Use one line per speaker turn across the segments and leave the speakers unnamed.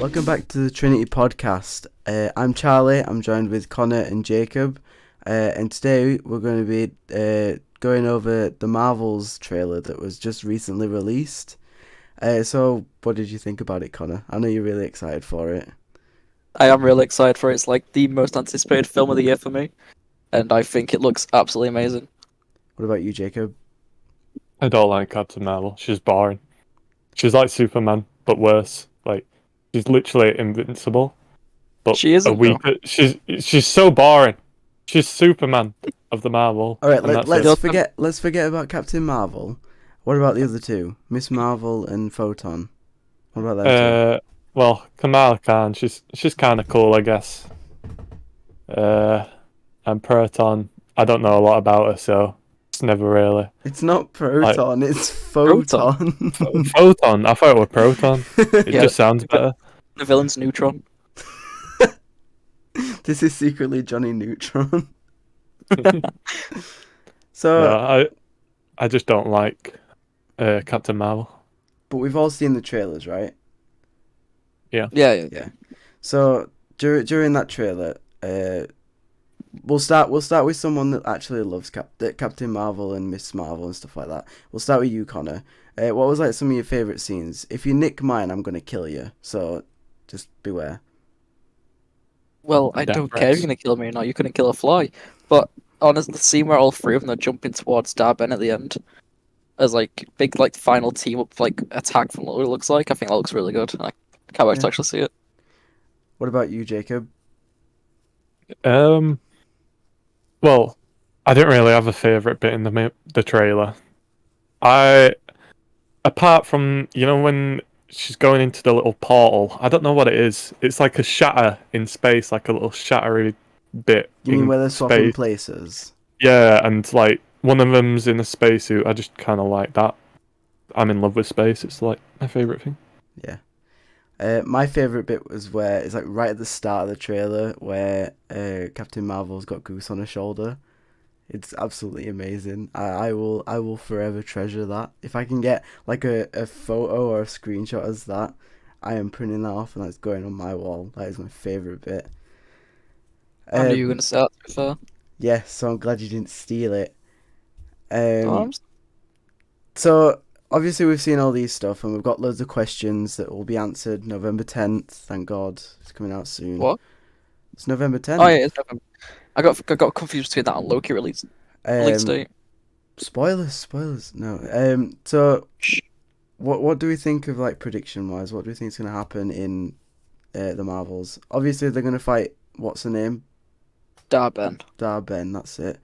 Welcome back to the Trinity Podcast. I'm Charlie. I'm joined with Connor and Jacob, and today we're going to be going over the Marvels trailer that was just recently released. So, what did you think about it, Connor? I know you're really excited for it.
I am really excited for it. It's like the most anticipated film of the year for me, and I think it looks absolutely amazing.
What about you, Jacob?
I don't like Captain Marvel. She's boring. She's like Superman, but worse. Like, she's literally invincible. But
She isn't, though.
she's so boring. She's Superman of the Marvel.
All right,
and that's
let's
it.
forget about Captain Marvel. What about the other two, Miss Marvel and Photon? What about them two?
Well, Kamala Khan. She's kind of cool, I guess. And Proton. I don't know a lot about her, so it's never really.
It's not Proton, it's Photon.
Photon. I thought it was Proton. It
Yeah.
just sounds better.
The villain's Neutron.
This is secretly Johnny Neutron. So,
No, I just don't like Captain Marvel.
but we've all seen the trailers, right?
Yeah.
Yeah. So during that trailer, we'll start with someone that actually loves Captain Marvel and Miss Marvel and stuff like that. We'll start with you, Connor. What was like some of your favorite scenes? If you nick mine, I'm gonna kill you. So just beware.
Well, I
Death
don't care if
threats.
you're gonna kill me or not. You couldn't kill a fly. But honestly, the scene where all three of them are jumping towards Darben at the end, as like big like final team up like attack from what it looks like, I think that looks really good. I can't wait to
Yeah.
actually see it.
What about you, Jacob?
Well, I didn't really have a favorite bit in the trailer. Apart from when she's going into the little portal, I don't know what it is. It's like a shatter in space, like a little shattery bit.
You mean
in
where they're swapping
space.
places?
Yeah, and like one of them's in a spacesuit. I just kind of like that. I'm in love with space. It's like my favorite thing.
Yeah. My favorite bit was where it's like right at the start of the trailer where Captain Marvel's got Goose on her shoulder. It's absolutely amazing. I will forever treasure that. If I can get like a photo or a screenshot as that, I am printing that off and that's going on my wall. That is my favorite bit.
I knew you were gonna say that, to be fair.
Yeah, so I'm glad you didn't steal it.
Oh,
So obviously we've seen all these stuff and we've got loads of questions that will be answered November 10th. Thank God, it's coming out soon.
What?
It's November 10th.
Oh yeah, it's November. I got confused between that and Loki release date.
Spoilers. No. So
Shh.
what do we think of like prediction wise? What do we think is going to happen in the Marvels? Obviously they're going to fight. What's the name?
Darben.
Darben. That's it.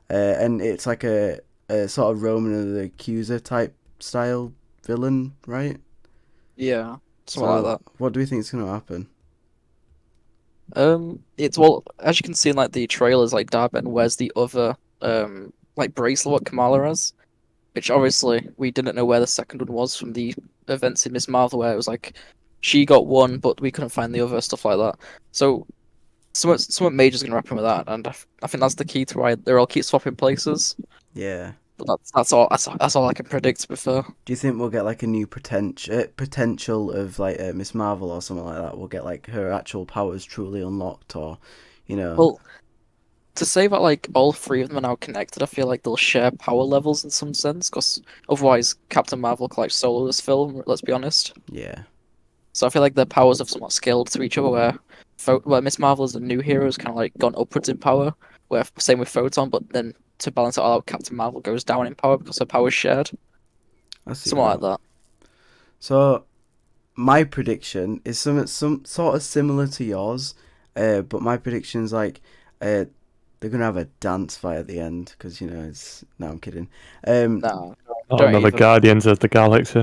And it's like a sort of Roman of the Accuser type style villain, right?
Yeah, something like that.
What do we think is going to happen?
It's well, as you can see in like the trailers, like Darben wears the other like bracelet what Kamala has, which obviously we didn't know where the second one was from the events in Miss Marvel, where it was like she got one, but we couldn't find the other, stuff like that. So somewhat major's gonna happen with that, and I think that's the key to why they all keep swapping places.
Yeah.
But that's all I can predict. To be fair,
Do you think we'll get like a new potential of like Miss Marvel or something like that? We'll get like her actual powers truly unlocked, or
well, to say that like all three of them are now connected, I feel like they'll share power levels in some sense, because otherwise Captain Marvel could like solo this film. Let's be honest.
yeah.
So I feel like their powers have somewhat scaled to each other. Where Miss Marvel as a new hero has kind of like gone upwards in power. Where same with Photon, but then to balance it all out, Captain Marvel goes down in power because her power is shared.
I see
Something like that.
So, my prediction is some sort of similar to yours, but my prediction is like they're gonna have a dance fight at the end because it's. No, I'm kidding.
No,
Not
Don't
another
even.
Guardians of the Galaxy.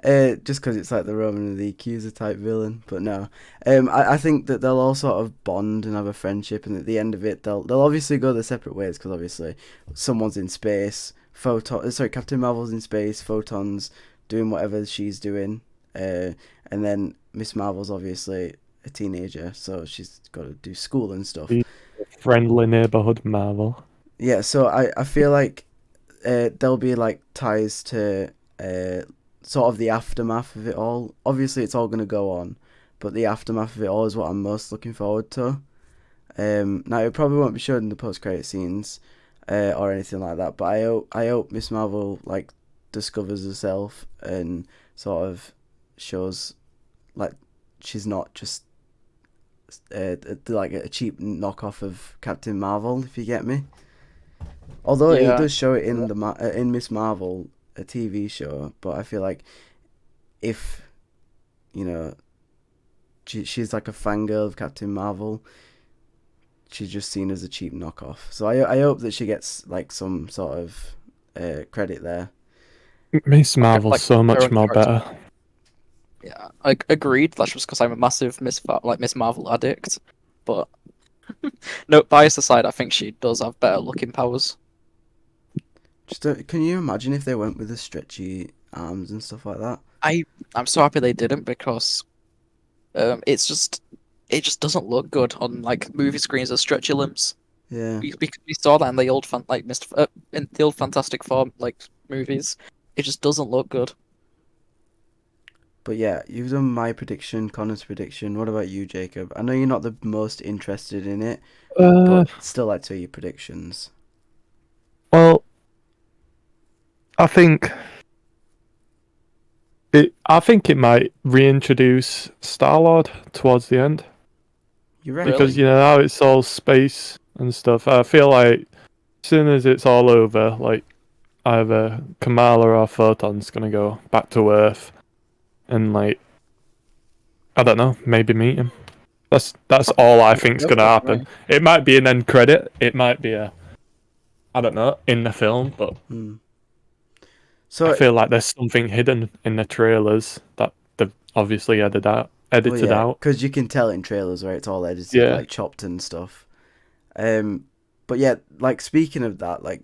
Yeah, just because it's like the Roman and the Accuser type villain, but no. I think that they'll all sort of bond and have a friendship, and at the end of it, they'll obviously go their separate ways because obviously someone's in space. Captain Marvel's in space. Photon's doing whatever she's doing, and then Miss Marvel's obviously a teenager, so she's got to do school and stuff.
Friendly neighborhood Marvel.
Yeah, so I feel like there'll be like ties to sort of the aftermath of it all. Obviously, it's all going to go on, but the aftermath of it all is what I'm most looking forward to. Now it probably won't be shown in the post-credit scenes, or anything like that. But I hope Miss Marvel like discovers herself and sort of shows like she's not just like a cheap knockoff of Captain Marvel, if you get me. Although it
Yeah.
does show it in in Miss Marvel, a TV show, but I feel like if you know she's like a fangirl of Captain Marvel, she's just seen as a cheap knockoff. So I hope that she gets like some sort of credit there.
Miss
Like,
Marvel's so
her
much
own
more
character.
better.
Yeah, I agreed. That's just because I'm a massive Miss Marvel addict. But no, bias aside, I think she does have better looking powers.
Just can you imagine if they went with the stretchy arms and stuff like that?
I'm so happy they didn't because it just doesn't look good on like movie screens as stretchy limbs.
Yeah.
We saw that in the old in the old Fantastic Four like movies. It just doesn't look good.
But yeah, you've done my prediction, Connor's prediction. What about you, Jacob? I know you're not the most interested in it,
Uh,
but still like to hear your predictions.
well, I think it might reintroduce Star-Lord towards the end
You reckon?
because you know how it's all space and stuff. I feel like as soon as it's all over, like either Kamala or Photon's gonna go back to Earth and like I don't know, maybe meet him. That's all I think's gonna happen. It might be an end credit. It might be a I don't know in the film, but
Hmm. So
I feel like there's something hidden in the trailers that they've obviously edited
well,
out.
because you can tell in trailers where it's all edited,
Yeah.
like chopped and stuff. But yeah, like speaking of that, like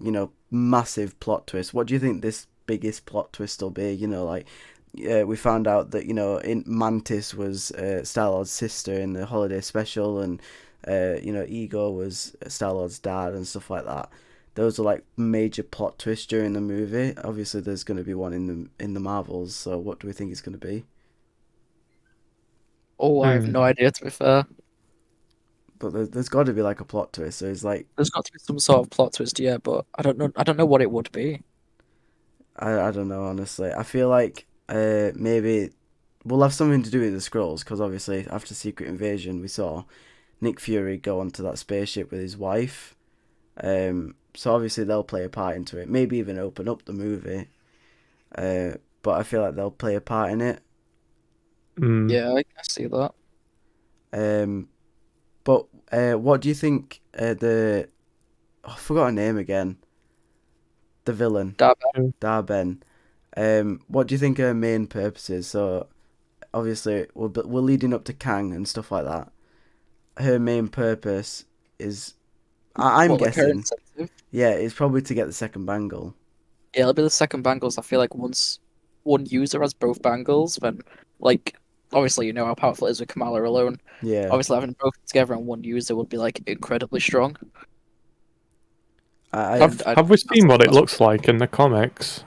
massive plot twist. What do you think this biggest plot twist will be? Like we found out that in Mantis was Star-Lord's sister in the holiday special, and Ego was Star-Lord's dad and stuff like that. Those are like major plot twists during the movie. Obviously, there's going to be one in the Marvels. So, what do we think it's going to be?
Oh, I have no idea to be fair.
But there's got to be like a plot twist. So it's like
There's got to be some sort of plot twist, yeah, but I don't know. I don't know what it would be.
I don't know, honestly. I feel like maybe we'll have something to do with the Skrulls, because obviously after Secret Invasion we saw Nick Fury go onto that spaceship with his wife. So obviously they'll play a part into it. Maybe even open up the movie. But I feel like they'll play a part in it.
Yeah, I see that.
But what do you think I forgot her name again. The villain. Darben. What do you think her main purpose is? So, obviously, we're leading up to Kang and stuff like that. Her main purpose is, I'm
What, like her
guessing,
incentive?
yeah, it's probably to get the second bangle.
Yeah, it'll be the second bangles. I feel like once one user has both bangles, then like obviously you know how powerful it is with Kamala alone.
Yeah.
Obviously having both together on one user would be like incredibly strong.
Have we seen what it looks like in the comics,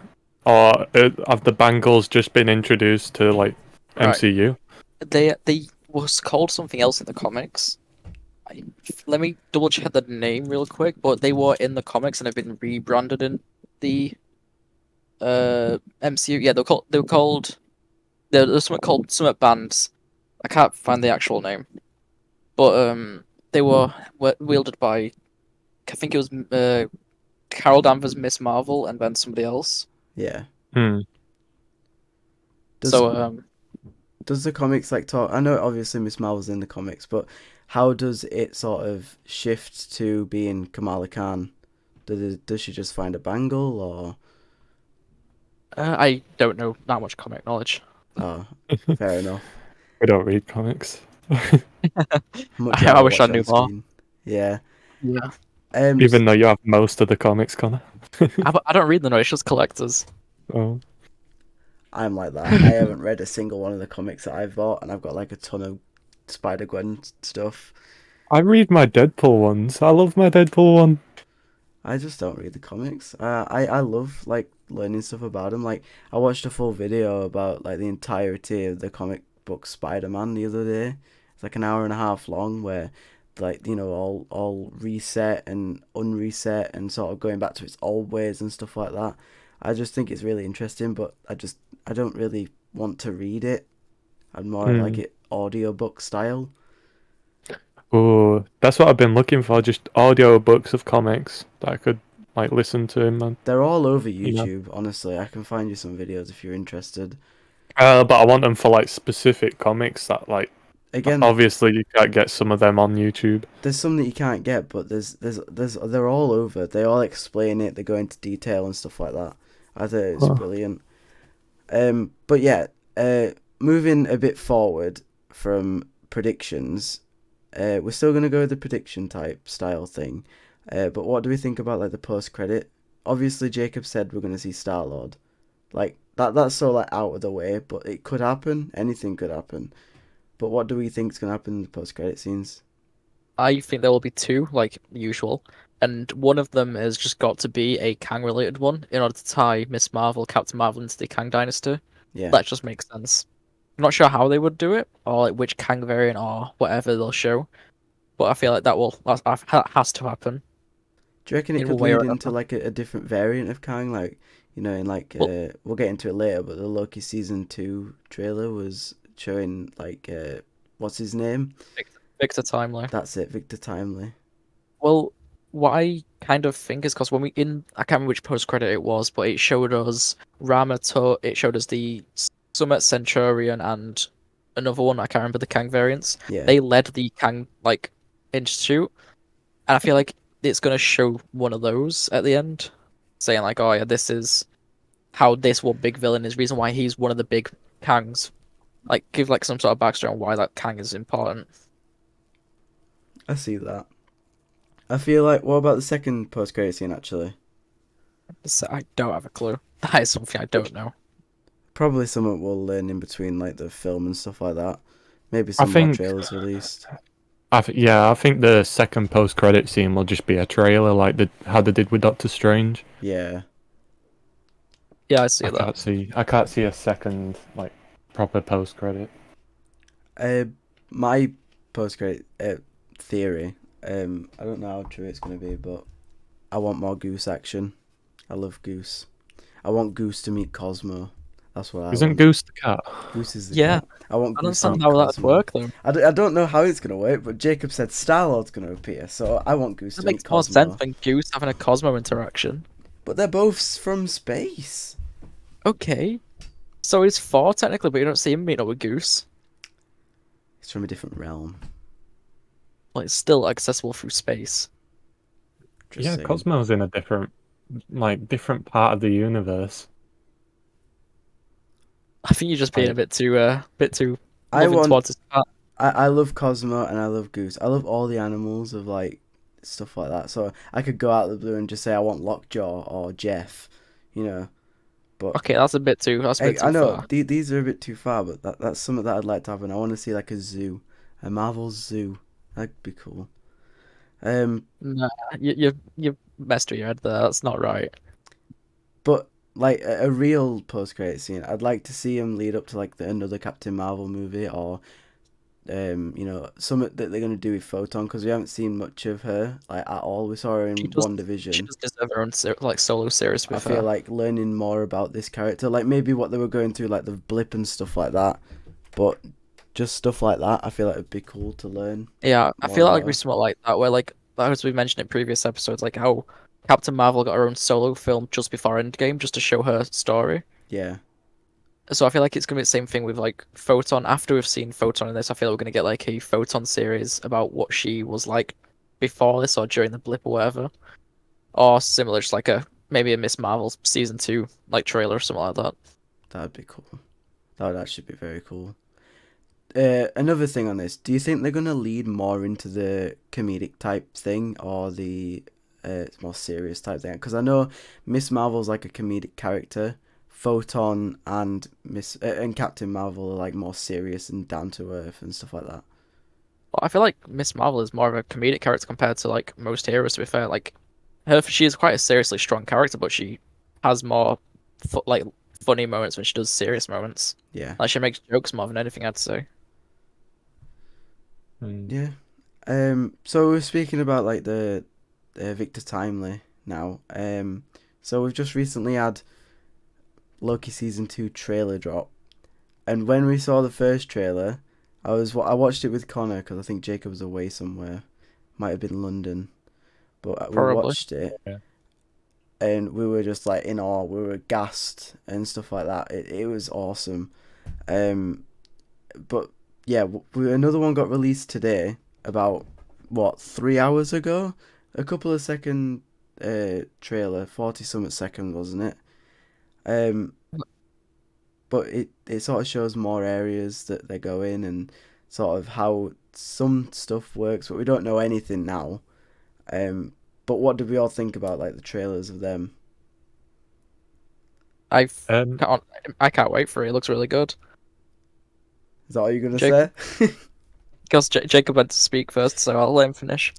or have the Bangles just been introduced to like
Right.
MCU?
They was called something else in the comics. Let me double check the name real quick, but they were in the comics and have been rebranded in the MCU. Yeah, there's something called Summit Bands. I can't find the actual name, but they were wielded by I think it was Carol Danvers, Miss Marvel, and then somebody else.
Yeah.
Hmm.
Does the comics like talk? I know obviously Miss Marvel's in the comics, but how does it sort of shift to being Kamala Khan? Does she just find a bangle, or?
I don't know that much comic knowledge.
Oh, fair enough.
We don't read comics.
Much
I
rather
wish I
watch
knew
on
more.
screen. Yeah.
Yeah,
Even though you have most of the comics, Connor.
I don't read them. It's just collectors.
Oh.
I'm like that. I haven't read a single one of the comics that I've bought, and I've got like a ton of Spider-Gwen stuff.
I read my Deadpool ones. I love my Deadpool one.
I just don't read the comics. I love like learning stuff about them. Like I watched a full video about like the entirety of the comic book Spider-Man the other day. It's like an hour and a half long where like all reset and unreset and sort of going back to its old ways and stuff like that. I just think it's really interesting, but I don't really want to read it. I'd more like
Hmm.
it audiobook style.
Oh, that's what I've been looking for. Just audio books of comics that I could like listen to, man.
They're all over
You know.
YouTube, honestly. I can find you some videos if you're interested.
But I want them for like specific comics that like
Again,
obviously you can't get some of them on YouTube.
there's some that you can't get, but they're all over. They all explain it. They go into detail and stuff like that. I think it's
Huh.
brilliant. But yeah, moving a bit forward from predictions, we're still gonna go with the prediction type style thing. But what do we think about like the post credit? Obviously, Jacob said we're gonna see Star Lord. Like that's so like out of the way, but it could happen. Anything could happen. But what do we think is gonna happen in the post credit scenes?
I think there will be two, like usual, and one of them has just got to be a Kang related one in order to tie Miss Marvel, Captain Marvel into the Kang dynasty.
Yeah.
That just makes sense. I'm not sure how they would do it, or like which Kang variant or whatever they'll show, but I feel like that has to happen
Do you reckon it
in one
could
way or
lead into
another.
like a different variant of Kang? Like, in like
Well,
we'll get into it later, but the Loki season 2 trailer was showing like what's his name?
Victor Timely.
That's it, Victor Timely.
Well, what I kind of think is because when we in I can't remember which post credit it was, but it showed us Ramato. It showed us the Summit Centurion and another one. I can't remember the Kang variants.
Yeah,
They led the Kang like institute, and I feel like it's gonna show one of those at the end, saying like, "Oh yeah, this is how this one big villain is. Reason why he's one of the big Kangs." Like give like some sort of backstory on why that Kang is important.
I see that. I feel like what about the second post credit scene actually?
So I don't have a clue. That is something I don't know.
Probably something we'll learn in between like the film and stuff like that. Maybe
I
some more
think,
trailers released.
yeah, I think the second post-credit scene will just be a trailer, like how they did with Doctor Strange.
Yeah.
Yeah, I see that.
I can't see a second like proper post-credit.
Uh, my post credit theory. I don't know how true it's gonna be, but I want more Goose action. I love Goose. I want Goose to meet Cosmo. That's what I
Isn't
want.
Goose the cat?
Goose is the
Yeah,
cat. I want
I don't
Goose to
understand
meet
how that would
Cosmo.
work though.
I don't know how it's gonna work, but Jacob said Star Lord's gonna appear, so I want Goose
That
to meet
makes more sense
Cosmo.
than Goose having a Cosmo interaction.
But they're both from space.
Okay, so he's four technically, but you don't see him meeting up with Goose.
It's from a different realm.
Like, it's still accessible through space.
Just
Yeah,
saying.
Cosmo's in a different part of the universe.
I think you're just being a
Like,
bit too
I
loving
want.
towards his cat.
I love Cosmo and I love Goose. I love all the animals of like stuff like that. So I could go out of the blue and just say I want Lockjaw or Jeff, you know. But
Okay, that's a bit
I
too
know
far.
these are a bit too far, but that's something that I'd like to happen. I want to see like a zoo, a Marvel zoo. That'd be cool. Um,
Nah, you messed with your head there. That's not right.
but like a real post credit scene, I'd like to see him lead up to like another Captain Marvel movie or something that they're gonna do with Photon because we haven't seen much of her like at all. We saw her
She
in
does
One
she
Division.
does deserve her own like solo series
I
with
feel
her.
like learning more about this character, like maybe what they were going through, like the blip and stuff like that, but just stuff like that. I feel like it'd be cool to learn
Yeah, I
more
feel like
about
it'd be
her.
somewhat like that, where like as we mentioned in previous episodes, like how Captain Marvel got her own solo film just before Endgame, just to show her story.
Yeah,
So I feel like it's gonna be the same thing with like Photon. After we've seen Photon in this, I feel like we're gonna get like a Photon series about what she was like before this or during the blip or whatever, or similar, just like a maybe a Miss Marvel season 2 like trailer or something like that.
that'd be cool. That would actually be very cool. Another thing on this, do you think they're gonna lead more into the comedic type thing or the more serious type thing? Because I know Miss Marvel's like a comedic character, Photon and Miss and Captain Marvel are like more serious and down to earth and stuff like that.
But I feel like Miss Marvel is more of a comedic character compared to like most heroes. To be fair, like she is quite a seriously strong character, but she has more like funny moments when she does serious moments.
Yeah.
Like she makes jokes more than anything, I'd say.
Mm.
Yeah. So we're speaking about like the Victor Timely now. So we've just recently had Loki season 2 trailer drop, and when we saw the first trailer, I watched it with Connor because I think Jacob was away somewhere, might have been London, but we
Probably.
watched it.
Yeah.
And we were just like in awe. We were gassed and stuff like that. It was awesome. But yeah, another one got released today. About what 3 hours ago? A couple of second trailer, 40 something second, wasn't it? But it sort of shows more areas that they go in and sort of how some stuff works, but we don't know anything now. But what did we all think about like the trailers of them?
I
Um,
can't wait for it. It looks really good.
Is that all you're gonna
Jacob?
say?
Because Jacob had to speak first, so I'll let him finish.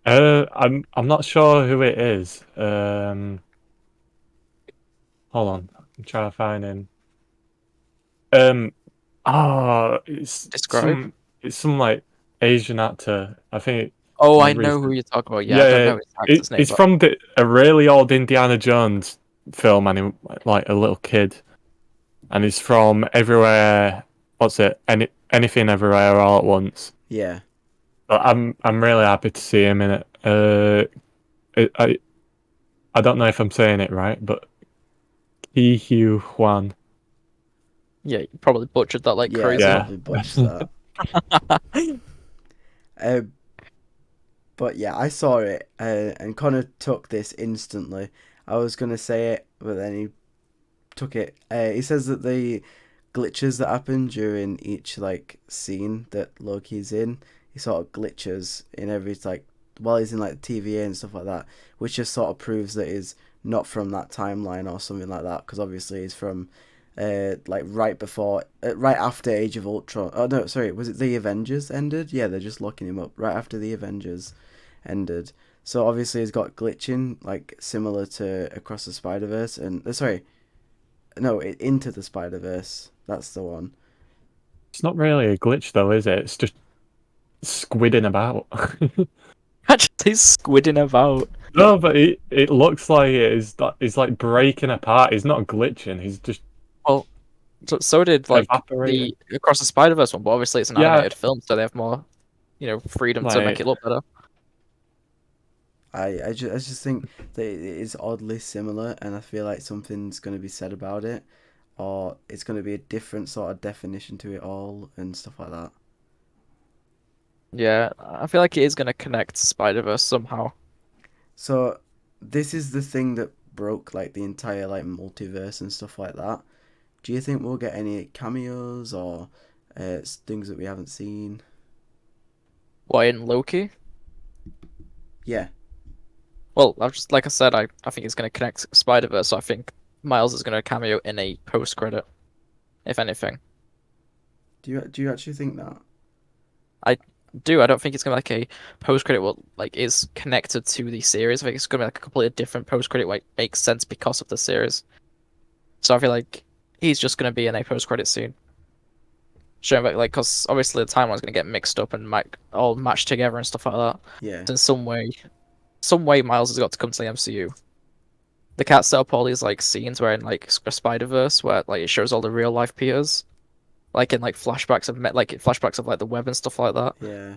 I'm not sure who it is. Hold on, I'm trying to find him. It's
Describe.
some like Asian actor. I think.
Oh, I
Recent.
know who you're talking about. Yeah, I don't know his actor's name.
It's
But
from a really old Indiana Jones film, and he like a little kid, and he's from everywhere. What's it? Anything, everywhere, all at once.
Yeah.
But I'm really happy to see him in it. I don't know if I'm saying it right, but Ki Hugh Hwan.
yeah, you probably butchered that like
Yeah,
crazy.
Yeah.
probably botched that. But yeah, I saw it, and Connor took this instantly. I was gonna say it, but then he took it. He says that the glitches that happen during each like scene that Loki's in, he sort of glitches in every like while he's in like the TVA and stuff like that, which just sort of proves that he's not from that timeline or something like that, because obviously he's from like right after Age of Ultron. Oh no, sorry, was it the Avengers ended? Yeah, they're just locking him up right after the Avengers ended. So obviously he's got glitching like similar to Across the Spider Verse and sorry, no, Into the Spider Verse. That's the one.
It's not really a glitch though, is it? It's just squidding about.
Actually, he's squidding about.
No, but it looks like it's like breaking apart. He's not glitching. He's just
Well, so did like
evaporating.
the Across the Spider-Verse one, but obviously it's an
Yeah.
animated film, so they have more, freedom to
Like-
make it look better.
I just think that it is oddly similar, and I feel like something's going to be said about it, or it's going to be a different sort of definition to it all and stuff like that.
Yeah, I feel like it is gonna connect Spider-Verse somehow.
So this is the thing that broke like the entire like multiverse and stuff like that. Do you think we'll get any cameos or things that we haven't seen?
Why in Loki?
Yeah.
Well, I've just like I said, I think it's gonna connect Spider-Verse, so I think Miles is gonna cameo in a post-credit, if anything.
Do you actually think that?
I don't think it's gonna be like a post-credit what like is connected to the series. I think it's gonna be like a completely different post-credit, like makes sense because of the series. So I feel like he's just gonna be in a post-credit scene. Showing back, like, because obviously the timeline's gonna get mixed up and might all matched together and stuff like that.
Yeah.
In some way, Miles has got to come to the MCU. The cat set up all these like scenes where in like a Spider Verse where like it shows all the real life Peters, like in like flashbacks of like the web and stuff like that.
Yeah.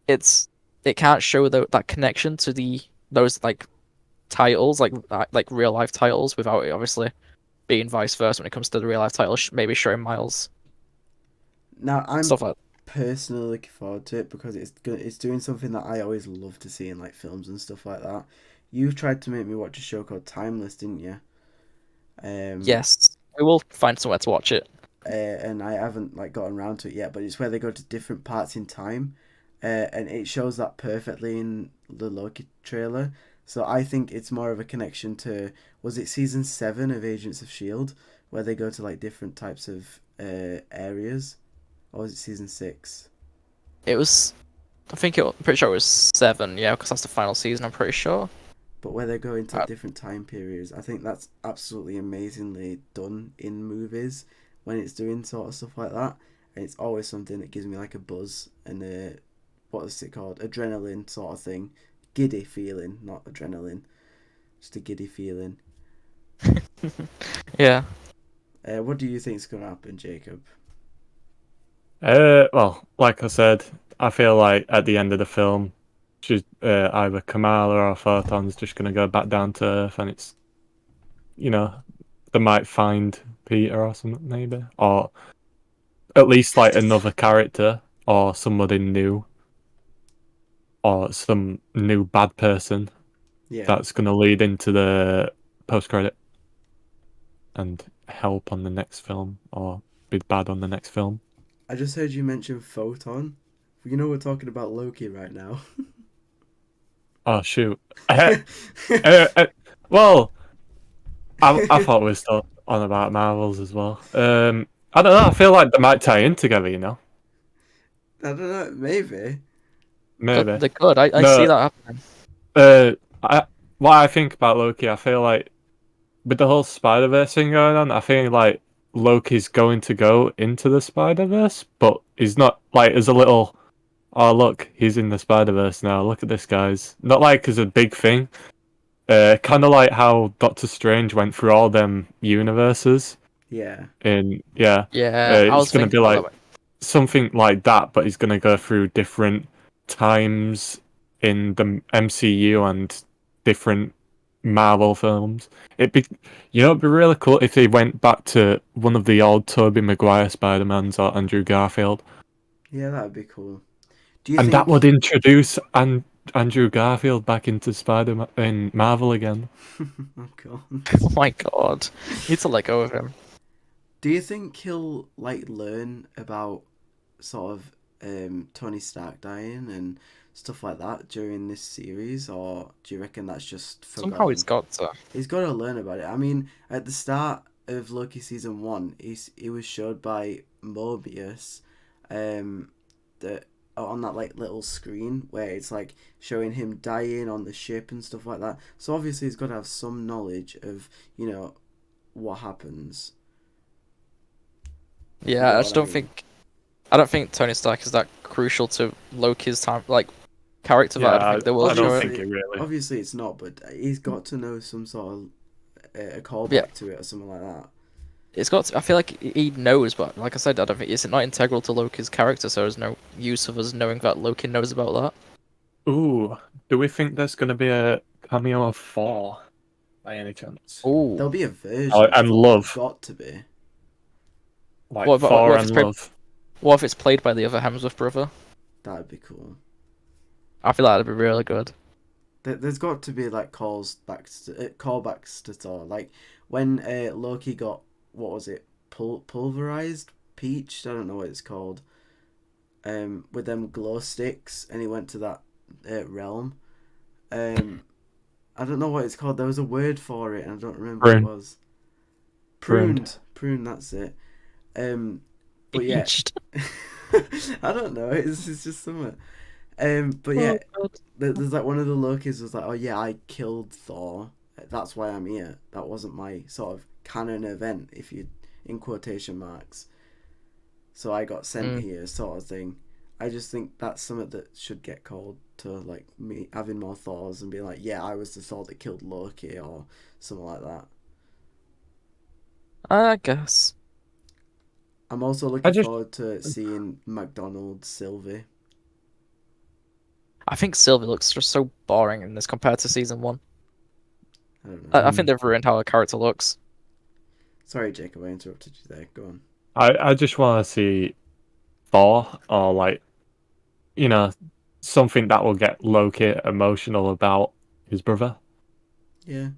It can't show that connection to those like titles like real life titles without it obviously being vice versa when it comes to the real life titles. Maybe showing Miles
Now I'm
stuff like.
personally looking forward to it because it's doing something that I always love to see in like films and stuff like that. You tried to make me watch a show called Timeless, didn't you?
Yes, we will find somewhere to watch it.
And I haven't like gotten around to it yet, but it's where they go to different parts in time, and it shows that perfectly in the Loki trailer. So I think it's more of a connection to, was it season 7 of Agents of Shield, where they go to like different types of areas, or was it season 6?
It was, I'm pretty sure it was 7, yeah, because that's the final season. I'm pretty sure.
but where they go into
Uh,
different time periods. I think that's absolutely amazingly done in movies when it's doing sort of stuff like that. And it's always something that gives me like a buzz and a, what is it called? Adrenaline sort of thing. Giddy feeling, not adrenaline. Just a giddy feeling.
yeah.
What do you think is going to happen, Jacob?
Well, like I said, I feel like at the end of the film, she's either Kamala or Photon's just gonna go back down to Earth, and it's, you know, they might find Peter or something maybe, or at least like another character or somebody new, or some new bad person
Yeah.
that's gonna lead into the post credit and help on the next film or be bad on the next film.
I just heard you mention Photon. You know we're talking about Loki right now.
Oh shoot. Well, I thought we were still on about Marvels as well. I don't know. I feel like they might tie in together. You know,
I don't know, maybe.
maybe.
They're good. I see
No.
that happening.
I what I think about Loki, I feel like with the whole Spider Verse thing going on, I feel like Loki's going to go into the Spider Verse, but he's not like as a little. Oh look, he's in the Spider Verse now. Look at this, guys. Not like as a big thing. Kind of like how Doctor Strange went through all them universes.
Yeah.
And yeah,
Yeah, I was
it's gonna
thinking
be
about
like
that.
something like that, but he's gonna go through different times in the MCU and different Marvel films. It'd be really cool if they went back to one of the old Tobey Maguire Spider-Mans or Andrew Garfield,
Yeah, that would be cool. Do you
and that would
think...
introduce Andrew Garfield back into Spider in Marvel again.
Oh, God.
Oh my god. Need to let go of him.
Do you think he'll, like, learn about sort of Tony Stark dying and stuff like that during this series, or do you reckon that's just
Somehow he's
forgotten?
got to.
He's got to learn about it. I mean, at the start of Loki season 1, he was showed by Mobius, that on that like little screen where it's like showing him dying on the ship and stuff like that. So obviously he's got to have some knowledge of what happens. You
Yeah,
get
I
what
just
I
don't
mean?
think. I don't think Tony Stark is that crucial to Loki's time, like character. That I
Yeah,
don't think they will
I don't
show
think
it.
it really.
Obviously it's not, but he's got to know some sort of a
Yeah,
callback to it or something like that.
it's got. To, I feel like he knows, but like I said, I don't think it's not integral to Loki's character. So there's no use of us knowing that Loki knows about that.
Ooh, do we think there's gonna be a cameo of Thor by any chance?
Oh,
There'll be a version of
And
Thor.
Love,
Got to be.
like
what,
Thor
what if
and
it's played?
Love.
What if it's played by the other Hemsworth brother?
That'd be cool.
I feel like that'd be really good.
There's got to be like callbacks to Thor. Like when Loki got, what was it, pulverized, peached. I don't know what it's called. With them glow sticks, and he went to that realm. Um, I don't know what it's called. There was a word for it, and I don't remember what it
Prune.
was.
Pruned.
Prune. That's it. But yeah,
Eached.
I don't know. It's just something. But
Oh,
yeah,
God.
there's like one of the Lokis was like, oh yeah, I killed Thor. That's why I'm here. That wasn't my sort of canon event, if you, in quotation marks. So I got sent
Mm.
here, sort of thing. I just think that's something that should get called to like me having more Thors and being like, yeah, I was the Thor that killed Loki or something like that.
I guess.
I'm also
I
looking
just
forward to seeing McDonald's Sylvie.
I think Sylvie looks just so boring in this compared to season one.
I don't know.
I think they've ruined how her character looks.
Sorry, Jacob, I interrupted you there. Go on.
I just want to see Thor or like, you know, something that will get Loki emotional about his brother.
Yeah,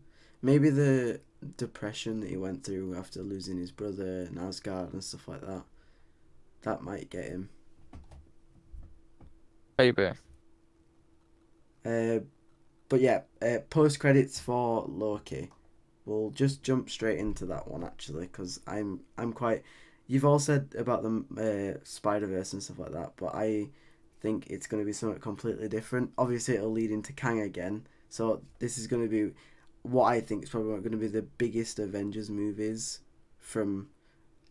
maybe the depression that he went through after losing his brother in Asgard and stuff like that. That might get him.
Maybe.
Uh, but yeah, post credits for Loki. We'll just jump straight into that one actually, because I'm quite. You've all said about the Spider Verse and stuff like that, but I think it's going to be something completely different. Obviously, it'll lead into Kang again, So this is going to be what I think is probably going to be the biggest Avengers movies from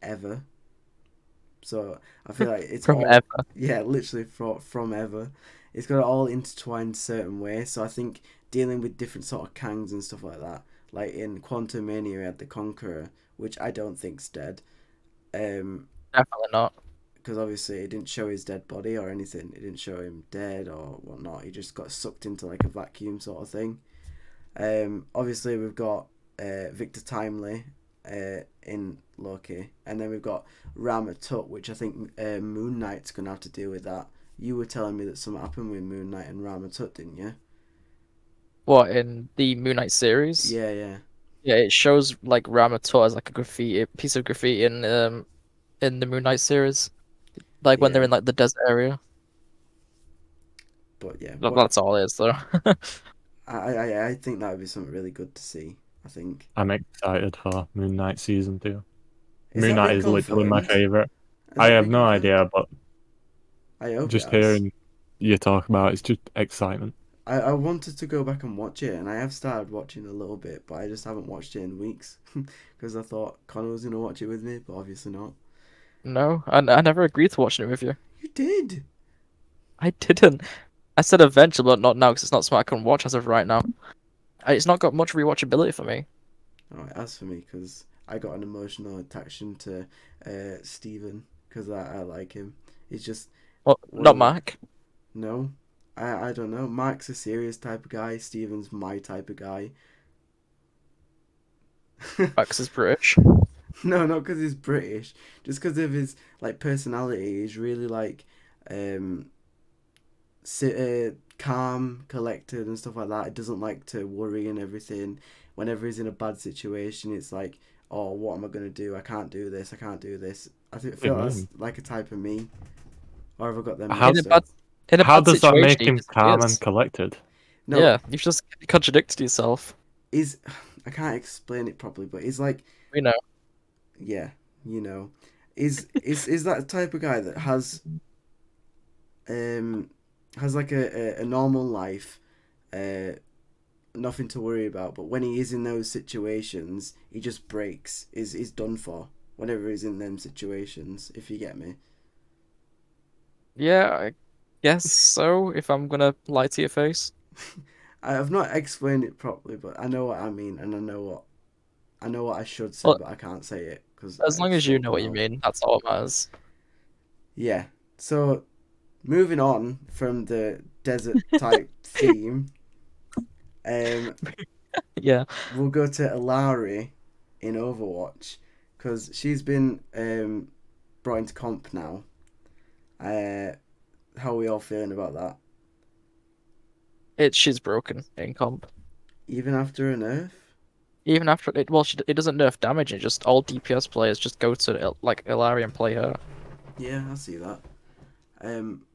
ever. So I feel like it's
From
all
ever.
yeah, literally from ever. It's got it all intertwined certain ways. So I think dealing with different sort of Kangs and stuff like that. Like in Quantum Mania, we had the Conqueror, which I don't think's dead.
Definitely not.
Because obviously it didn't show his dead body or anything. It didn't show him dead or whatnot. He just got sucked into like a vacuum sort of thing. Obviously we've got Victor Timely in Loki, and then we've got Rama Tut, which I think Moon Knight's gonna have to deal with that. You were telling me that something happened with Moon Knight and Rama Tut, didn't you?
What, in the Moon Knight series?
Yeah, yeah.
Yeah, it shows like Ramator as like a piece of graffiti in the Moon Knight series. Like when they're
Yeah.
in like the desert area.
But yeah,
That's all it is though.
I think that would be something really good to see. I think.
I'm excited for Moon Knight season 2.
Is
Moon
that
Knight
been
is literally my
confirmed?
favorite.
Has
I
that
have
been
no
confirmed?
idea, but
I hope
just
it has.
hearing you talk about it's just excitement.
I wanted to go back and watch it, and I have started watching a little bit, but I just haven't watched it in weeks because I thought Connor was gonna watch it with me, but obviously not.
No, I never agreed to watching it with you.
You did.
I didn't. I said eventually, but not now because it's not something I can watch as of right now. It's not got much rewatchability for me.
Oh, it has for me because I got an emotional attachment to Steven because I like him. He's just
Well,
one
not
of the-
Mark.
No, I don't know. Mark's a serious type of guy. Steven's my type of guy.
Max is British.
No, not because he's British. Just because of his like personality. He's really like um, calm, collected, and stuff like that. He doesn't like to worry and everything. Whenever he's in a bad situation, it's like, oh, what am I gonna do? I can't do this. I can't do this. Feel
do you
that's
mean?
like a type of me. Or have I got them?
How-
mixed
In a
up?
bad, in a
How
bad
does that
situation,
make
he
him calm
disappears.
and collected?
No,
Yeah, you've just contradicted yourself.
he's. I can't explain it properly, but he's like,
We know.
yeah, you know, is that type of guy that has like a normal life, uh, nothing to worry about. But when he is in those situations, he just breaks. Is done for whenever he's in them situations. If you get me.
Yeah, I guess so. If I'm gonna lie to your face.
I have not explained it properly, but I know what I mean, and I know what I should say,
Well,
but I can't say it because
as long as you know what you mean, that's all that matters.
Yeah. So moving on from the desert type theme, um,
Yeah.
we'll go to Ilari in Overwatch because she's been brought into comp now. How are we all feeling about that?
She's broken in comp.
Even after a nerf?
Even after it, well, it doesn't nerf damage. It just all DPS players just go to like Ilaria and play her.
Yeah, I see that.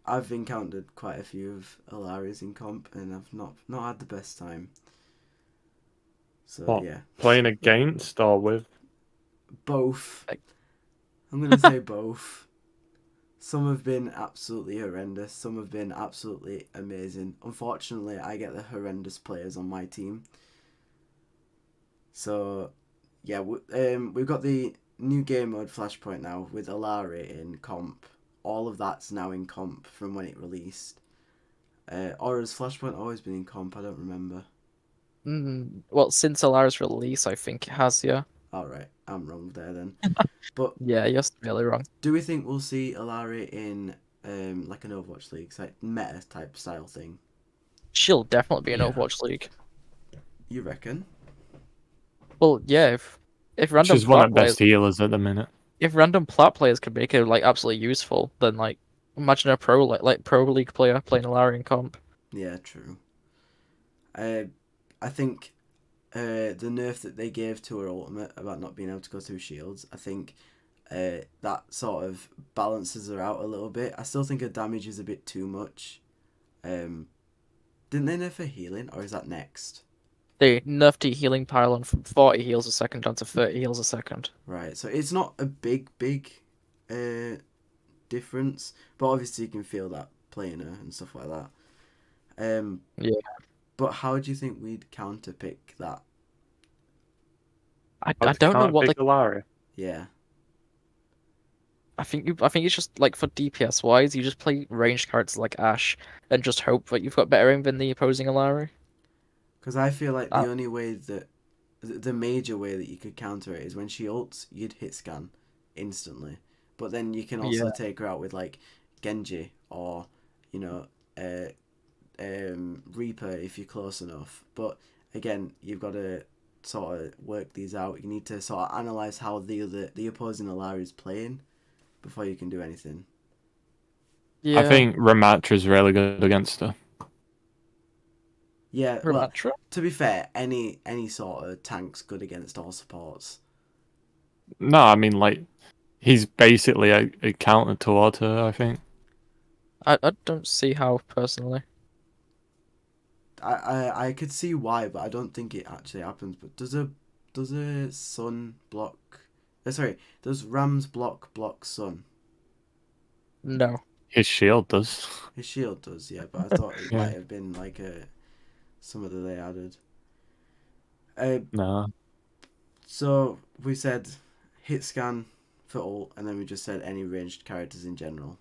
I've encountered quite a few of Ilari's in comp, and I've not had the best time. So
What?
yeah,
Playing against or with?
both.
Like-
I'm gonna say both. Some have been absolutely horrendous. Some have been absolutely amazing. Unfortunately, I get the horrendous players on my team. So, yeah, we've got the new game mode Flashpoint now with Alari in comp. All of that's now in comp from when it released. Or has Flashpoint always been in comp? I don't remember.
Well, since Ilaria's release, I think it has, yeah.
Alright, I'm wrong there then. But
Yeah, you're really wrong.
do we think we'll see Alari in like an Overwatch League, like meta type style thing?
She'll definitely be in
Yeah.
Overwatch League.
You reckon?
Well, yeah, if random
She's one
plat
of the
players,
best healers at the minute.
if random plat players could make her like absolutely useful, then like imagine a pro like pro league player playing Ilaria in comp.
Yeah, true. I think the nerf that they gave to her ultimate about not being able to go through shields, I think that sort of balances her out a little bit. I still think her damage is a bit too much. Didn't they nerf her healing, or is that next?
They nerfed the healing pylon from 40 heals a second down to 30 heals a second.
Right, so it's not a big difference, but obviously you can feel that playing her and stuff like that.
Yeah.
But how do you think we'd counterpick that?
I don't know what the
Galari.
Yeah.
I think it's just like for DPS wise, you just play ranged characters like Ashe and just hope that you've got better aim than the opposing Alari.
Because I feel like
Uh,
the only way that the major way that you could counter it is when she ults, you'd hit scan instantly. But then you can also
Yeah.
take her out with like Genji or you know Reaper if you're close enough. But again, you've got to sort of work these out. You need to sort of analyze how the opposing Alari is playing before you can do anything.
Yeah.
I think Ramatra's really good against her.
Yeah, well,
Ramatra?
to be fair, any sort of tank's good against all supports.
No, I mean like he's basically a counter toward her. I think.
I don't see how personally.
I could see why, but I don't think it actually happens. But does a sun block? Sorry, does Ram's block sun?
No.
His shield does.
His shield does, yeah. But I thought it
Yeah.
might have been like some other they added.
No.
So we said hit scan for ult, and then we just said any ranged characters in general.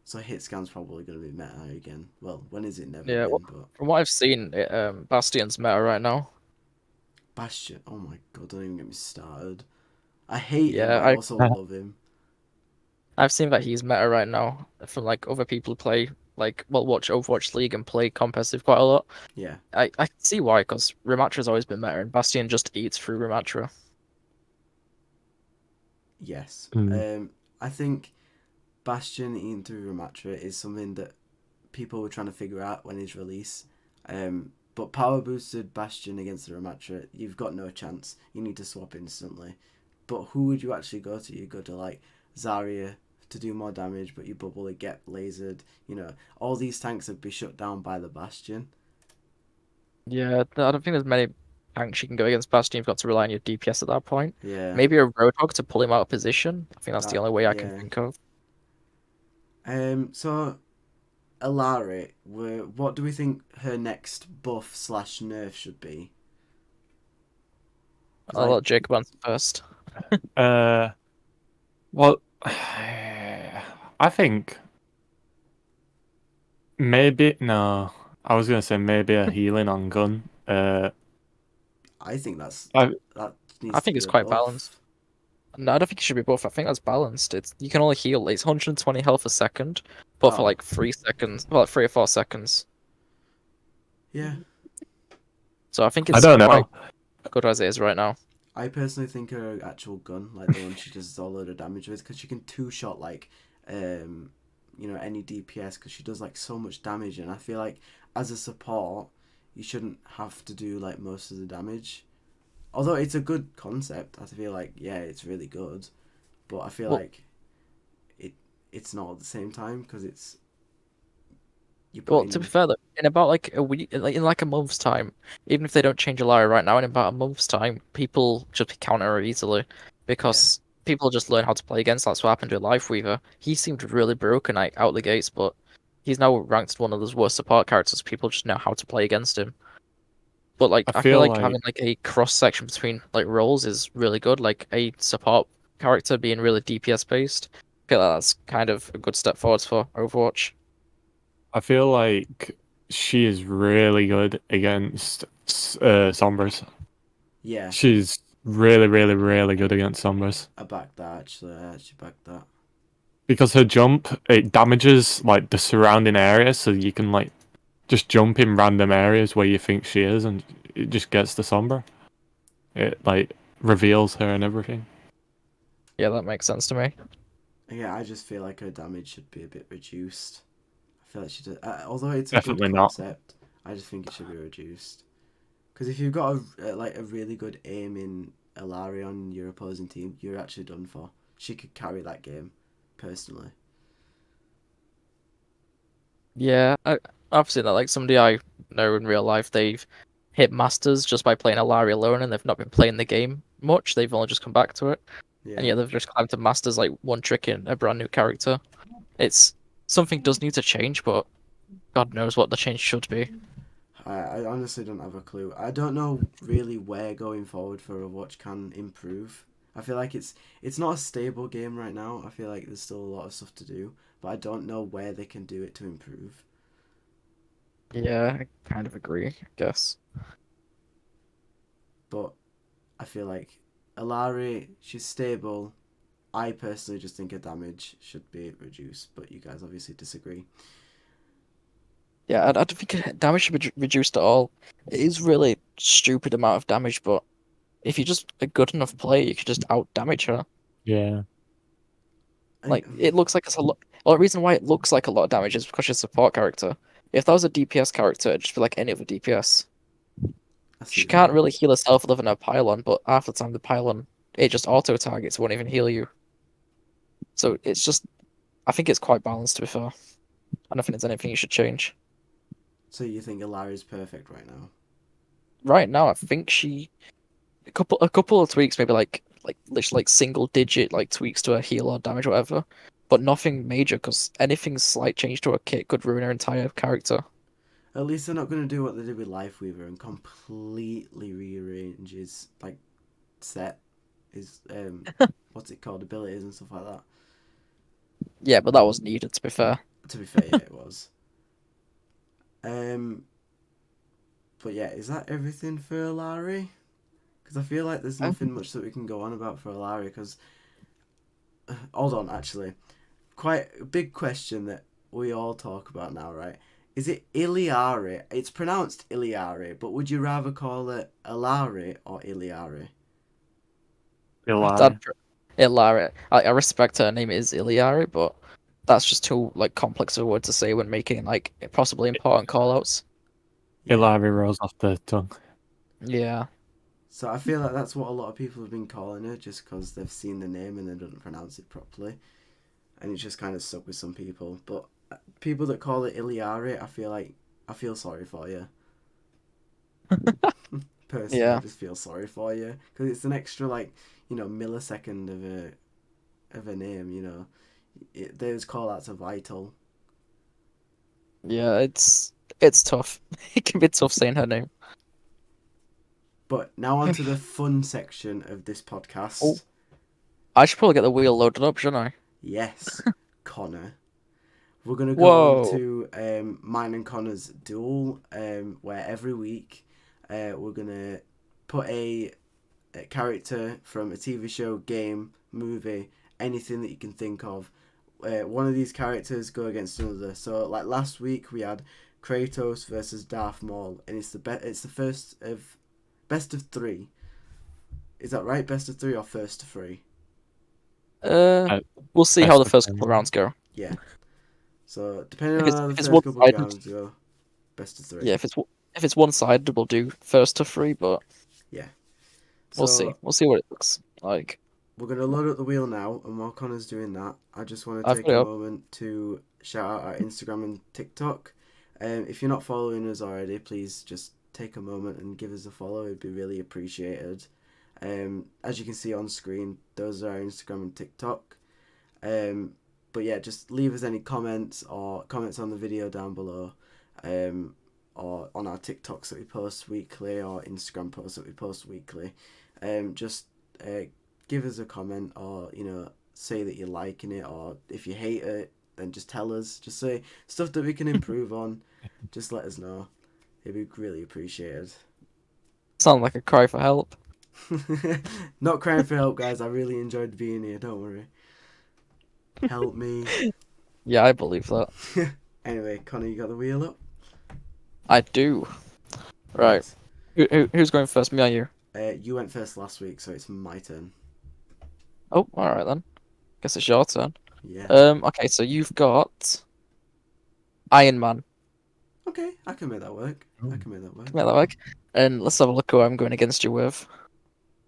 So hit scan's probably going to be meta again. Well, when is it never
Yeah,
been?
well,
But
from what I've seen, Bastion's meta right now.
Bastion, oh my god, don't even get me started. I hate him,
Yeah,
but I also love him.
I've seen that he's meta right now from like other people who play watch Overwatch League and play competitive quite a lot.
Yeah.
I can see why, because Ramatra's always been meta and Bastion just eats through Ramatra.
Yes.
Mm.
I think Bastion eating through Ramatra is something that people were trying to figure out when his release. But power boosted Bastion against the Ramatra, you've got no chance. You need to swap instantly. But who would you actually go to? You go to like Zarya to do more damage, but you bubble it, get lasered. You know, all these tanks would be shut down by the Bastion.
Yeah, I don't think there's many tanks you can go against Bastion. You've got to rely on your DPS at that point.
Yeah.
Maybe a Roadhog to pull him out of position. I think that's the
That-
only way I can
yeah.
think of.
So Alari, what do we think her next buff / nerf should be? 'Cause
I'll let Jacob answer first.
Well, I think maybe no. I was gonna say maybe a healing on gun.
I think that needs
I
to
think
be
it's
a
quite
buff.
balanced. No, I don't think it should be buff. I think that's balanced. It's you can only heal. It's 120 health a second, but for
Oh.
like 3 seconds, well, like 3 or 4 seconds.
Yeah.
So I think
I
it's
don't know.
quite good as it is right now.
I personally think her actual gun, like the one she does all load of damage with, because she can two-shot like, any DPS, because she does like so much damage, and I feel like as a support, you shouldn't have to do like most of the damage. Although it's a good concept, I feel like it's really good, but I feel
Well-
like it's not at the same time because it's you
Well,
putting
to be fair, though, in about like a week, like in like a month's time, even if they don't change Alara right now, in about a month's time, people just counter her easily because people just learn how to play against. That's what happened to Lifeweaver. He seemed really broken out the gates, but he's now ranked one of those worst support characters. People just know how to play against him. But like,
I
I feel
feel
like
like-
having like a cross section between like roles is really good. Like a support character being really DPS based. I feel like that's kind of a good step forwards for Overwatch.
I feel like she is really good against Sombras.
Yeah,
She's really, really, really good against Sombras.
I back that actually. I actually back that.
Because her jump, it damages like the surrounding area, so you can like just jump in random areas where you think she is, and it just gets the Sombra. It like reveals her and everything.
Yeah, that makes sense to me.
Yeah, I just feel like her damage should be a bit reduced. I feel like she does. Although it's a
Definitely
good
not.
concept, I just think it should be reduced. Because if you've got a really good aim in Alari on your opposing team, you're actually done for. She could carry that game, personally.
Yeah, I've seen that. Like somebody I know in real life, they've hit masters just by playing Alari alone, and they've not been playing the game much. They've only just come back to it, and yeah, they've just climbed to masters like one trick in a brand new character. It's something does need to change, but God knows what the change should be.
I honestly don't have a clue. I don't know really where going forward for Overwatch can improve. I feel like it's not a stable game right now. I feel like there's still a lot of stuff to do, but I don't know where they can do it to improve.
Yeah, I kind of agree, I guess.
But I feel like Alari, she's stable. I personally just think her damage should be reduced, but you guys obviously disagree.
Yeah, I don't think damage should be reduced at all. It is really stupid amount of damage, but if you're just a good enough player, you could just out damage her.
Yeah.
Like it looks like it's a lot. Well, the reason why it looks like a lot of damage is because she's a support character. If that was a DPS character, it'd just be like any other DPS.
I see
She
that.
can't really heal herself other than her pylon, but half the time the pylon it just auto targets, won't even heal you. So it's just, I think it's quite balanced to be fair. I don't think there's anything you should change.
So you think Alari's perfect right now?
Right now, I think she a couple of tweaks, maybe like literally like single digit like tweaks to her heal or damage, or whatever, but nothing major because anything slight change to her kit could ruin her entire character.
At least they're not going to do what they did with Lifeweaver and completely rearrange his like set, his what's it called, abilities and stuff like that.
Yeah, but that was needed to be fair.
To be fair, yeah, it was. Um, but yeah, is that everything for Alari? Because I feel like there's nothing much that we can go on about for Alari. Because hold on, actually, quite a big question that we all talk about now, right? Is it Iliari? It's pronounced Iliari, but would you rather call it Alari or Iliari?
Ilari.
Ilari. I respect her name is Iliari, but that's just too like complex of a word to say when making like possibly important callouts.
Yeah.
Ilari rolls off the tongue.
Yeah.
So I feel like that's what a lot of people have been calling her, just because they've seen the name and they don't pronounce it properly, and it's just kind of stuck with some people. But people that call it Iliari, I feel sorry for you. Personally, I
Yeah.
just feel sorry for you because it's an extra like millisecond of a name. Those call outs are vital.
Yeah, it's tough. It can be tough saying her name.
But now on to the fun section of this
Oh,
podcast.
I should probably get the wheel loaded up, shouldn't I?
Yes, Connor. We're gonna go on
Whoa.
to mine and Connor's duel, where every week we're gonna put a character from a TV show, game, movie, anything that you can think of. One of these characters go against another. So like last week we had Kratos versus Darth Maul, and it's the first of best of three. Is that right? Best of three or first to three?
Uh,
Uh,
we'll see how
Best
the
of
first
10.
couple of rounds go.
Yeah. So depending
If
on
it's
how the
if it's
first
one
couple of
sided,
rounds go, best of three.
yeah, if it's one sided, we'll do first to three, but
Yeah.
we'll see.
So
We'll see what it looks like.
we're gonna load up the wheel now, and while Connor's doing that, I just want to
I've
take
got
a
it up.
moment to shout out our Instagram and TikTok. If you're not following us already, please just take a moment and give us a follow. It'd be really appreciated. As you can see on screen, those are our Instagram and TikTok. But yeah, just leave us any comments or comments on the video down below, or on our TikToks that we post weekly or Instagram posts that we post weekly. Just give us a comment, or say that you're liking it, or if you hate it, then just tell us. Just say stuff that we can improve on. Just let us know. It'd be really appreciated.
Sound like a cry for help.
Not crying for help, guys. I really enjoyed being here. Don't worry. Help me.
Yeah, I believe that.
Anyway, Connor, you got the wheel up?
I do. Right. Who's going first? Me or you?
You went first last week, so it's my turn.
Oh, all right then. Guess it's your turn.
Yeah.
Okay, so you've got Iron Man.
Okay, I can make that work. I can make that work.
Come here, that work. And let's have a look who I'm going against you with.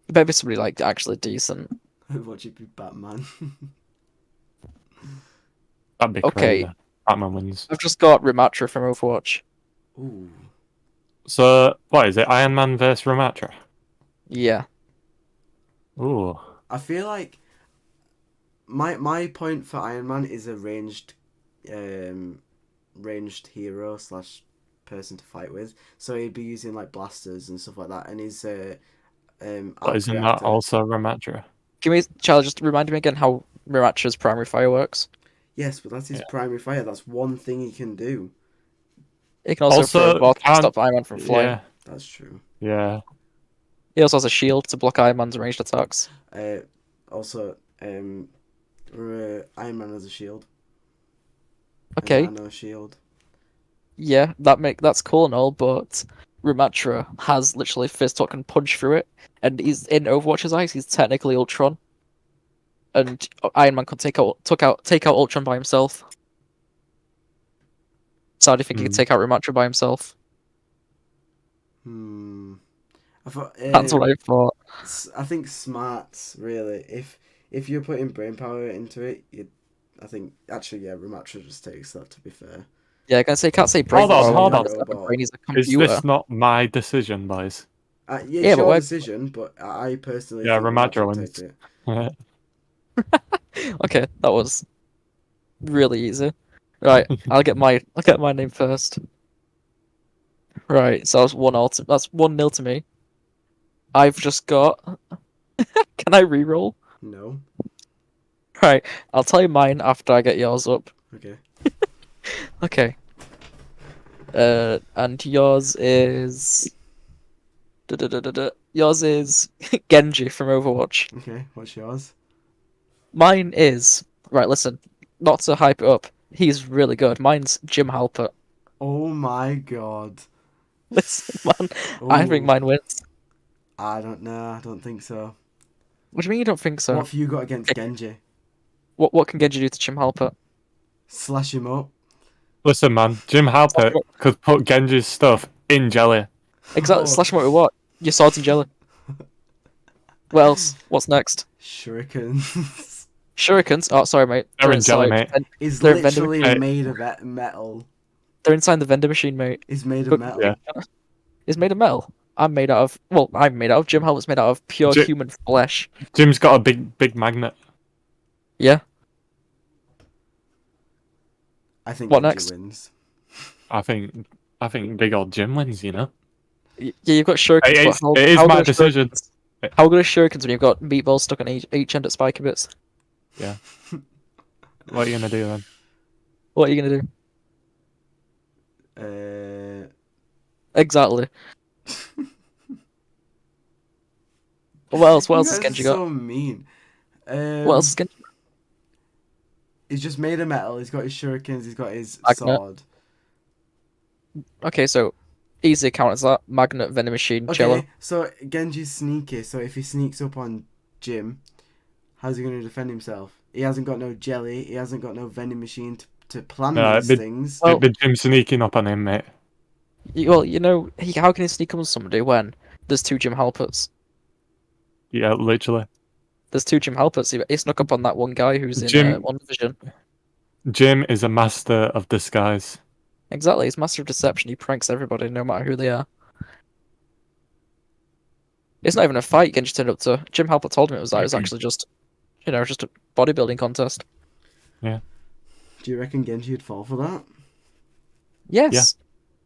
It better be somebody like actually decent.
Watch it be Batman.
That'd be
Okay.
crazy. Batman wins.
I've just got Ramatra from Overwatch.
Ooh.
So, what is it? Iron Man versus Ramatra?
Yeah.
Ooh.
I feel like my point for Iron Man is a ranged hero slash person to fight with. So he'd be using like blasters and stuff like that. And his
But
arc
isn't that
reactor.
also Ramattra?
Give me, Charlie, just remind me again how Miratra's primary fire works.
Yes, but that's his
Yeah.
primary fire. That's one thing he can do.
He can also throw a ball to
can't-
stop Iron Man from flying.
Yeah,
That's true.
yeah.
He also has a shield to block Iron Man's ranged attacks.
Also, Iron Man has a shield.
Okay,
A nano shield.
yeah, that's cool and all, but Ramatra has literally fist hook and punch through it, and he's in Overwatch's eyes. He's technically Ultron, and Iron Man could take out Ultron by himself. So how do you think he could take out Ramatra by himself?
I thought.
That's what I thought.
I think smarts really. If you're putting brain power into it, I think actually Ramatra just takes that. To be fair.
Yeah, I can't say brain.
Hold on.
He's not a brain, he's a
Is
computer.
this not my decision, boys?
It's
Yeah, but
your
why-
decision, but I personally
Yeah,
think
Ramatra
would
wins.
take it.
Okay, that was really easy. Right, I'll get my name first. Right, so that's 1-0. That's 1-0 to me. I've just got. Can I re-roll?
No.
Right, I'll tell you mine after I get yours up.
Okay.
Okay. And yours is. Yours is Genji from Overwatch.
Okay. What's yours?
Mine is right. Listen, not to hype it up. He's really good. Mine's Jim Halpert.
Oh my god.
Listen, man, I think
Ooh.
mine wins.
I don't know. I don't think so.
What do you mean you don't think so?
What have you got against Genji?
What can Genji do to Jim Halpert?
Slash him up.
Listen, man, Jim Halpert could put Genji's stuff in jelly.
Exactly.
Oh.
Slash him up with what? Your swords and jelly. What else? What's next?
Shurikens.
Shurikens. Oh, sorry, mate.
They're in jelly,
inside-
mate.
He's
They're vendor-
literally
Hey.
made of metal.
They're inside the vendor machine, mate.
He's made
But-
of metal.
Yeah.
It's made of metal. I'm made out of. Well, I'm made out of. Jim Halpert's made out of pure
Ji-
human flesh.
Jim's got a big magnet.
Yeah.
I think
What
Genji
next?
wins.
I think big old Jim wins. You know.
Yeah, you've got shurikens.
Hey,
but
it is
how
my
good are
decision.
shurikens? How good are shurikens when you've got meatballs stuck on each end at spiky bits?
What are you gonna do then?
What are you gonna do? Exactly. What else? What else has
You guys
Genji
are
got?
so mean.
What else has Genji?
He's just made of metal. He's got his shurikens. He's got his
Magnet.
sword.
Okay, so easy account as that. Magnet, Venom Machine,
Okay,
Jello.
so Genji's sneaky. So if he sneaks up on Jim, how's he going to defend himself? He hasn't got no jelly. He hasn't got no vending machine to plan
No,
these
but-
things.
Well-
It'd be Jim sneaking up on him, mate.
Well, you know, how can he sneak up on somebody when there's two Jim Halperts?
Yeah, literally.
There's two Jim Halperts. He snuck up on that one guy who's in
Jim-
One Division.
Jim is a master of disguise.
Exactly, he's master of deception. He pranks everybody, no matter who they are. It's not even a fight Genji turned up to. Jim Halpert told him it was actually just, just a bodybuilding contest.
Do you reckon Genji would fall for that?
Yes.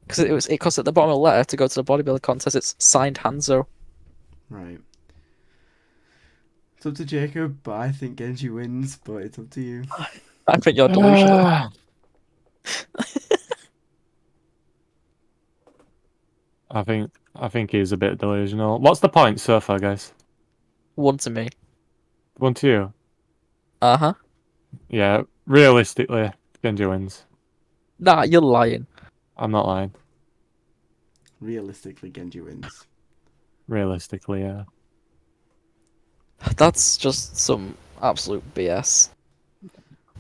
Because it costs at the bottom of the letter to go to the bodybuilding contest. It's signed Hanzo.
Right. It's up to Jacob, but I think Genji wins, but it's up to you.
I think you're delusional.
I think he's a bit delusional. What's the point so far, guys?
1 to me.
1 to you.
Uh-huh.
Yeah, realistically, Genji wins.
Nah, you're lying.
I'm not lying.
Realistically, Genji wins.
Realistically, yeah.
That's just some absolute BS.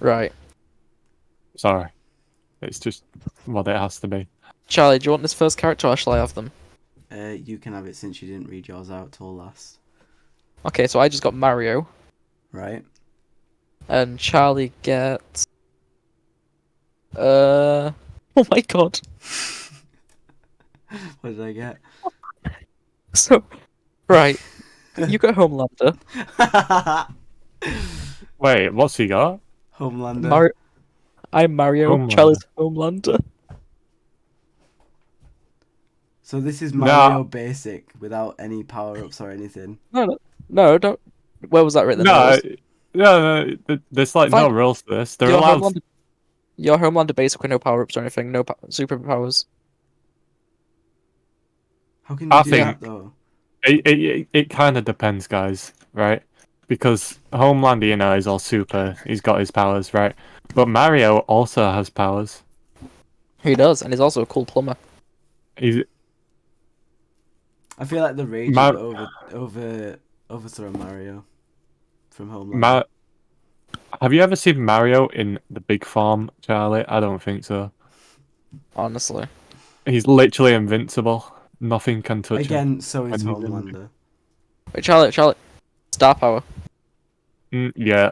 Right.
Sorry. It's just what it has to be.
Charlie, do you want this first character or shall I have them?
You can have it since you didn't read yours out till last.
Okay, so I just got Mario.
Right?
And Charlie gets... Oh my god.
What did I get?
So, right. You got Homelander.
Wait, what's he got?
Homelander.
I'm Mario.
Homelander.
Charlie's Homelander.
So this is
No.
Mario Basic without any power ups or anything.
No, don't. Where was that written?
No, there's like no
Fine.
rules to this. They're
Your
allowed.
Homelander basic with no power ups or anything, no superpowers.
How can you
I
do
think-
that though?
It kind of depends, guys, right? Because Homelander, you know, is all super. He's got his powers, right? But Mario also has powers.
He does, and he's also a cool plumber.
He's
I feel like the rage
Mar-
would overthrow Mario from Homeland.
Have you ever seen Mario in the Big Farm, Charlie? I don't think so.
Honestly,
He's literally invincible. Nothing can touch him.
Again, so is
And he's in-
Homelander.
wait, Charlie, star power.
Yeah,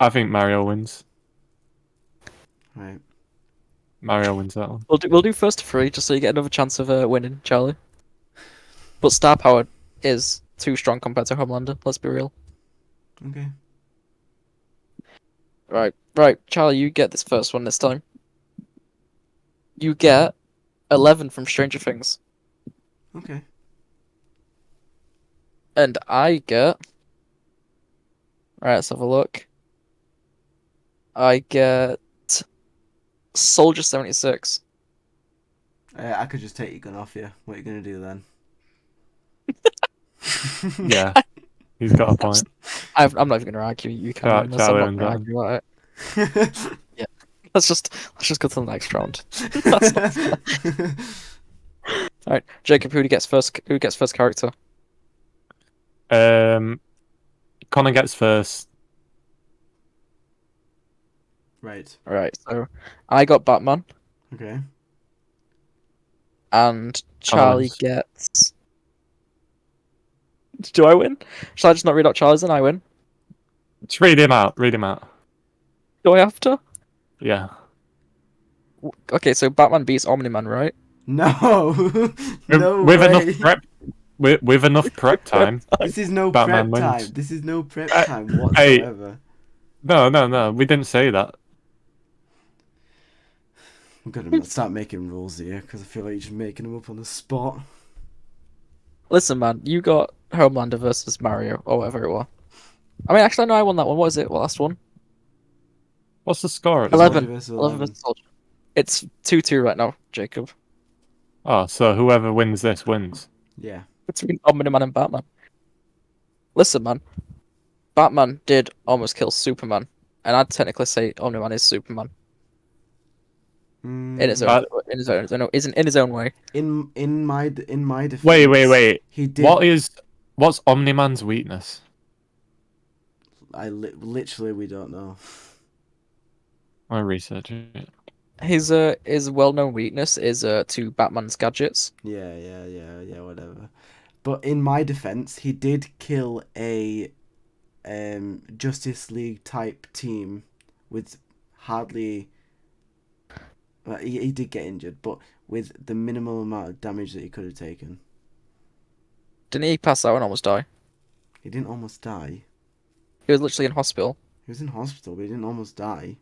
I think Mario wins.
Right.
Mario wins that one.
We'll do first to three, just so you get another chance of winning, Charlie. But star power is too strong compared to Homelander. Let's be real.
Okay.
Right, Charlie, you get this first one this time. You get 11 from Stranger Things,
Okay.
and I get. Right, let's have a look. I get Soldier 76.
I could just take your gun off you. What are you gonna do then?
Yeah, he's got a point.
I'm not even gonna argue. You can
Right,
win this. I'm
Charlie
not
wins
gonna
that.
argue about it. Let's just go to the next round. That's not fair. All right, Jacob. Who gets first? Who gets first character?
Connor gets first.
Right.
All right. So I got Batman,
Okay.
and Charlie
wins.
gets. Do I win? Shall I just not read out Charlie's and I win?
Just read him out. Read him out.
Do I have to?
Yeah.
Okay, so Batman beats Omni-Man, right?
No. No
with
way.
enough prep. With enough prep time.
This is no
Batman
prep
wins.
time. This is no prep
Hey,
time whatsoever.
No. We didn't say that.
I'm gonna start making rules here because I feel like you're just making them up on the spot.
Listen, man, you got Homelander versus Mario, or whatever it was. I mean, actually, no, I won that one. What is it? What last one?
What's the score?
11.
Soldier versus
11 versus Soldier. It's 2-2 right now, Jacob.
Oh, so whoever wins this wins.
Yeah.
Between Omni-Man and Batman. Listen, man. Batman did almost kill Superman, and I'd technically say Omni-Man is Superman in his own, in his own way.
In my defense.
Wait.
He did.
What's Omni-Man's weakness?
Literally we don't know.
I research it.
His well-known weakness is to Batman's gadgets.
Yeah, whatever. But in my defense, he did kill a Justice League type team with hardly. He did get injured, but with the minimal amount of damage that he could have taken.
Didn't he pass out and almost die?
He didn't almost die.
He was literally in hospital.
He was in hospital, but he didn't almost die.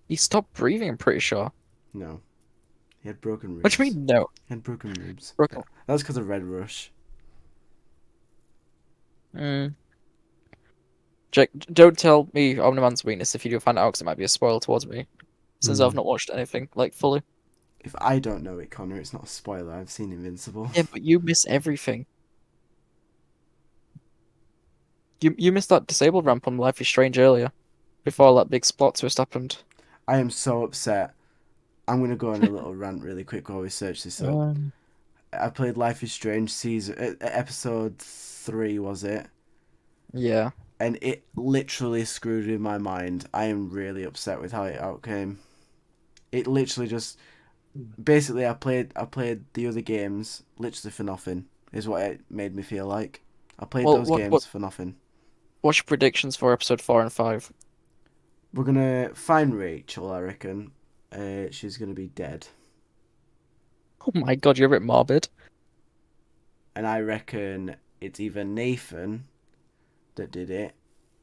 He stopped breathing, I'm pretty sure.
No. He had broken ribs.
What do you mean, no?
He had broken ribs.
Broken.
That's because of Red Rush.
Jake, don't tell me Omni-Man's weakness if you do find out, because it might be a spoil towards me. Since I've not watched anything, like, fully.
If I don't know it, Connor, it's not a spoiler. I've seen Invincible.
Yeah, but you miss everything. You missed that disabled ramp on Life is Strange earlier, before that big plot twist happened.
I am so upset. I'm going to go on a little rant really quick while we search this up. I played Life is Strange season episode 3, was it?
Yeah.
And it literally screwed with my mind. I am really upset with how it outcame. It literally just basically I played the other games literally for nothing. Is what it made me feel like. I played those games for nothing.
What's your predictions for episode 4 and 5?
We're gonna find Rachel, I reckon. She's gonna be dead.
Oh my god, you're a bit morbid.
And I reckon it's either Nathan that did it,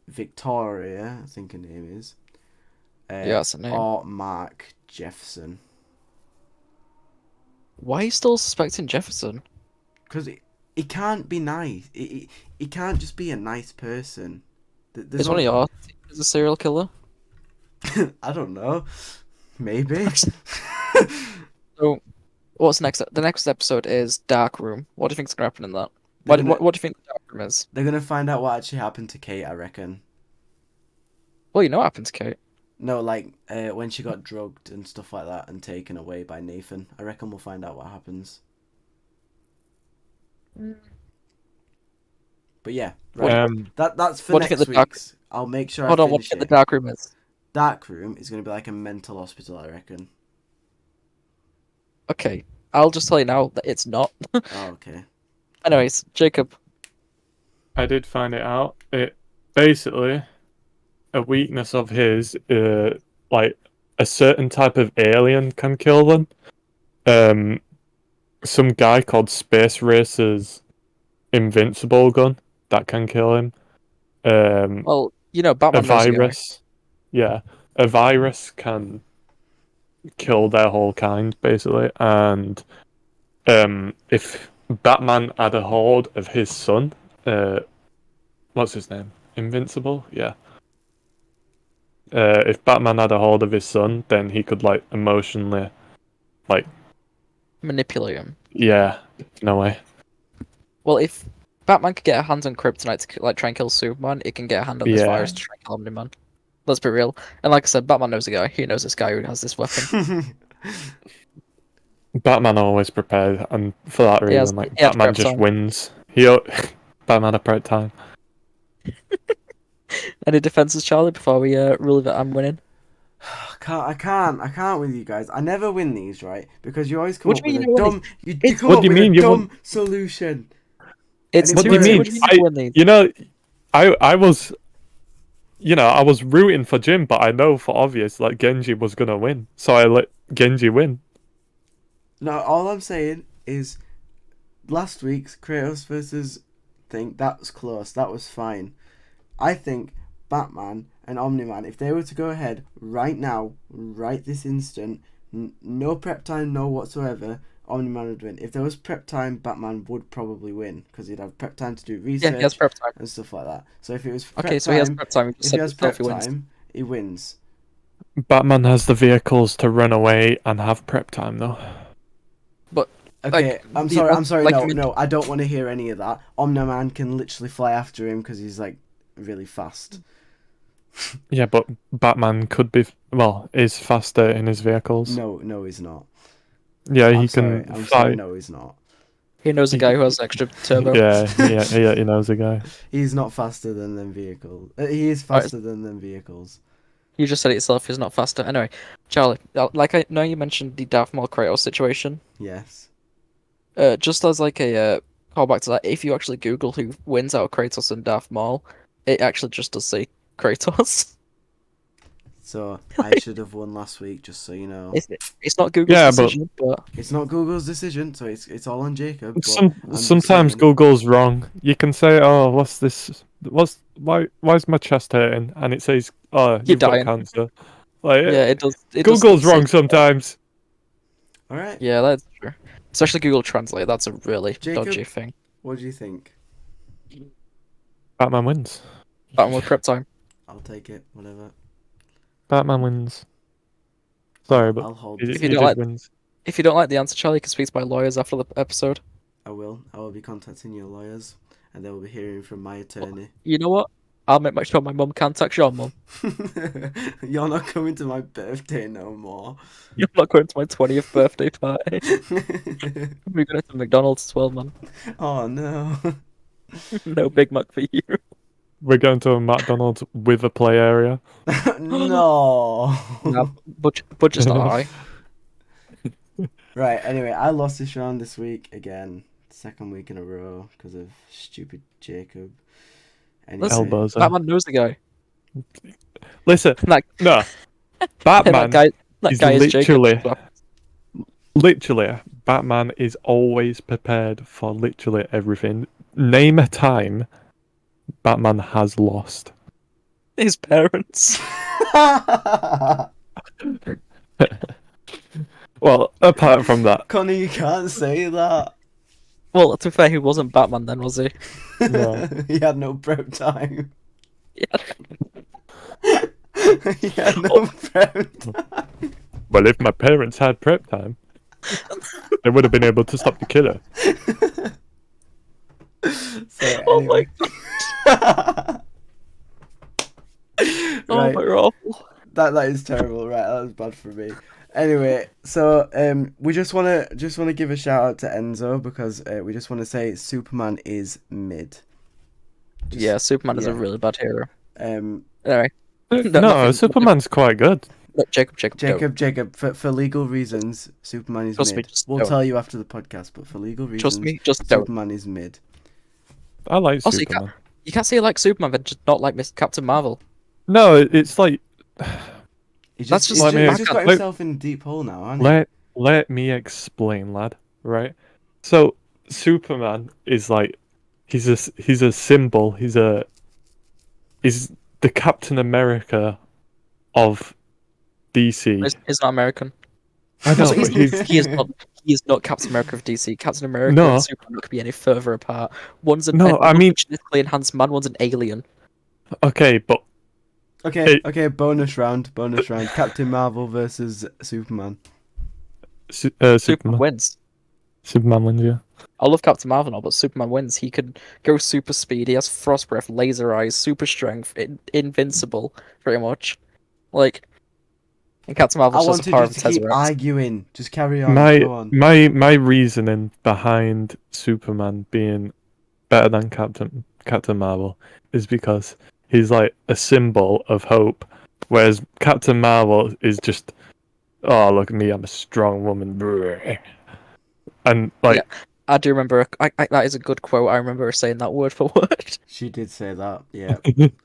Victoria, I think her name is.
Yeah, that's her name.
Or Mark Jefferson.
Why are you still suspecting Jefferson?
Because he can't be nice. He can't just be a nice person. There's
Is one of
only...
your is a serial killer?
I don't know. Maybe.
So, what's next? The next episode is Dark Room. What do you think's gonna happen in that?
They're
What,
gonna,
what do you think the Dark Room is?
they're gonna find out what actually happened to Kate, I reckon.
Well, you know what happened to Kate.
No, like when she got drugged and stuff like that and taken away by Nathan. I reckon we'll find out what happens. But yeah, right. That's for
what do you think
next
the dark-
week's. I'll make sure
Hold
I
on, what do
finish
you think
it.
the Dark Room is?
Dark room is gonna be like a mental hospital, I reckon.
Okay, I'll just tell you now that it's not.
Oh, okay.
Anyways, Jacob.
I did find it out. It basically a weakness of his, like a certain type of alien can kill them. Some guy called Space Racer's invincible gun that can kill him.
Well, you know,
A
Batman knows a guy.
virus, yeah, a virus can kill their whole kind basically, and if Batman had a hold of his son, what's his name? Invincible, yeah. If Batman had a hold of his son, then he could like emotionally, like,
Manipulate him.
yeah, no way.
Well, if Batman could get a hand on Kryptonite to like try and kill Superman, it can get a hand on this
Yeah.
virus to try and kill Omni-Man. Let's be real. And like I said, Batman knows a guy. He knows this guy who has this weapon.
Batman always prepared, and for that
He has-
reason, like
he has
Batman
prep
just
time.
wins. Batman had prep time.
Any defenses, Charlie, before we rule that I'm winning?
I can't with you guys. I never win these, right? Because you always come
What
up
do you
with
mean
a
you win
dumb. You
It's-
come
What
up
do you
with
mean
a
you
dumb solution.
It's
And
What
it's
do you
worked.
mean?
What do you mean you win these?
You know, I was, I was rooting for Jim, but I know for obvious like Genji was gonna win, so I let Genji win.
No, all I'm saying is, last week's Kratos versus thing, that was close. That was fine. I think Batman and Omni-Man, if they were to go ahead right now, right this instant, no prep time, no whatsoever, Omni-Man would win. If there was prep time, Batman would probably win because he'd have prep time to do
Yeah,
research
he has prep time.
and stuff like that. So if it was prep
Okay,
time,
so he has prep time. You just
if
said
he has
yourself
prep
he wins.
time, he wins.
Batman has the vehicles to run away and have prep time though.
Okay,
Like,
I'm
the-
sorry. I'm sorry.
like
No,
you
no, I don't want to hear any of that. Omni-Man can literally fly after him because he's like really fast.
Yeah, but Batman could be is faster in his vehicles.
No, he's not.
Yeah,
I'm
he
sorry.
can
I'm
fly.
sorry. No, he's not.
He knows a guy who has extra turbo.
Yeah, he knows a guy.
He's not faster than them vehicles. He is
Alright.
faster than them vehicles.
You just said it yourself. He's not faster. Anyway, Charlie, like I know you mentioned the Darth Maul Kratos situation.
Yes.
Just as like a callback to that, if you actually Google who wins out of Kratos and Darth Maul, it actually just does say Kratos.
So I should have won last week, just so you know.
It's not Google's
Yeah, but-
decision, but
It's not Google's decision, so it's all on Jacob. but
Sometimes
I'm just saying.
Google's wrong. You can say, "Oh, what's this? Why's my chest hurting?" And it says, "Oh, you've got
dying."
cancer." Like,
yeah, it does. It does
Google's
say-
wrong sometimes.
All right.
Yeah, that's true. Especially Google Translate. That's a really
Jacob?
dodgy thing.
What do you think?
Batman wins.
Batman with prep time.
I'll take it. Whatever.
Batman wins. Sorry, but
I'll hold.
he
this.
If you
just
don't like-
wins.
If you don't like the answer, Charlie, you can speak to my lawyers after the episode.
I will. I will be contacting your lawyers, and they will be hearing from my attorney.
You know what? I'll make sure my mum contacts your mum.
You're not coming to my birthday no more.
You're not going to my 20th birthday party. We're going to McDonald's as well, man.
Oh no.
No Big Mac for you.
We're going to a McDonald's with a play area.
No.
No, budget's not high.
Right, anyway, I lost this round this week again. Second week in a row because of stupid Jacob. Anyway,
Listen,
Elbows.
Batman knows the guy.
Listen,
That,
no.
that
Batman
guy, that
is
guy is Jacob.
literally, Batman is always prepared for literally everything. Name a time Batman has lost.
His parents.
Well, Well, apart from that,
Connor, you can't say that.
Well, to be fair, he wasn't Batman then, was he?
No.
He had no prep time.
Yeah.
He had no prep time.
Well, if my parents had prep time, they would have been able to stop the killer.
So,
Oh my
god.
Oh
Right.
my god.
That is terrible. Right, that was bad for me. Anyway, so we just wanna give a shout out to Enzo because we just want to say Superman is mid. Just-
Yeah, Superman is a
yeah.
really bad hero.
Anyway,
Anyway.
No,
nothing-
Superman's quite good.
No, Jacob,
Jacob, for legal reasons, Superman is
Trust me,
mid.
just
We'll
don't.
tell you after the podcast, but for legal reasons,
Trust me, just don't.
Superman is mid.
I like
Also,
Superman.
You can't say you like Superman, but just not like Miss Captain Marvel.
No, it's like
That's just
he's
let me-
just got
let-
himself in a deep hole now, hasn't he?
let me explain, lad. Right. So Superman is like he's a symbol. He's the Captain America of DC.
He's not American.
I know,
Also,
but he's
he is not Captain America of DC. Captain America
No.
and Superman could be any further apart. One's an
No, I mean-
genetically enhanced man, one's an alien.
okay, but
Okay, bonus round. Captain Marvel versus Superman.
Superman
Superman.
wins.
Superman wins, yeah.
I love Captain Marvel now, but Superman wins. He can go super speed. He has frost breath, laser eyes, super strength, invincible, pretty much. Like, and Captain
I
Marvel's just a
wanted
power
you
of
to keep
Tesseract.
arguing. Just carry on.
My
Go on.
my reasoning behind Superman being better than Captain Marvel is because he's like a symbol of hope, whereas Captain Marvel is just, oh look at me, I'm a strong woman, and like
I do remember. That is a good quote. I remember her saying that word for word.
She did say that. Yeah,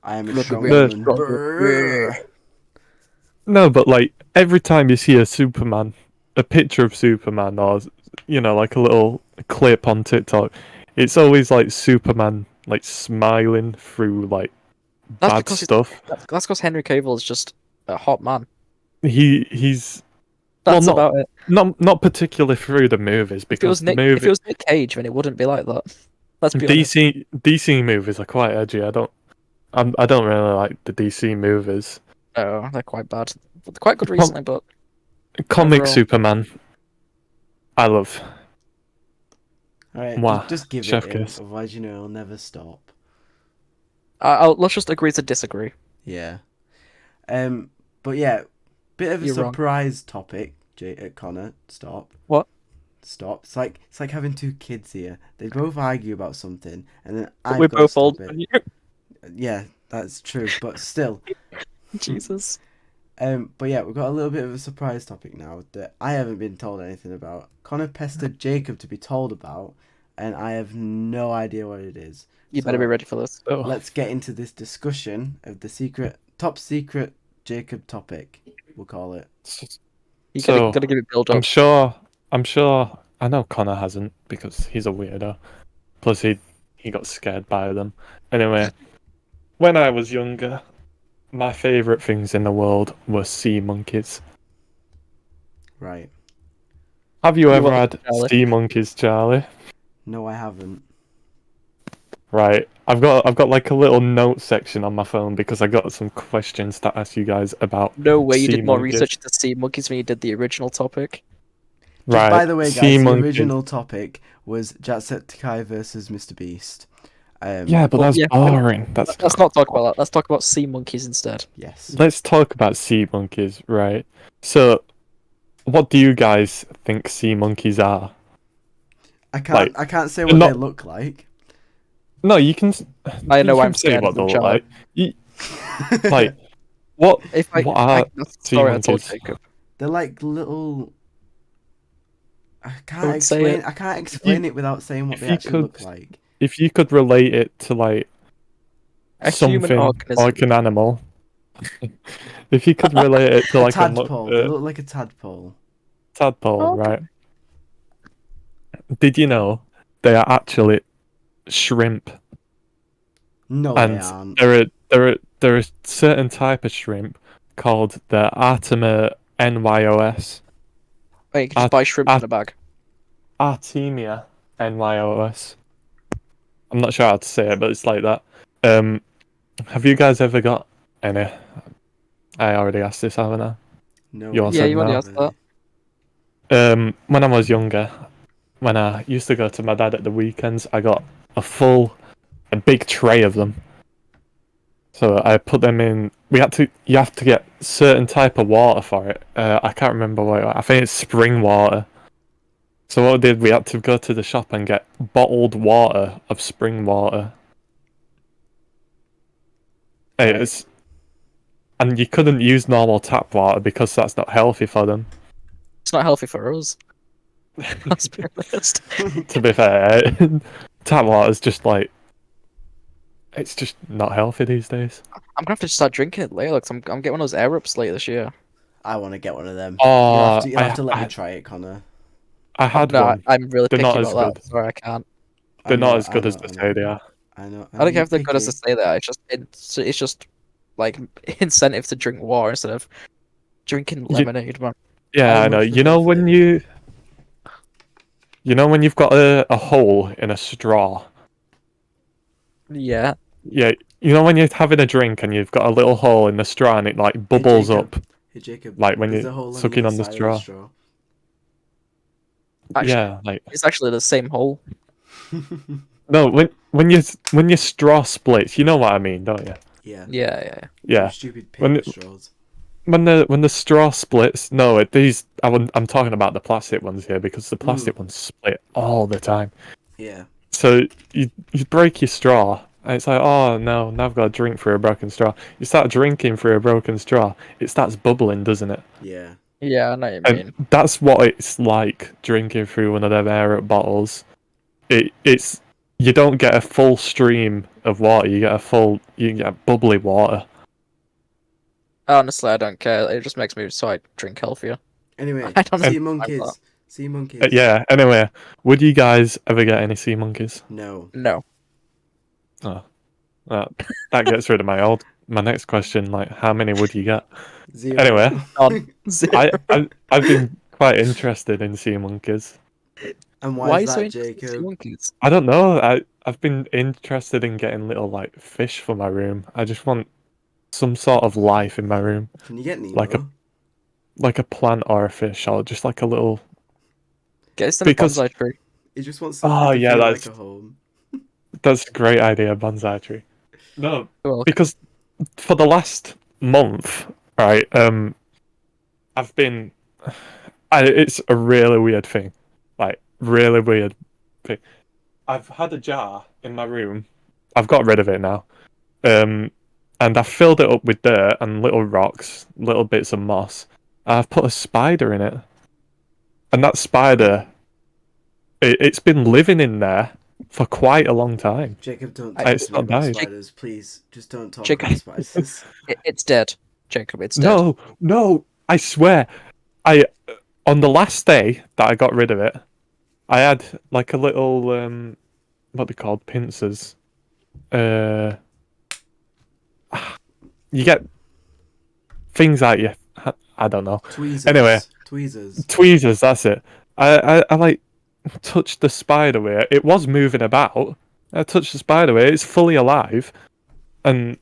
I am a
Look at
strong
me,
I'm
woman.
strong woman.
no, but like every time you see a picture of Superman, or like a little clip on TikTok, it's always like Superman like smiling through like
That's
bad
because
stuff.
That's because Henry Cavill is just a hot man.
He's
That's
not-
about it.
not particularly through the movies
If it
because
was
the
Nick,
movie
if it was Nick Cage, then it wouldn't be like that. Let's be honest.
DC movies are quite edgy. I don't really like the DC movies.
No, they're quite bad. They're quite good recently, but
Comic
Overall.
Superman, I love.
All right,
Mwah.
just give
Chef
it in,
kiss.
otherwise it'll never stop.
let's just agree to disagree.
Yeah. But yeah, bit of a
You're wrong.
surprise topic. Connor, stop.
What?
Stop. It's like having two kids here. They both argue about something, and then I've
We're
got to
both
stop
old.
it. Yeah, that's true. But still,
Jesus.
but yeah, we've got a little bit of a surprise topic now that I haven't been told anything about. Connor pestered Jacob to be told about, and I have no idea what it is.
You better
So,
be ready for this.
Oh,
Let's get into this discussion of the top secret Jacob topic. We'll call it.
You
So,
gotta give it build
I'm
up.
sure. I know Connor hasn't because he's a weirdo. Plus, he got scared by them. Anyway, when I was younger, my favourite things in the world were sea monkeys.
Right.
Have you ever
want
had
them, Charlie?
sea monkeys, Charlie?
No, I haven't.
Right. I've got like a little note section on my phone because I got some questions to ask you guys about.
No way you
sea
did more
monkeys.
research to sea monkeys when you did the original topic.
Just
Right.
by the way, guys,
sea
the
monkeys.
original topic was Jacksepticeye versus Mr. Beast.
Yeah, but
Well,
that's
yeah.
boring. That's
Let's not talk about that. Let's talk about sea monkeys instead.
yes.
Let's talk about sea monkeys, right? So, what do you guys think sea monkeys are?
I can't say what
not-
they look like.
No, you can.
I know
you can
I'm
say
scared
what
of them,
they look
Charlie.
like. Like, what?
If I,
What are sea
sorry, I told
monkeys?
Jacob.
They're like little. I can't
Don't say
explain.
it.
I can't explain it without saying what
if
they
you
actually look
could-
like.
If you could relate it to like
A human
something
organism.
like an animal, if you could relate it to like a
Tadpole. They look like a tadpole.
tadpole,
Oh, okay.
right? Did you know they are actually shrimp?
No,
And
they aren't.
there are a certain type of shrimp called the Artemia nymos,
Oh, you can just buy shrimp in a bag.
Artemia NYOS. I'm not sure how to say it, but it's like that. Have you guys ever got any? I already asked this, haven't I?
No.
You
way.
said
you already
no.
asked that.
When I was younger, when I used to go to my dad at the weekends, I got a big tray of them. So I put them in. You have to get certain type of water for it. I can't remember what. I think it's spring water. So what we did, we had to go to the shop and get bottled water of spring water. It's, and you couldn't use normal tap water because that's not healthy for them.
It's not healthy for us. Let's be honest.
To be fair, tap water is just like, it's just not healthy these days.
I'm gonna have to start drinking it later. Cause I'm getting one of those air ups later this year.
I want to get one of them.
Oh,
you'll have to let me try it, Connor.
I had
No,
one.
I'm really
They're
picky
not
about
as
that.
good.
Sorry, I can't.
They're not as good as they say they are.
I know.
I don't care if they're good as
picky.
they say they are. It's just like incentive to drink water instead of drinking lemonade, man.
Yeah,
I
I know.
love the
You know
whole
when
thing.
when you've got a hole in a straw.
Yeah.
Yeah, you know when you're having a drink and you've got a little hole in the straw and it like bubbles
Jacob.
up,
Hey Jacob,
like when
there's
you're
a hole
sucking on the
side of
straw.
Actually,
Yeah, like
it's actually the same hole.
no, when your straw splits, you know what I mean, don't you?
Yeah.
Yeah.
You
Yeah.
stupid
When
paper
it-
straws.
When the straw splits, no, I'm talking about the plastic ones here because the plastic ones split all the time.
Yeah.
So you break your straw, and it's like, oh no, now I've got to drink through a broken straw. You start drinking through a broken straw, it starts bubbling, doesn't it?
Yeah.
Yeah, I know what you mean.
And that's what it's like drinking through one of them air up bottles. It's you don't get a full stream of water. You get bubbly water.
Honestly, I don't care. It just makes me so I drink healthier.
Anyway,
I don't
sea
know.
monkeys. Sea monkeys.
Yeah. Anyway, would you guys ever get any sea monkeys?
No.
No.
Oh, that gets rid of my next question. Like, how many would you get?
Zero.
Anyway,
Zero.
I've been quite interested in sea monkeys.
And
Why
why
are you
is
so
that,
interested in sea
Jacob?
monkeys?
I don't know. I've been interested in getting little like fish for my room. I just want some sort of life in my room,
Can you get Nemo?
like a plant or a fish, or just like a little.
Get us in a
Because-
bonsai tree.
He just wants something
Oh,
to
yeah,
feel
that's-
like a home.
That's a great idea, bonsai tree. No,
Well,
because for the last month, right? I've been. It's a really weird thing, like really weird thing. I've had a jar in my room. I've got rid of it now. And I filled it up with dirt and little rocks, little bits of moss. I've put a spider in it, and that spider, it's been living in there for quite a long time.
Jacob, don't
I-
talk
It's
to me
not
about
died.
spiders, please. Just don't talk
Jacob-
about spiders.
it's dead, Jacob. It's dead.
No, I swear. On the last day that I got rid of it, I had like a little what they called pincers. You get things like you. I don't know.
Tweezers.
Anyway.
Tweezers.
Tweezers, that's it. I like touched the spider with it. It was moving about. I touched the spider with it. It's fully alive, and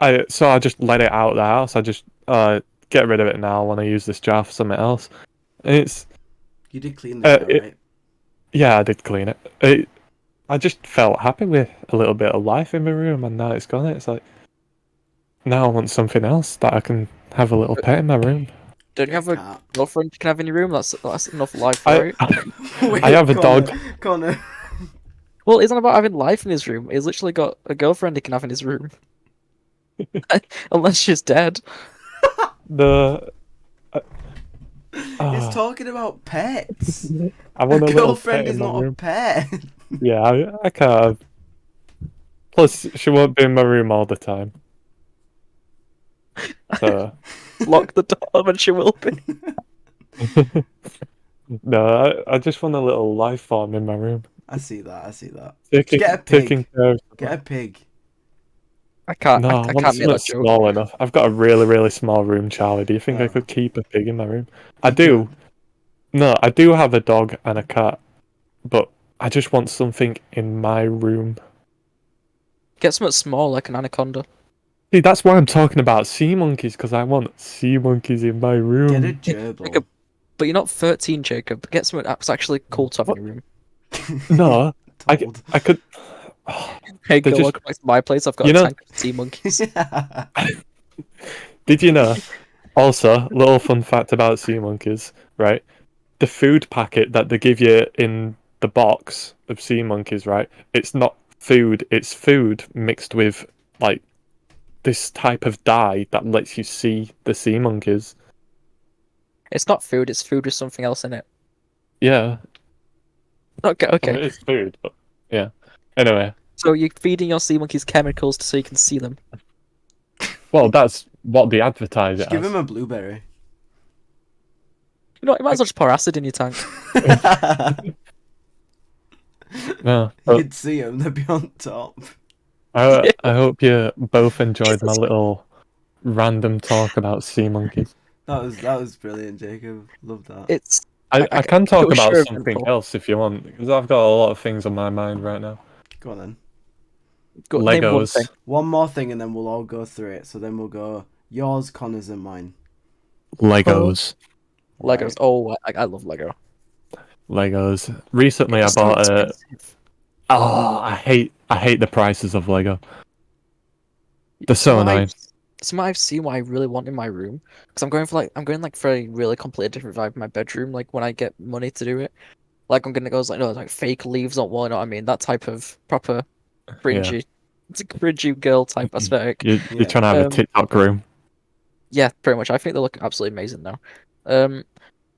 I just let it out of the house. I just get rid of it now. I want to use this jar for something else. And it's
You did clean the jar, right?
yeah, I did clean it. I just felt happy with a little bit of life in my room, and now it's gone. It's like now I want something else that I can have a little pet in my room.
Don't you have a
Cat.
girlfriend you can have in your room? That's enough life,
I,
right?
Wait,
I have a
Connor,
dog.
Connor.
Well, it's not about having life in his room. He's literally got a girlfriend he can have in his room. Unless she's dead.
The
He's talking about pets.
I
A
want a little
girlfriend
pet
is
in my
not a
room.
pet.
Yeah, I can't have. Plus, she won't be in my room all the time. So,
Lock the door when she will be.
no, I just want a little life form in my room.
I see that.
Taking,
Get a pig.
taking care of.
Get a pig.
I can't.
No,
I
I want
can't make
something
that joke.
small enough. I've got a really, really small room, Charlie. Do you think I
Oh.
could keep a pig in my room? I do, No, I do have a dog and a cat, but I just want something in my room.
Get something small like an anaconda.
See, that's why I'm talking about sea monkeys, because I want sea monkeys in my
Get a
room.
gerbil.
But you're not 13, Jacob. Get something that's actually cool to have in your room.
No, I
Told.
could.
Hey,
They're
go
just-
welcome back to my place. I've got
You
a
know-
tank of sea monkeys.
Did you know? Also, little fun fact about sea monkeys, right? The food packet that they give you in the box of sea monkeys, right? It's not food, it's food mixed with like this type of dye that lets you see the sea monkeys.
It's not food. It's food with something else in it.
Yeah.
Okay,
Well,
okay.
it is food, but yeah. Anyway,
So you're feeding your sea monkeys chemicals so you can see them.
well, that's what they advertise it
Just give
as.
him a blueberry.
You know what? You might as well just pour acid in your tank.
No,
You'd see him, they'd be on top.
I hope you both enjoyed my little random talk about sea monkeys.
That was brilliant, Jacob. Love that.
It's
I can talk
it was
about
sure
something
eventful.
else if you want, because I've got a lot of things on my mind right now.
Go on then.
Go, name one
Legos.
thing.
One more thing and then we'll all go through it. So then we'll go yours, Connor's, and mine.
Legos.
Legos.
Right.
Oh, I love Lego.
Legos. Recently, I
It's so
bought a.
expensive.
Oh, I hate the prices of Lego. They're so
Something
annoying.
Something I've seen what I really want in my room, because I'm going for a really completely different vibe in my bedroom. Like when I get money to do it, like I'm gonna go like fake leaves on wall. You know what I mean? That type of proper cringy, it's a cringy girl type aesthetic.
You're
Yeah.
trying to have a TikTok room.
Yeah, pretty much. I think they look absolutely amazing now.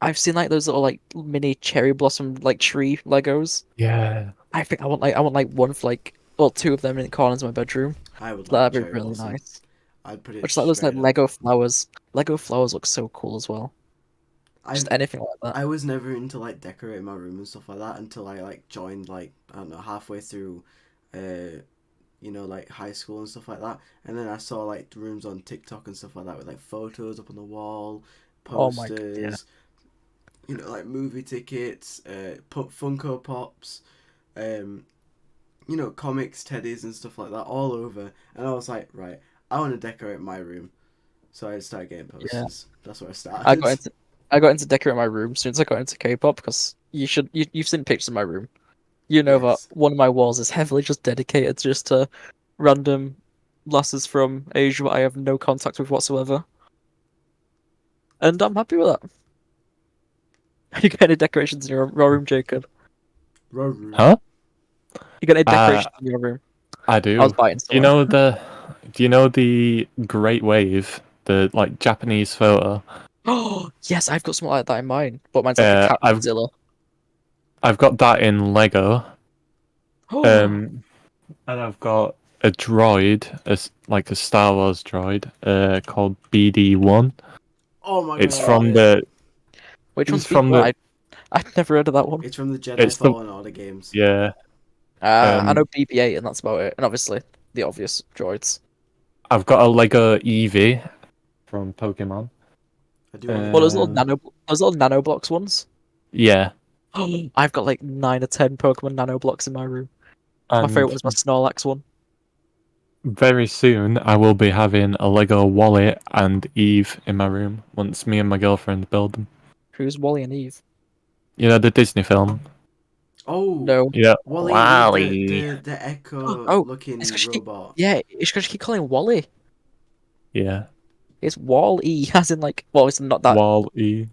I've seen like those little like mini cherry blossom like tree Legos.
Yeah.
I think I want like one for like two of them in the corners of my bedroom.
I would like
That'd be
cherry
really
blossom.
nice.
I'd put it
Or just like those like
straight up.
Lego flowers. Lego flowers look so cool as well. Just
I've-
anything like that.
I was never into like decorating my room and stuff like that until I like joined like I don't know halfway through, like high school and stuff like that. And then I saw like rooms on TikTok and stuff like that with like photos up on the wall,
Oh my
posters,
God, yeah.
like movie tickets, Funko Pops, comics, teddies and stuff like that all over. And I was like, right, I want to decorate my room, so I started getting posters. That's where I started.
I got into decorating my room as soon as I got into K-pop because you've seen pictures of my room. You know
Yes.
that one of my walls is heavily just dedicated just to random lasses from Asia that I have no contact with whatsoever. And I'm happy with that. You got any decorations in your room, Jacob?
Room.
Huh?
You got any decorations in your room?
I do.
I was biting
Do you know the Great Wave, the like Japanese photo?
Oh yes, I've got something like that in mine, but mine's like a cat
I've
Godzilla.
I've got that in Lego.
Oh,
And I've got a droid, like a Star Wars droid, called BD-1.
Oh my
It's
god!
from the
which one's
it's from
BD-1?
the
I've never heard of that one.
It's from the Jedi
It's the-
Fallen Order games.
yeah.
I know
Um,
BB-8 and that's about it, and obviously the obvious droids.
I've got a Lego Eevee from Pokemon.
I do.
Well, those little
Um,
those little nanoblocks ones.
Yeah.
I've got like 9 or 10 Pokemon nanoblocks in my room. My
And
favorite one is my Snorlax one.
very soon I will be having a Lego Wally and Eve in my room once me and my girlfriend build them.
Who's Wally and Eve?
You know the Disney film?
Oh
No.
Yeah.
Wally. The echo
Oh,
looking
it's 'cause she-
robot.
Yeah, it's because you keep calling him Wally.
Yeah.
It's Wall-E, as in like, well, it's not that,
Wall-E.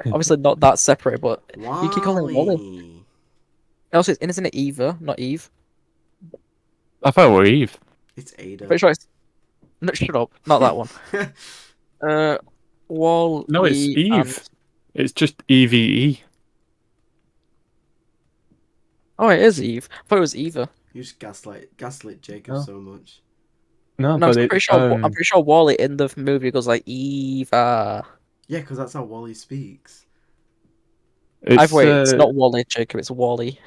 obviously not that separate, but you keep calling him Wally.
Wally.
Also, isn't it Eva, not Eve?
I thought it were Eve.
It's Ada.
Pretty sure it's... No, shut up, not that one. Wall.
No, it's Eve. It's just EVE.
Oh, it is Eve. I thought it was Eva.
You just gaslit Jacob
No.
so much.
No,
No,
but
I'm pretty
it's,
sure. I'm pretty sure Wally in the movie goes like Eva.
Yeah, because that's how Wally speaks.
it's
It's not Wally, Jacob. It's Wally.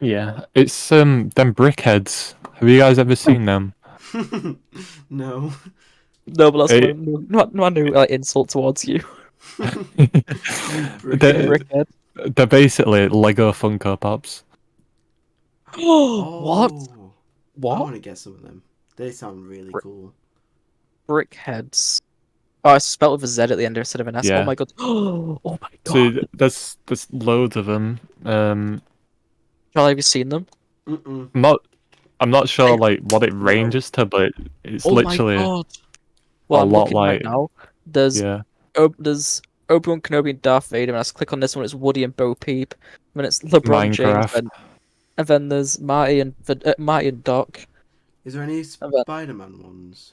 yeah, it's them brickheads. Have you guys ever seen them?
No.
No, but that's
Hey.
my new insult towards you.
They're,
Brickhead.
They're basically Lego Funko Pops.
What?
Oh, I
What?
want to get some of them. They sound really
Brick-
cool.
Brickheads. Oh, it's spelled with a Z at the end instead of an S. Oh
Yeah.
my god. Oh my god.
So there's loads of them.
Charlie, have you seen them?
Mm-mm.
I'm not sure
I-
like what it
No.
ranges to, but it's
Oh
literally
my god. Well,
a
I'm
lot
looking right
like
now. There's
yeah.
there's Obi-Wan Kenobi and Darth Vader, and I click on this one, it's Woody and Bo Peep. And then it's LeBron James,
Minecraft.
and then there's Marty and Doc.
Is there any
And then
Spider-Man ones?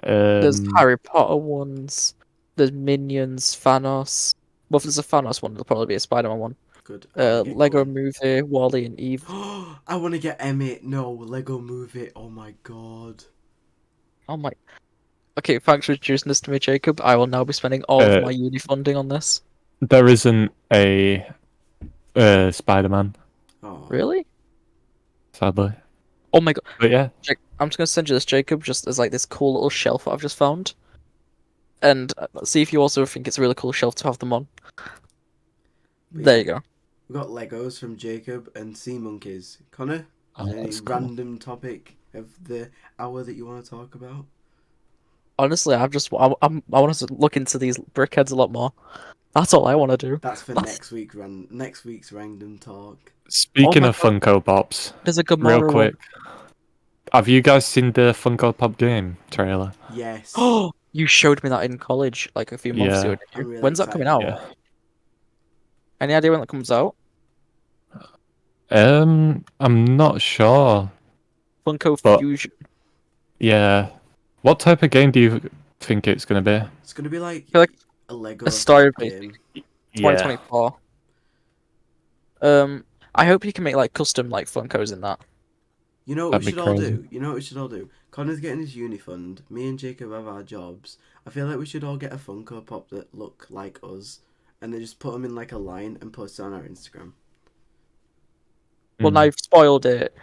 there's
Um,
Harry Potter ones. There's Minions, Thanos. Well, if there's a Thanos one, there'll probably be a Spider-Man one.
Good. I wanna get
Lego
going.
Movie, Wally and Eve.
I want to get Emmett. No, Lego Movie. Oh my god.
Oh my. Okay, thanks for introducing this to me, Jacob. I will now be spending all of my uni funding on this.
there isn't a Spider-Man,
Oh.
Really?
sadly.
Oh my god.
But yeah,
I'm just gonna send you this, Jacob, just as like this cool little shelf that I've just found. And see if you also think it's a really cool shelf to have them on.
But
There
yeah,
you go.
We got Legos from Jacob and Sea Monkeys. Connor,
Oh,
is there any
that's cool.
random topic of the hour that you want to talk about?
Honestly, I want to look into these brickheads a lot more. That's all I want to do.
That's for next week's random talk.
speaking
my
of
God.
Funko Pops,
There's a Gamora
real
one.
quick, have you guys seen the Funko Pop game trailer?
Yes.
Oh, you showed me that in college like a few months
Yeah.
ago. Didn't you?
I'm really
When's that coming
excited.
out?
Yeah.
Any idea when that comes out?
I'm not sure.
Funko
But-
Fusion.
Yeah. What type of game do you think it's gonna be?
It's gonna be like,
feel like
a Lego
a story
type
based
game.
2024. I hope you can make like custom like Funkos in that.
You know what we
That'd
should
be
all
crazy.
do? You know what we should all do? Connor's getting his uni fund. Me and Jacob have our jobs. I feel like we should all get a Funko Pop that look like us, and then just put them in like a line and post it on our Instagram.
Well,
Mm.
now you've spoiled it.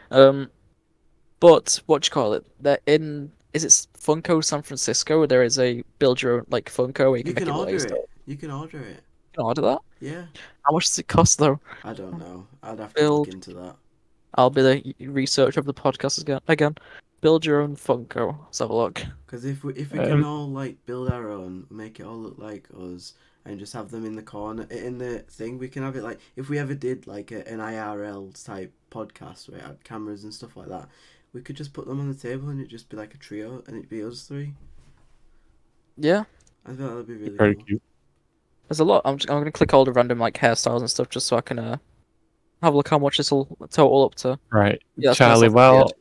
But what do you call it? They're in. Is it Funko San Francisco? There is a build your own like Funko where you
You
can
can
make it
order
laser.
it. You can order it.
You can order that.
Yeah.
How much does it cost though?
I don't know. I'd have to look
Build.
into that.
I'll be the researcher of the podcast again. Build your own Funko. Let's have a look.
Because if we can
Um,
all like build our own, make it all look like us, and just have them in the corner in the thing, we can have it like if we ever did like an IRL type podcast where it had cameras and stuff like that, we could just put them on the table and it'd just be like a trio, and it'd be us three.
Yeah,
I thought that'd be really
Very
cool.
cute.
there's a lot. I'm gonna click all the random like hairstyles and stuff just so I can have a look how much this will total up to.
Right.
Yeah, that's gonna
Charlie,
sound weird.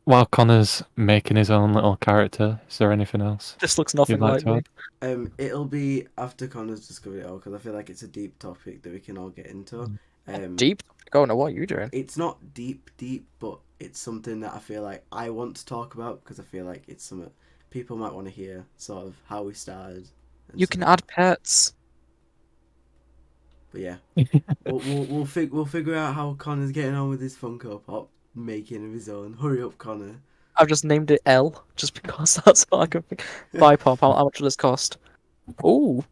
while Connor's making his own little character, is there anything else
This looks nothing
you'd like
like
to
me.
add?
It'll be after Connor's discovered it all because I feel like it's a deep topic that we can all get into.
Deep. Go on. What are you doing?
It's not deep, but it's something that I feel like I want to talk about because I feel like it's something people might want to hear, sort of how we started. and
You
stuff.
can add pets.
But yeah, we'll figure out how Connor's getting on with his Funko Pop making of his own. Hurry up, Connor.
I've just named it L just because that's all I can think. Buy pop. How much will this cost? Ooh,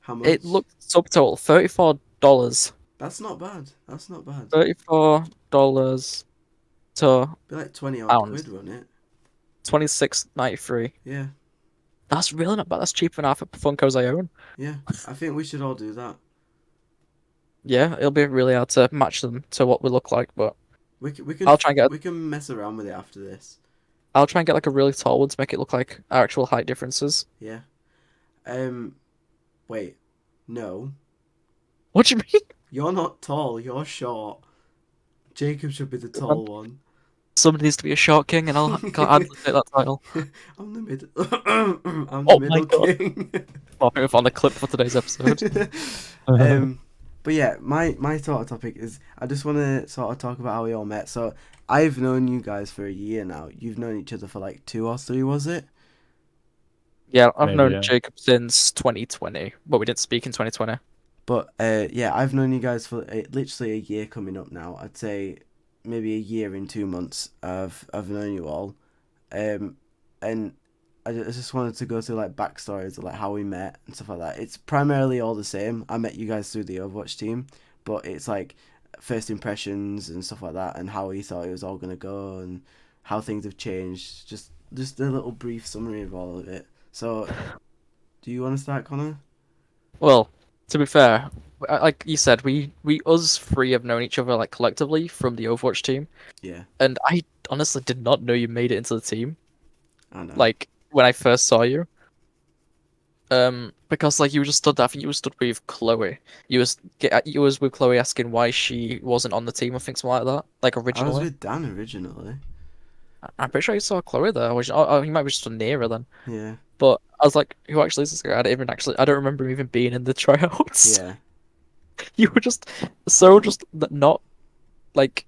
How much?
it looks subtotal $34.
That's not bad. That's not bad.
$34 to
Be like 20 odd
pounds.
quid, wouldn't it?
$26.93.
Yeah,
That's really not bad. That's cheaper than half of Funkos I own.
yeah. I think we should all do that.
Yeah, it'll be really hard to match them to what we look like, but
We can
I'll try and get.
we can mess around with it after this.
I'll try and get like a really tall one to make it look like our actual height differences.
Yeah. Wait. No.
What do you mean?
You're not tall, you're short. Jacob should be the tall one.
Somebody needs to be a short king, and I'll take that title.
I'm the middle. I'm
Oh
the
my
middle
God.
king.
I'll put it on the clip for today's episode.
But yeah, my sort of topic is I just want to sort of talk about how we all met. So I've known you guys for a year now. You've known each other for like 2 or 3, was it?
Yeah, I've
Maybe,
known
yeah.
Jacob since 2020, but we didn't speak in 2020.
But yeah, I've known you guys for literally a year coming up now. I'd say maybe a year and 2 months. I've known you all, and I just wanted to go through like backstories of like how we met and stuff like that. It's primarily all the same. I met you guys through the Overwatch team, but it's like first impressions and stuff like that, and how we thought it was all gonna go, and how things have changed. Just a little brief summary of all of it. So, do you want to start, Connor?
Well, to be fair, like you said, we us three have known each other like collectively from the Overwatch team,
Yeah,
and I honestly did not know you made it into the team.
I know.
Like when I first saw you, because like you were just stood there. I think you were stood with Chloe. You was with Chloe asking why she wasn't on the team. I think something like that. Like
I was
originally,
with Dan originally.
I'm pretty sure you saw Chloe there. Oh, you might be just near her then.
Yeah,
But I was like, who actually is this guy? I don't remember him even being in the tryouts.
yeah,
You were just so just not like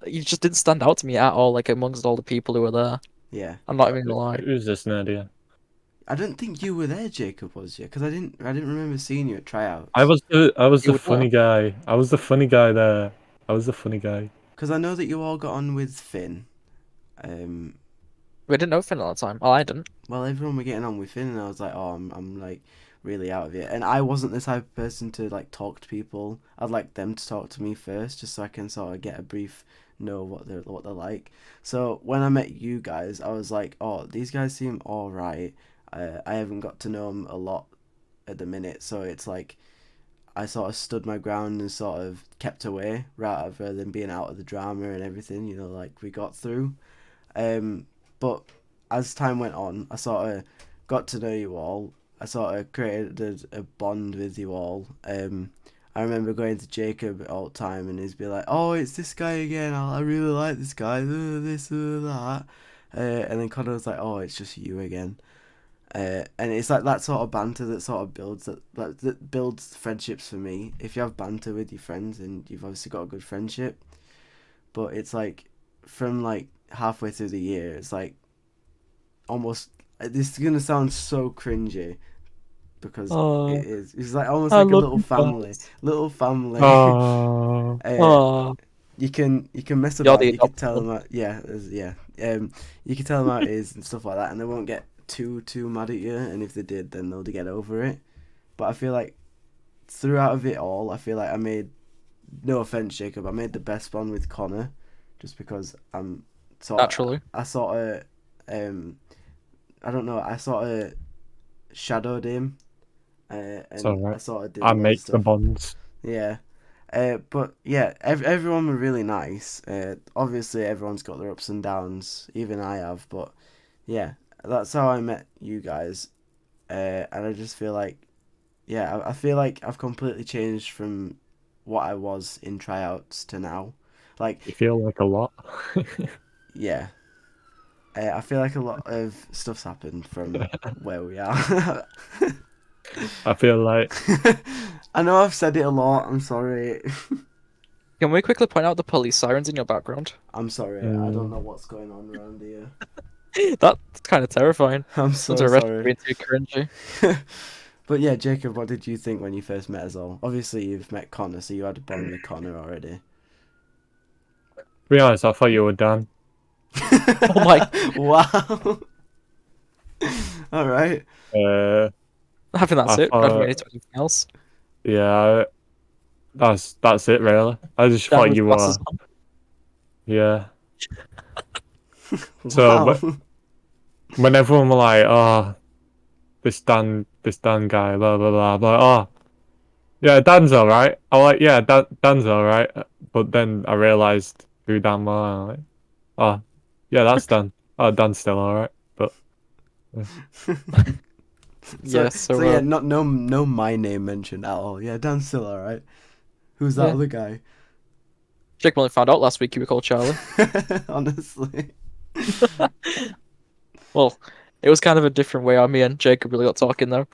you just didn't stand out to me at all. Like amongst all the people who were there.
yeah.
I'm not even gonna lie.
Who's this Nadia?
I don't think you were there, Jacob, was you? Because I didn't remember seeing you at tryouts.
I was
You
the
were
funny guy. I was the funny guy there. I was the funny guy.
Because I know that you all got on with Finn.
We didn't know Finn at the time. Oh, I didn't.
Well, everyone were getting on with Finn, and I was like, oh, I'm like really out of it. And I wasn't the type of person to like talk to people. I'd like them to talk to me first, just so I can sort of get a brief know what they're like. So when I met you guys, I was like, oh, these guys seem all right. I haven't got to know them a lot at the minute, so it's like I sort of stood my ground and sort of kept away rather than being out of the drama and everything. You know, like we got through. But as time went on, I sort of got to know you all. I sort of created a bond with you all. I remember going to Jacob all the time, and he'd be like, "Oh, it's this guy again. I really like this guy. This, that." And then Connor was like, "Oh, it's just you again." And it's like that sort of banter that sort of that builds friendships for me. If you have banter with your friends, and you've obviously got a good friendship, but it's like from like halfway through the year, it's like almost. This is gonna sound so cringy because
Oh,
it is. It's like almost
I
like a
love
little
you
family.
guys.
Little family.
Oh,
Oh,
You can mess
you're
about.
the
You can
adopted
tell them
one.
out. Yeah, yeah. You can tell them how it is and stuff like that, and they won't get too mad at you. And if they did, then they'll get over it. But I feel like throughout of it all, I feel like I made. No offense, Jacob. I made the best bond with Connor, just because I'm sort.
Naturally.
I sort of I don't know. I sort of shadowed him,
it's
and I
alright.
sort of did
I
loads of
make the
stuff.
bonds.
Yeah. But yeah, everyone were really nice. Obviously, everyone's got their ups and downs. Even I have. But yeah, that's how I met you guys. And I just feel like, yeah, I feel like I've completely changed from what I was in tryouts to now. Like,
You feel like a lot.
yeah, I feel like a lot of stuff's happened from where we are.
I feel like
I know I've said it a lot. I'm sorry.
Can we quickly point out the police sirens in your background?
I'm sorry. I don't know what's going on around here.
That's kind of terrifying.
I'm
Someone's
so
arrested
sorry.
being too cringy.
But yeah, Jacob, what did you think when you first met us all? Obviously, you've met Connor, so you had a bond with Connor already.
to be honest, I thought you were Dan.
Oh my!
Wow. All right.
I think that's
I
it. I don't
thought,
need to do anything else.
yeah, that's it really. I just
Dan
thought
with
you
glasses
were,
on.
yeah. So
Wow.
when everyone were like, "Oh, this Dan guy, blah blah blah," I'm like, "Oh, yeah, Dan's alright." I'm like, "Yeah, Dan's alright," but then I realized who Dan was. And I'm like, "Oh, yeah, that's Dan. Oh, Dan's still alright." But
Yeah,
So
so
yeah, no my name mentioned at all. Yeah, Dan's still all right. Who's that
yeah.
other guy?
Jake only found out last week you were called Charlie.
Honestly.
Well, it was kind of a different way. Me and Jacob really got talking though.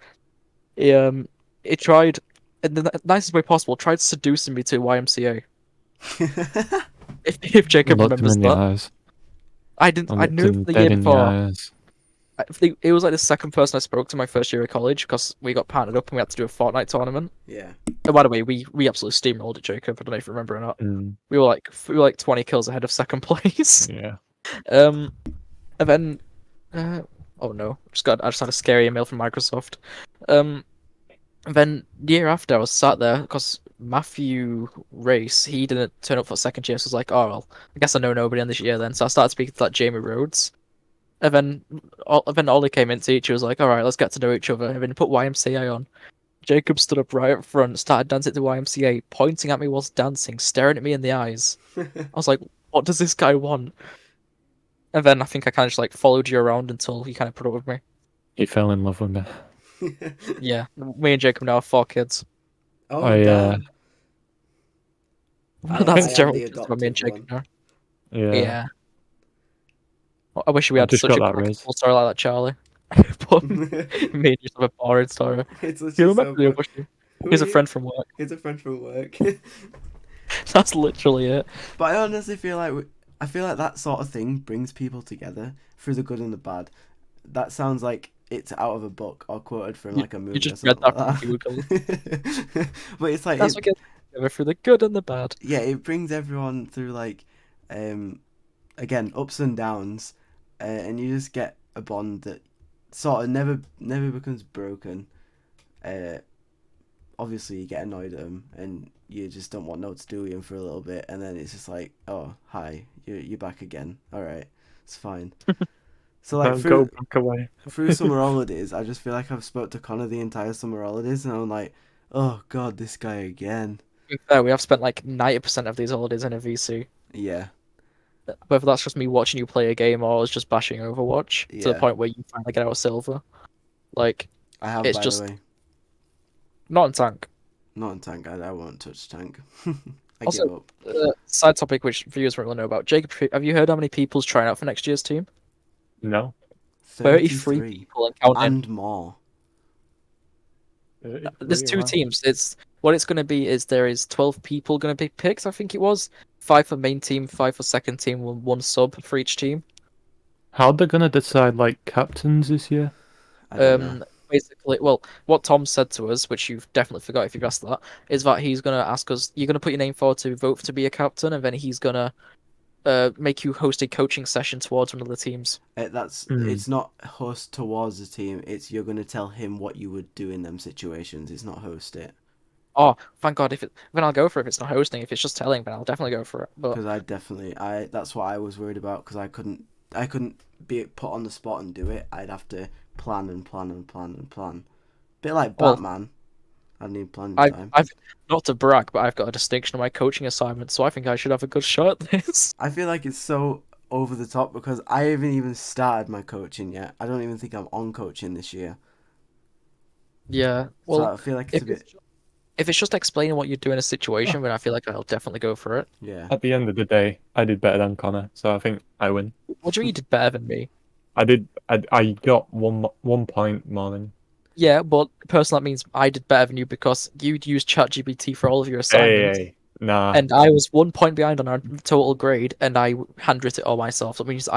He tried, in the nicest way possible, tried seducing me to YMCA. If Jacob
looked him
remembers
in the
that,
eyes.
I didn't.
I
I
looked
knew
him
the
dead
year
in the
before.
eyes.
I think it was like the second person I spoke to my first year of college because we got partnered up and we had to do a Fortnite tournament.
Yeah.
And by the way, we absolutely steamrolled it, Jacob. I don't know if you remember or not.
Mm,
We were like 20 kills ahead of second place.
yeah.
And then oh no, I just had a scary email from Microsoft. And then the year after, I was sat there because Matthew Race, he didn't turn up for second year, so I was like, oh well, I guess I know nobody on this year then. So I started speaking to like Jamie Rhodes, and then Ollie came in to each. He was like, all right, let's get to know each other. And then he put YMCA on. Jacob stood up right up front, started dancing to YMCA, pointing at me whilst dancing, staring at me in the eyes. I was like, what does this guy want? And then I think I kind of just like followed you around until he kind of put up with me.
He fell in love with me.
Yeah, me and Jacob now have 4 kids.
Oh,
I,
damn.
That's
I am
terrible.
the
That's what me and
adopted
Jacob
one.
now.
Yeah.
Yeah. I wish we
I've
had
just
such
got
a
that
like,
raise.
full story like that, Charlie. But me and just have a boring story.
It's
You
literally
remember
so
the
fun.
Obushi?
Who
He's
are
a
you?
friend from work.
He's a friend from work.
That's literally it.
But I honestly feel like I feel like that sort of thing brings people together through the good and the bad. That sounds like it's out of a book or quoted from like a movie
just
or
read
something
that
like
from Google.
that. But it's like
That's what gets together through the good and the bad.
yeah, it brings everyone through like again ups and downs, and you just get a bond that sort of never becomes broken. Obviously you get annoyed at him and you just don't want no to do with him for a little bit, and then it's just like, oh hi, you're back again. All right, it's fine. So like
Don't go back away.
through summer holidays, I just feel like I've spoke to Connor the entire summer holidays, and I'm like, oh god, this guy again.
To be fair, we have spent like 90% of these holidays in a VC.
Yeah,
Whether that's just me watching you play a game or it's just bashing Overwatch to the
Yeah.
point where you finally get out of silver. Like,
I have,
it's
by
just
the way.
not in tank.
Not in tank. I won't touch tank. I
Also,
give up.
Side topic which viewers won't know about. Jacob, have you heard how many people's trying out for next year's team?
No.
33 people and counting.
and more.
There's 2 teams. What it's going to be is there is 12 people going to be picked. I think it was 5 for main team, 5 for second team, one sub for each team.
How are they gonna decide like captains this year?
I don't know.
Basically, well, what Tom said to us, which you've definitely forgot if you've asked that, is that he's going to ask us, you're going to put your name forward to vote to be a captain, and then he's going to make you host a coaching session towards one of the teams.
It's not host towards the team. It's you're gonna tell him what you would do in them situations. It's not host it.
Oh, thank God! Then I'll go for it. If it's not hosting, if it's just telling, then I'll definitely go for it. But
Because that's what I was worried about, because I couldn't be put on the spot and do it. I'd have to plan and plan and plan and plan. Bit like
Well,
Batman. I need planning time.
I've not to brag, but I've got a distinction on my coaching assignment, so I think I should have a good shot at this.
I feel like it's so over the top because I haven't even started my coaching yet. I don't even think I'm on coaching this year.
Yeah,
So
well,
I feel like it's a bit.
if it's just explaining what you do in a situation, then I feel like I'll definitely go for it.
Yeah.
At the end of the day, I did better than Connor, so I think I win.
What do you mean you did better than me?
I got 1 point more than.
Yeah, but personally, that means I did better than you because you'd used ChatGPT for all of your assignments.
Hey, nah.
And I was 1 point behind on our total grade, and I handwrote it all myself. That means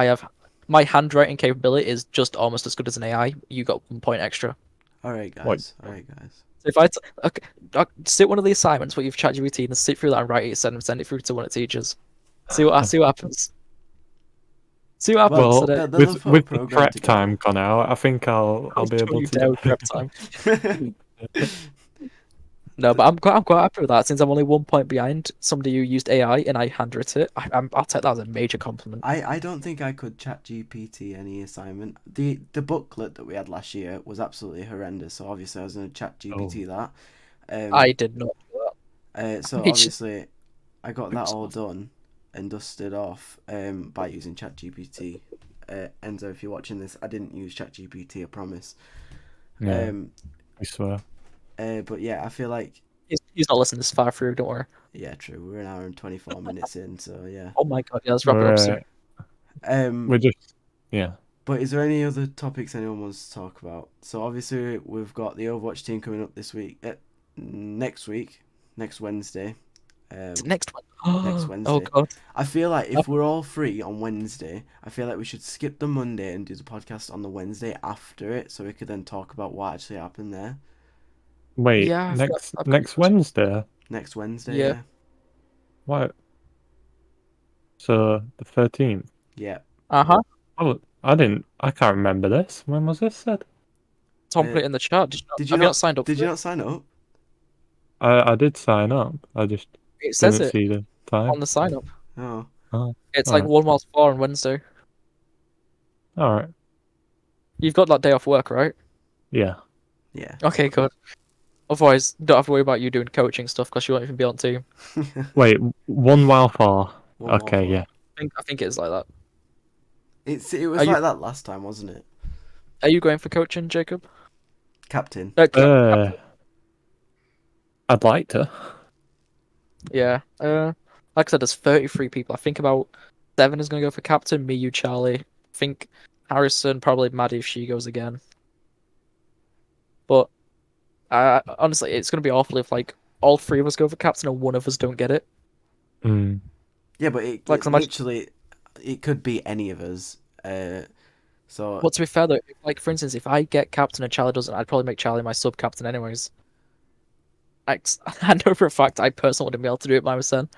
my handwriting capability is just almost as good as an AI. You got 1 point extra.
All right, guys.
What?
All right, guys.
So if okay, sit one of the assignments where you've ChatGPT and sit through that and write it, send it through to one of the teachers. See what happens. See what happens.
Well,
They'll
with
put a
the
program
prep
together.
time gone out, I think I'll be able
You
to.
down prep time. No, but I'm quite happy with that since I'm only 1 point behind somebody who used AI and I handwrote it. I'll take that as a major compliment.
I don't think I could chat GPT any assignment. The booklet that we had last year was absolutely horrendous. So obviously I was going to chat GPT that.
I did not do that.
So
It's-
obviously I got that all done and dusted off by using ChatGPT. Enzo, if you're watching this, I didn't use ChatGPT, I promise.
Yeah, I swear.
But yeah, I feel like
He's not listening this far through. Don't worry.
yeah, true. We're an hour and 24 minutes in, so yeah.
Oh my God! Yeah, let's wrap it up soon.
We're just yeah.
But is there any other topics anyone wants to talk about? So obviously we've got the Overwatch team coming up this week. Next Wednesday.
Is it next one?
Next Wednesday.
Oh God!
I feel like if we're all free on Wednesday, I feel like we should skip the Monday and do the podcast on the Wednesday after it, so we could then talk about what actually happened there.
Wait,
Yeah, I
next
forgot-
next Wednesday.
Next Wednesday.
Yeah.
What? So the 13th.
Yeah.
Uh huh.
I can't remember this. When was this said?
Tom put it in the chat. Have you not signed up?
Did
for
you
it?
not sign up?
I did sign up. I just
It says
didn't
it
see the time.
on the sign up.
Oh,
Oh,
It's
Alright.
like 1 while 4 on Wednesday.
all right.
You've got that day off work, right?
Yeah.
yeah.
Okay, good. Otherwise, don't have to worry about you doing coaching stuff because you won't even be on team.
Wait, 1 while 4.
One more
Okay,
for-
yeah.
I think it's like that.
It was
Are you-
like that last time, wasn't it?
Are you going for coaching, Jacob?
Captain.
I'd like to.
Yeah. Like I said, there's 33 people. I think about 7 is going to go for captain. Me, you, Charlie. I think Harrison, probably Maddie if she goes again. But honestly, it's going to be awful if like all 3 of us go for captain and one of us don't get it.
Mm.
Yeah, but it
Like, imagine-
literally, it could be any of us. So
Well, to be fair though, like for instance, if I get captain and Charlie doesn't, I'd probably make Charlie my sub captain anyways. I know for a fact I personally wouldn't be able to do it by myself.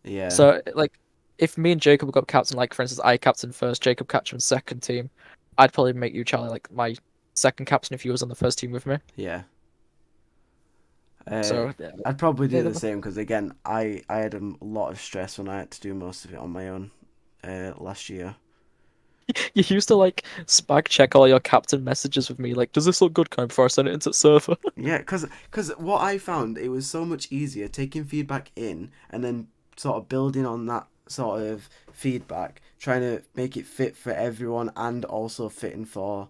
yeah,
So like, if me and Jacob got captain, like for instance, I captain first, Jacob captain second team, I'd probably make you Charlie like my second captain if you was on the first team with me.
yeah.
So
I'd probably do
Yeah,
the
the-
same because again, I had a lot of stress when I had to do most of it on my own last year.
you used to like spag check all your captain messages with me, like, does this look good, kind of, before I send it into the server?
Yeah, because what I found, it was so much easier taking feedback in and then sort of building on that sort of feedback, trying to make it fit for everyone and also fitting for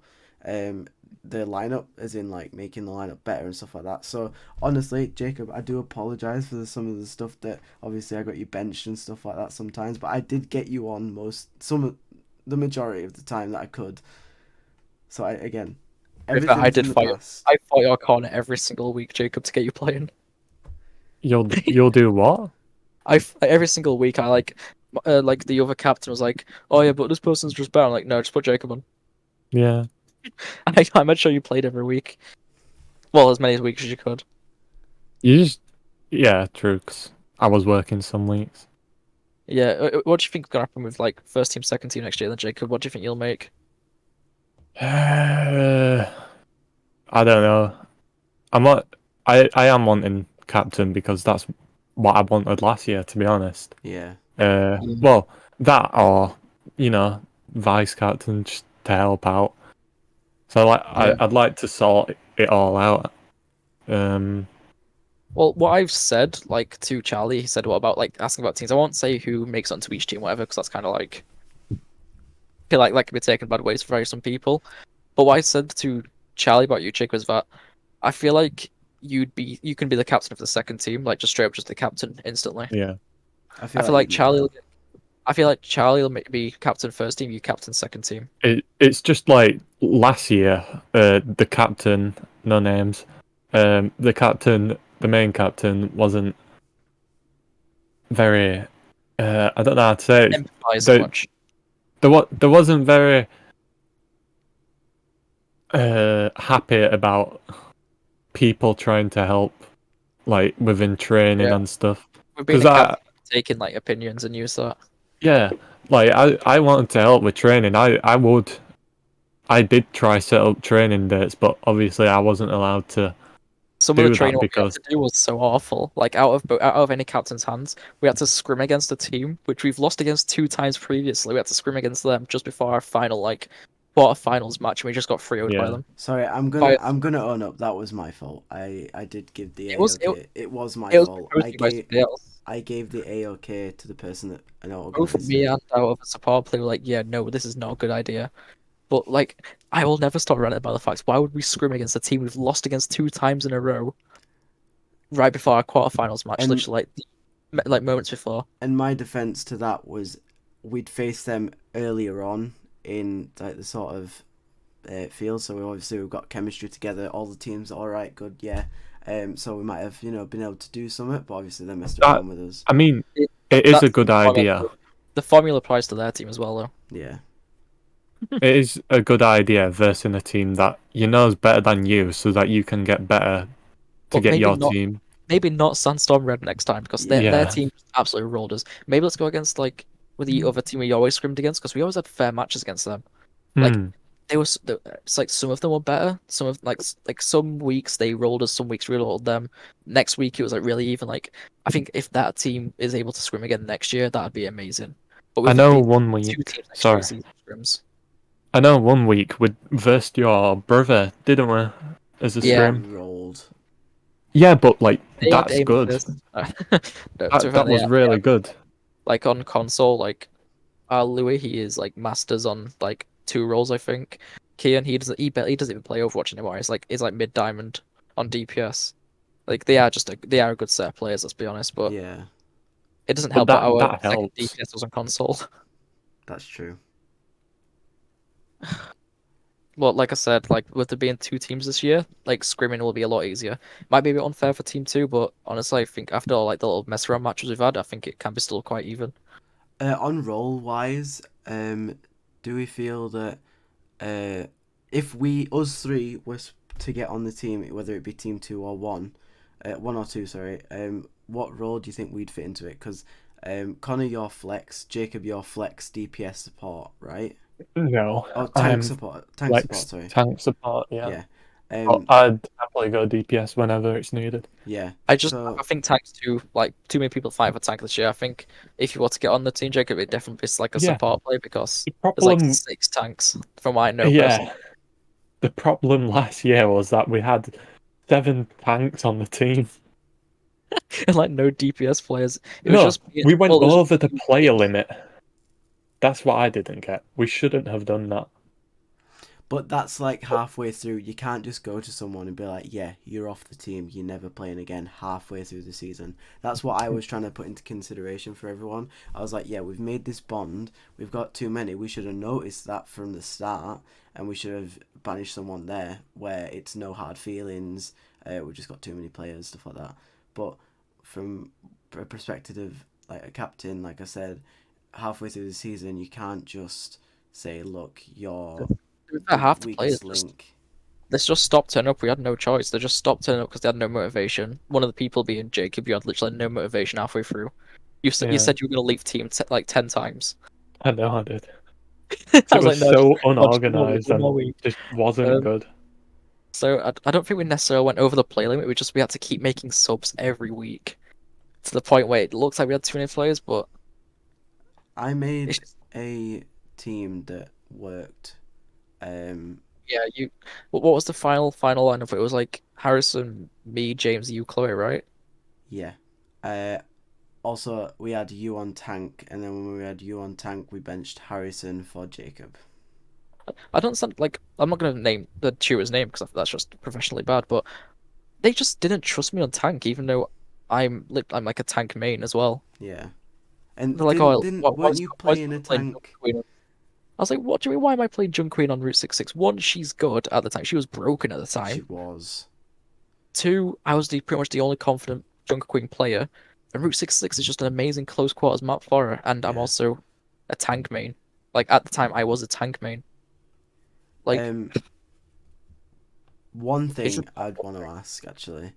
the lineup, as in like making the lineup better and stuff like that. So honestly, Jacob, I do apologize for some of the stuff that obviously I got you benched and stuff like that sometimes, but I did get you on the majority of the time that I could. So everything
I did
in the
fight.
past.
I fought your corner every single week, Jacob, to get you playing.
You'll do what?
Every single week I like the other captain was like, oh yeah, but this person's just better. I'm like, no, just put Jacob on.
Yeah.
And I made sure you played every week. Well, as many weeks as you could.
Yeah, true. 'Cause I was working some weeks.
Yeah, what do you think is gonna happen with like first team, second team next year? Then Jacob, what do you think you'll make?
I don't know. I'm not. I am wanting captain because that's what I wanted last year. To be honest.
Yeah.
Well, that or vice captain just to help out. So like,
Yeah.
I'd like to sort it all out.
Well, what I've said, like to Charlie, he said, "What about like asking about teams?" I won't say who makes it onto each team, whatever, because that's kind of like, I feel like that could be taken bad ways for some people. But what I said to Charlie about you, Chick, was that I feel like you can be the captain of the second team, like just straight up just the captain instantly.
Yeah.
I
I feel like
you
Charlie.
know.
I feel like Charlie will be captain first team, you captain second team.
It's just like last year. The captain, no names. The main captain wasn't very. I don't know how to say it.
Empathize so much.
There wasn't very happy about people trying to help, like within training
Yeah.
and stuff.
We've been
'Cause
a captain taking like opinions and use that.
Yeah, like I wanted to help with training. I did try set up training dates, but obviously I wasn't allowed to.
Some of
do
the
that
training we had
because-
to do was so awful. Like out of any captain's hands, we had to scrim against a team which we've lost against 2 times previously. We had to scrim against them just before our final quarterfinals match, and we just got 3-0'd by
Yeah.
them.
Sorry, I'm gonna own up. That was my fault. I did give the
It was-
AOK. It was my
It was
fault.
posted by somebody else.
I gave the AOK to the person that I know.
Both me and our other support player were like, yeah, no, this is not a good idea. But like, I will never stop running about the facts. Why would we scrim against a team we've lost against 2 times in a row? Right before our quarterfinals match,
And-
literally like moments before.
And my defense to that was, we'd faced them earlier on in like the sort of field. So we've got chemistry together. All the teams, all right, good, yeah. So we might have been able to do something, but obviously they messed around with us.
I mean,
It-
it is a
that's
good
the formula.
idea.
The formula applies to their team as well, though.
Yeah.
It is a good idea versing a team that you know is better than you, so that you can get better to
But
get
maybe
your
not-
team.
Maybe not Sandstorm Red next time because their
Yeah.
team absolutely rolled us. Maybe let's go against like with the other team we always scrimmed against, because we always had fair matches against them. Like,
Hmm.
it's like some of them were better. Some of like some weeks they rolled us, some weeks we rolled them. Next week it was like really even. Like, I think if that team is able to scrim again next year, that'd be amazing. But
I
with it
know
being
one
two
week.
teams next year,
Sorry,
it's easy scrims.
I know one week we versed your brother, didn't we? As a
Yeah.
scrim.
Rolled.
Yeah, but like
They had
that's
aim
good.
assist. No, to be fair,
That was really good.
like on console, like Louis, he is like masters on like 2 roles, I think. Kian, he doesn't even play Overwatch anymore. He's like mid diamond on DPS. Like they are a good set of players, let's be honest, but
Yeah,
it doesn't
But
help that our
that
second
helps.
DPS was on console.
that's true.
Well, like I said, like with there being 2 teams this year, like scrimming will be a lot easier. Might be a bit unfair for Team 2, but honestly, I think after all like the little mess around matches we've had, I think it can be still quite even.
On role wise, do we feel that if us three was to get on the team, whether it be team 2 or 1, 1 or 2, sorry, what role do you think we'd fit into it? Because Connor, your flex, Jacob, your flex DPS support, right?
No,
Oh,
I'm
tank
like
support, sorry.
tank support. Yeah.
Yeah.
I'd happily go DPS whenever it's needed.
Yeah.
I
So
think tank's too many people fighting for tank this year. I think if you want to get on the team, Jacob, it definitely is like a
Yeah.
support play because
The
there's like
problem,
6 tanks from what I know.
yeah, the problem last year was that we had 7 tanks on the team.
And like no DPS players. It was
No,
just
we went
well, it was just
over the player limit. That's what I didn't get. We shouldn't have done that.
but that's like halfway through. You can't just go to someone and be like, yeah, you're off the team. You're never playing again halfway through the season. That's what I was trying to put into consideration for everyone. I was like, yeah, we've made this bond. We've got too many. We should have noticed that from the start. And we should have banished someone there where it's no hard feelings. We've just got too many players, stuff like that. But from a perspective of like a captain, like I said, halfway through the season, you can't just say, look, you're
half the players
weakest link.
they just stopped turning up. We had no choice. They just stopped turning up because they had no motivation. One of the people being Jacob, you had literally no motivation halfway through. You
Yeah.
said you were gonna leave team like 10 times.
I know I did.
I
It was
like, no,
so
just one
unorganized
more
and
week.
just wasn't
Um,
good.
So I don't think we necessarily went over the play limit. We had to keep making subs every week to the point where it looks like we had too many players, but
I made
it's just,
a team that worked.
yeah. What was the final lineup? It was like Harrison, me, James, you, Chloe, right?
Yeah. Also, we had you on tank, and then when we had you on tank, we benched Harrison for Jacob.
I don't sound like I'm not gonna name the tutor's name because that's just professionally bad, but they just didn't trust me on tank, even though I'm like a tank main as well.
Yeah. And
They're like,
weren't you playing a tank?
Queen? I was like, what do you mean? Why am I playing Junk Queen on Route 66? One, she's good at the time. She was broken at the
She
time.
was.
2, I was pretty much the only confident Junk Queen player. And Route 66 is just an amazing close quarters map for her. And I'm
Yeah.
also a tank main. Like at the time, I was a tank main. Like
one
it's
thing I'd want to ask actually,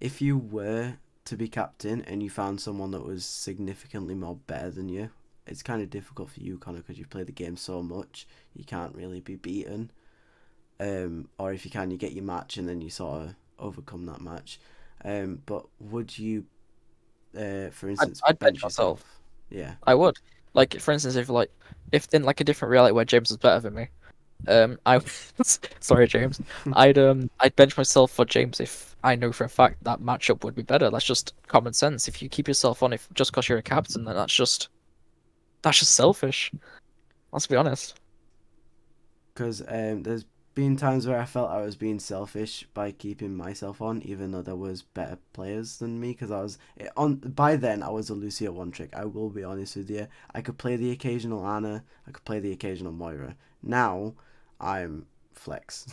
if you were to be captain and you found someone that was significantly more better than you, it's kind of difficult for you, Connor, because you play the game so much, you can't really be beaten. Or if you can, you get your match and then you sort of overcome that match. But would you, for instance,
I'd
bench
bench myself.
yourself? Yeah.
I would. Like for instance, if in like a different reality where James was better than me, I sorry James, I'd bench myself for James if I know for a fact that matchup would be better. That's just common sense. If you keep yourself on if just because you're a captain, then that's just selfish. Let's be honest.
Because there's been times where I felt I was being selfish by keeping myself on, even though there was better players than me. Because I was on by then, I was a Lucia one trick. I will be honest with you. I could play the occasional Anna. I could play the occasional Moira. Now, I'm flex.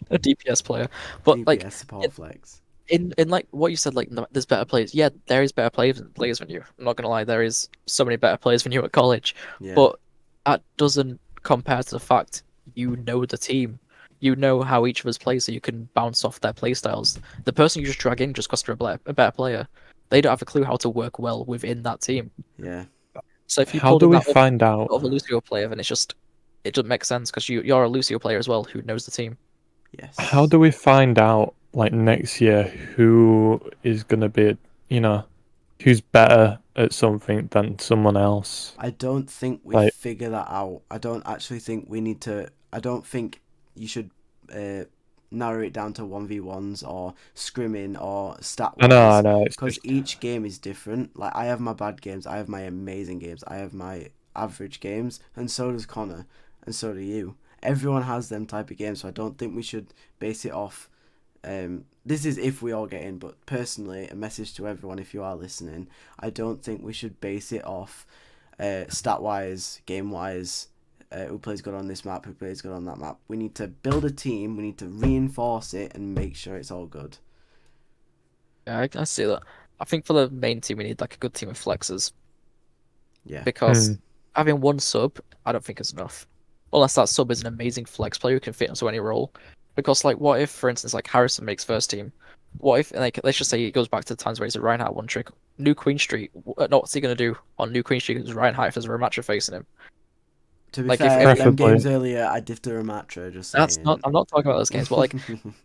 A DPS player, but like
DPS support flex.
in like what you said, like there's better players. Yeah, there is better players than you. I'm not gonna lie, there is so many better players than you at college.
Yeah.
But that doesn't compare to the fact you know the team. You know how each of us play, so you can bounce off their playstyles. The person you just drag in just because they're a better player, they don't have a clue how to work well within that team.
Yeah.
So if you
How
pulled
do
in
we
that
find out?
of a Lucio player, then it doesn't make sense because you're a Lucio player as well who knows the team.
Yes.
How do we find out like next year who is gonna be, you know, who's better at something than someone else?
I don't think we
Like,
figure that out. I don't actually think we need to. I don't think you should narrow it down to 1v1s or scrimming or stat
I
wise,
know, it's
because
just
each game is different. Like I have my bad games, I have my amazing games, I have my average games, and so does Connor, and so do you. Everyone has them type of games, so I don't think we should base it off. This is if we all get in, but personally, a message to everyone if you are listening, I don't think we should base it off stat wise, game wise, who plays good on this map, who plays good on that map. We need to build a team, we need to reinforce it and make sure it's all good.
Yeah, I see that. I think for the main team, we need like a good team of flexes
Yeah.
because having one sub, I don't think is enough. Unless that sub is an amazing flex player who can fit into any role. Because like, what if, for instance, like Harrison makes first team? What if, like, let's just say it goes back to the times where he's a Reinhardt one trick. New Queen Street, what's he gonna do on New Queen Street? Because Reinhardt if there's a Ramattra facing him.
To be
Like,
fair,
if
them
Preferably.
games earlier, I diffed a Ramatra, just
that's not,
saying.
I'm not talking about those games, but like,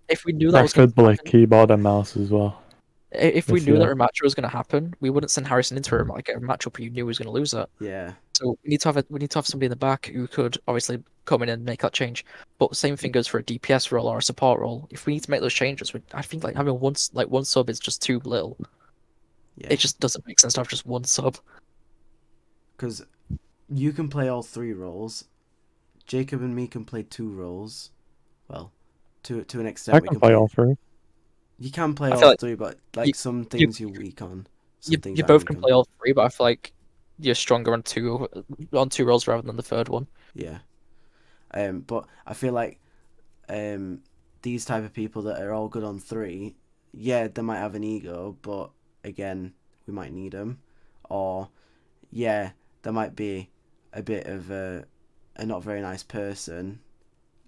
if we knew that was gonna
preferably
happen,
keyboard and mouse as well.
if we
This
knew that
year.
Ramattra was gonna happen, we wouldn't send Harrison into like a matchup you knew he was gonna lose at.
Yeah.
So we need to have somebody in the back who could obviously come in and make that change. But the same thing goes for a DPS role or a support role. If we need to make those changes, I think like having one sub is just too little.
Yeah.
It just doesn't make sense to have just one sub.
Because you can play all three roles. Jacob and me can play two roles. Well, to an extent,
I
we
can
can
play all three.
You can play
I
all
feel like
three, but
you
like some
you
things you're weak on. Some
you,
things
you
I'm
both
weak
can
on.
play all three, but I feel like you're stronger on two roles rather than the third one.
Yeah. But I feel like these type of people that are all good on three, yeah, they might have an ego, but again, we might need them. Or yeah, there might be a bit of a not very nice person.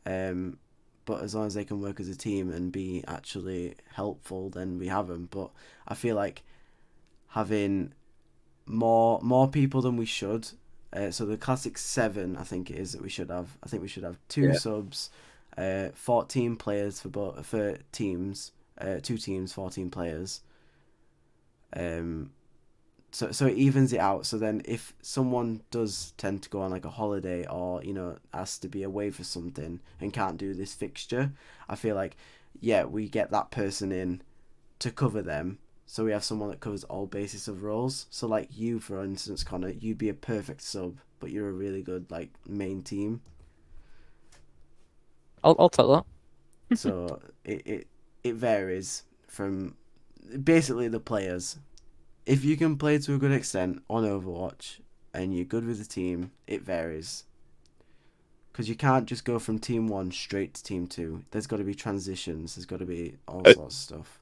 But as long as they can work as a team and be actually helpful, then we have them. But I feel like having more people than we should. So the classic 7, I think it is that we should have. I think we should have two
Yeah.
subs, 14 players for teams, 2 teams, 14 players. So it evens it out. So then if someone does tend to go on like a holiday or has to be away for something and can't do this fixture, I feel like we get that person in to cover them. So we have someone that covers all bases of roles. So like you, for instance, Connor, you'd be a perfect sub, but you're a really good like main team.
I'll tell that.
So it varies from basically the players. If you can play to a good extent on Overwatch and you're good with the team, it varies. Because you can't just go from team 1 straight to team 2. There's got to be transitions. There's got to be all sorts of stuff.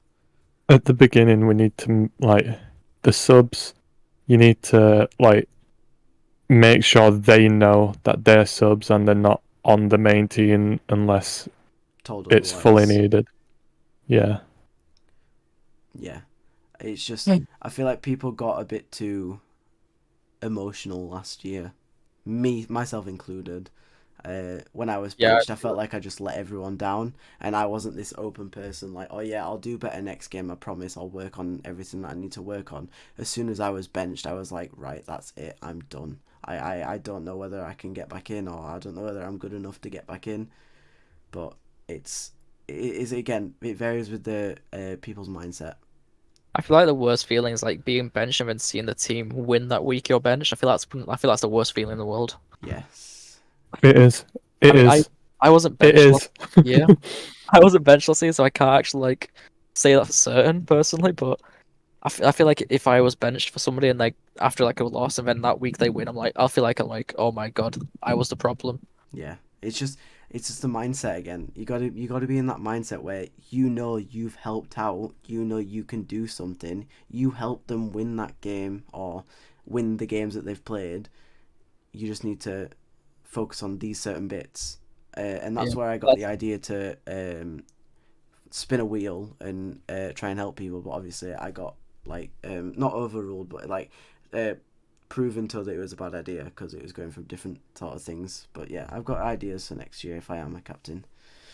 At the beginning, we need to like the subs. You need to like make sure they know that they're subs and they're not on the main team unless
Told
it's fully
otherwise.
needed. Yeah.
Yeah. It's just, I feel like people got a bit too emotional last year. Myself included. When I was
Yeah.
benched, I felt like I just let everyone down, and I wasn't this open person like, oh yeah, I'll do better next game, I promise, I'll work on everything that I need to work on. As soon as I was benched, I was like, right, that's it, I'm done. I don't know whether I can get back in, or I don't know whether I'm good enough to get back in. But it varies with the people's mindset.
I feel like the worst feeling is like being benched and then seeing the team win that week you're benched. I feel that's the worst feeling in the world.
Yes.
It is. It is.
I wasn't
It
benched
is.
last year. I wasn't benched last year, so I can't actually like say that for certain personally. But I feel like if I was benched for somebody and like after like a loss and then that week they win, I'll feel like I'm like, oh my god, I was the problem.
Yeah. It's just the mindset again. You gotta be in that mindset where you've helped out, you can do something, you help them win that game or win the games that they've played. You just need to focus on these certain bits, and that's
Yeah.
where I got the idea to spin a wheel and try and help people. But obviously, I got like not overruled, but like proven till that it was a bad idea because it was going from different sort of things. But yeah, I've got ideas for next year if I am a captain.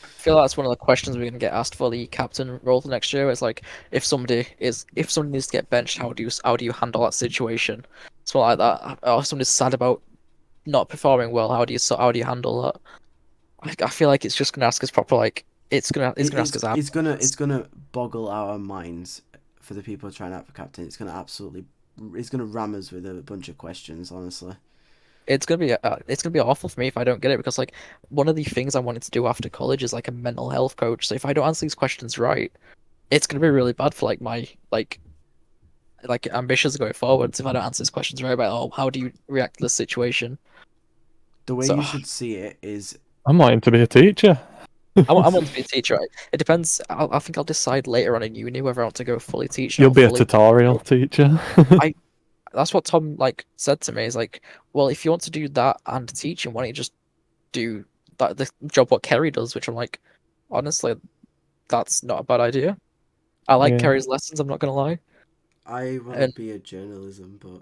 I feel like that's one of the questions we're gonna get asked for the captain role for next year. It's like if somebody needs to get benched, how do you handle that situation? Something like that. Or if somebody's sad about not performing well, how do you handle that? I feel like it's just gonna ask us proper like it's gonna ask us out.
It's gonna boggle our minds for the people trying out for captain. It's gonna ram us with a bunch of questions. Honestly,
It's gonna be awful for me if I don't get it because like one of the things I wanted to do after college is like a mental health coach. So if I don't answer these questions right, it's gonna be really bad for like my ambitions going forwards if I don't answer these questions right about how do you react to this situation.
the way
So-
you should see it is
I'm wanting to be a teacher.
I want to be a teacher. Right? It depends. I think I'll decide later on in uni whether I want to go fully teaching.
You'll
or
be a
fully...
tutorial teacher.
That's what Tom like said to me. Is like, well, if you want to do that and teaching, why don't you just do the job what Kerry does? Which I'm like, honestly, that's not a bad idea. I like
Yeah.
Kerry's lessons. I'm not gonna lie.
I want
And-
to be a journalism, but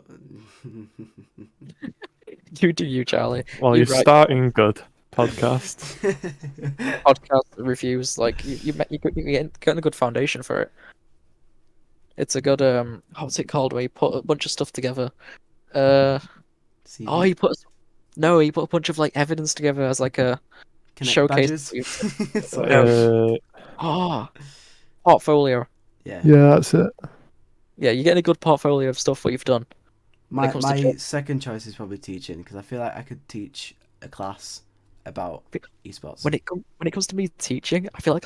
You do you, Charlie.
Well,
You
you're
write
starting good podcast.
podcast reviews. Like you getting a good foundation for it. It's a good what's it called? Where you put a bunch of stuff together.
See,
Oh, he put a bunch of like evidence together as like a
Connect
showcase.
badges. Sorry.
Portfolio.
Yeah.
Yeah, that's it.
Yeah, you're getting a good portfolio of stuff what you've done.
My
it comes to
my
job-
second choice is probably teaching because I feel like I could teach a class about esports.
When it comes to me teaching, I feel like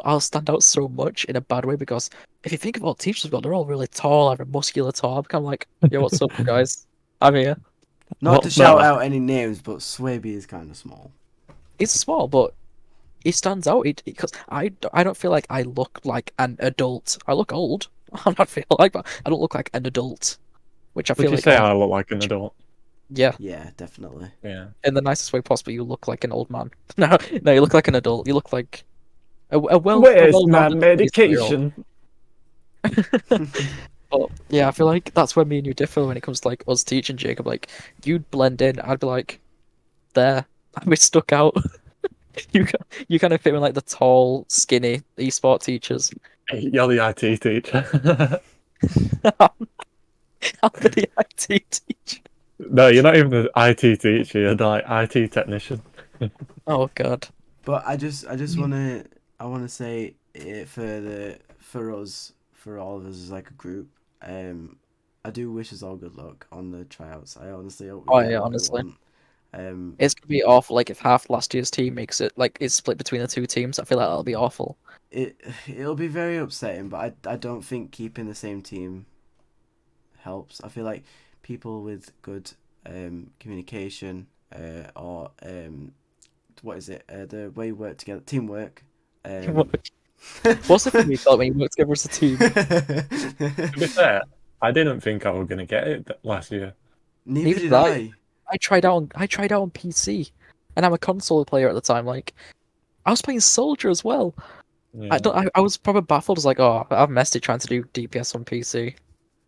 I'll stand out so much in a bad way because if you think of all teachers we've got, they're all really tall, like muscular tall. I'm kind of like, yo, what's up, guys? I'm here.
Not
Well,
to shout
no.
out any names, but Swaby is kind of small.
It's small, but he stands out because I don't feel like I look like an adult. I look old. I don't feel like, but I don't look like an adult, which I
Would
feel
you
like
say I look like an adult?
yeah,
Yeah, definitely.
Yeah.
in the nicest way possible. You look like an old man. No, you look like an adult. You look like a well-rounded 20-year-old. But yeah, I feel like that's where me and you differ when it comes to like us teaching, Jacob. Like you'd blend in, I'd be like, there, I'd be stuck out. you kind of fit in like the tall, skinny esport teachers.
You're the IT teacher.
I'm the IT teacher.
No, you're not even the IT teacher. You're the IT technician.
Oh god.
But I just wanna say it for us, for all of us as like a group. I do wish us all good luck on the tryouts. I honestly hope we
Oh,
get
yeah,
what we
honestly.
want.
It's gonna be awful. Like if half last year's team makes it, like it's split between the two teams. I feel like that'll be awful.
It'll be very upsetting, but I don't think keeping the same team helps. I feel like people with good communication or what is it the way you work together, teamwork.
What's the thing you felt when you work together as a team?
To be fair, I didn't think I was going to get it last year.
Neither
Neither
did
did I.
I.
I tried out on PC, and I'm a console player at the time. Like I was playing Soldier as well.
Yeah.
I was probably baffled. I was like, oh, I've messed it trying to do DPS on PC.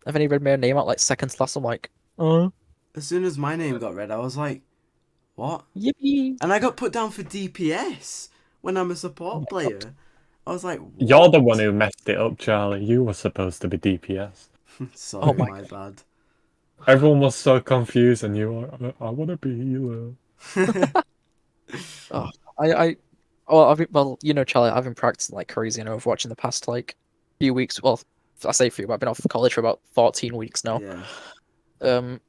I've only read my name out like seconds last. I'm like, oh,
As soon as my name got read, I was like, what?
yippee!
And I got put down for DPS when I'm a support player. I was like,
You're the
what?
one who messed it up, Charlie. You were supposed to be DPS.
Sorry,
Oh my
my bad.
Everyone was so confused, and you were, I want to be healer.
You know, Charlie, I've been practicing like crazy in Overwatch in the past like few weeks. Well, I say few, but I've been off college for about 14 weeks now.
Yeah,
Um,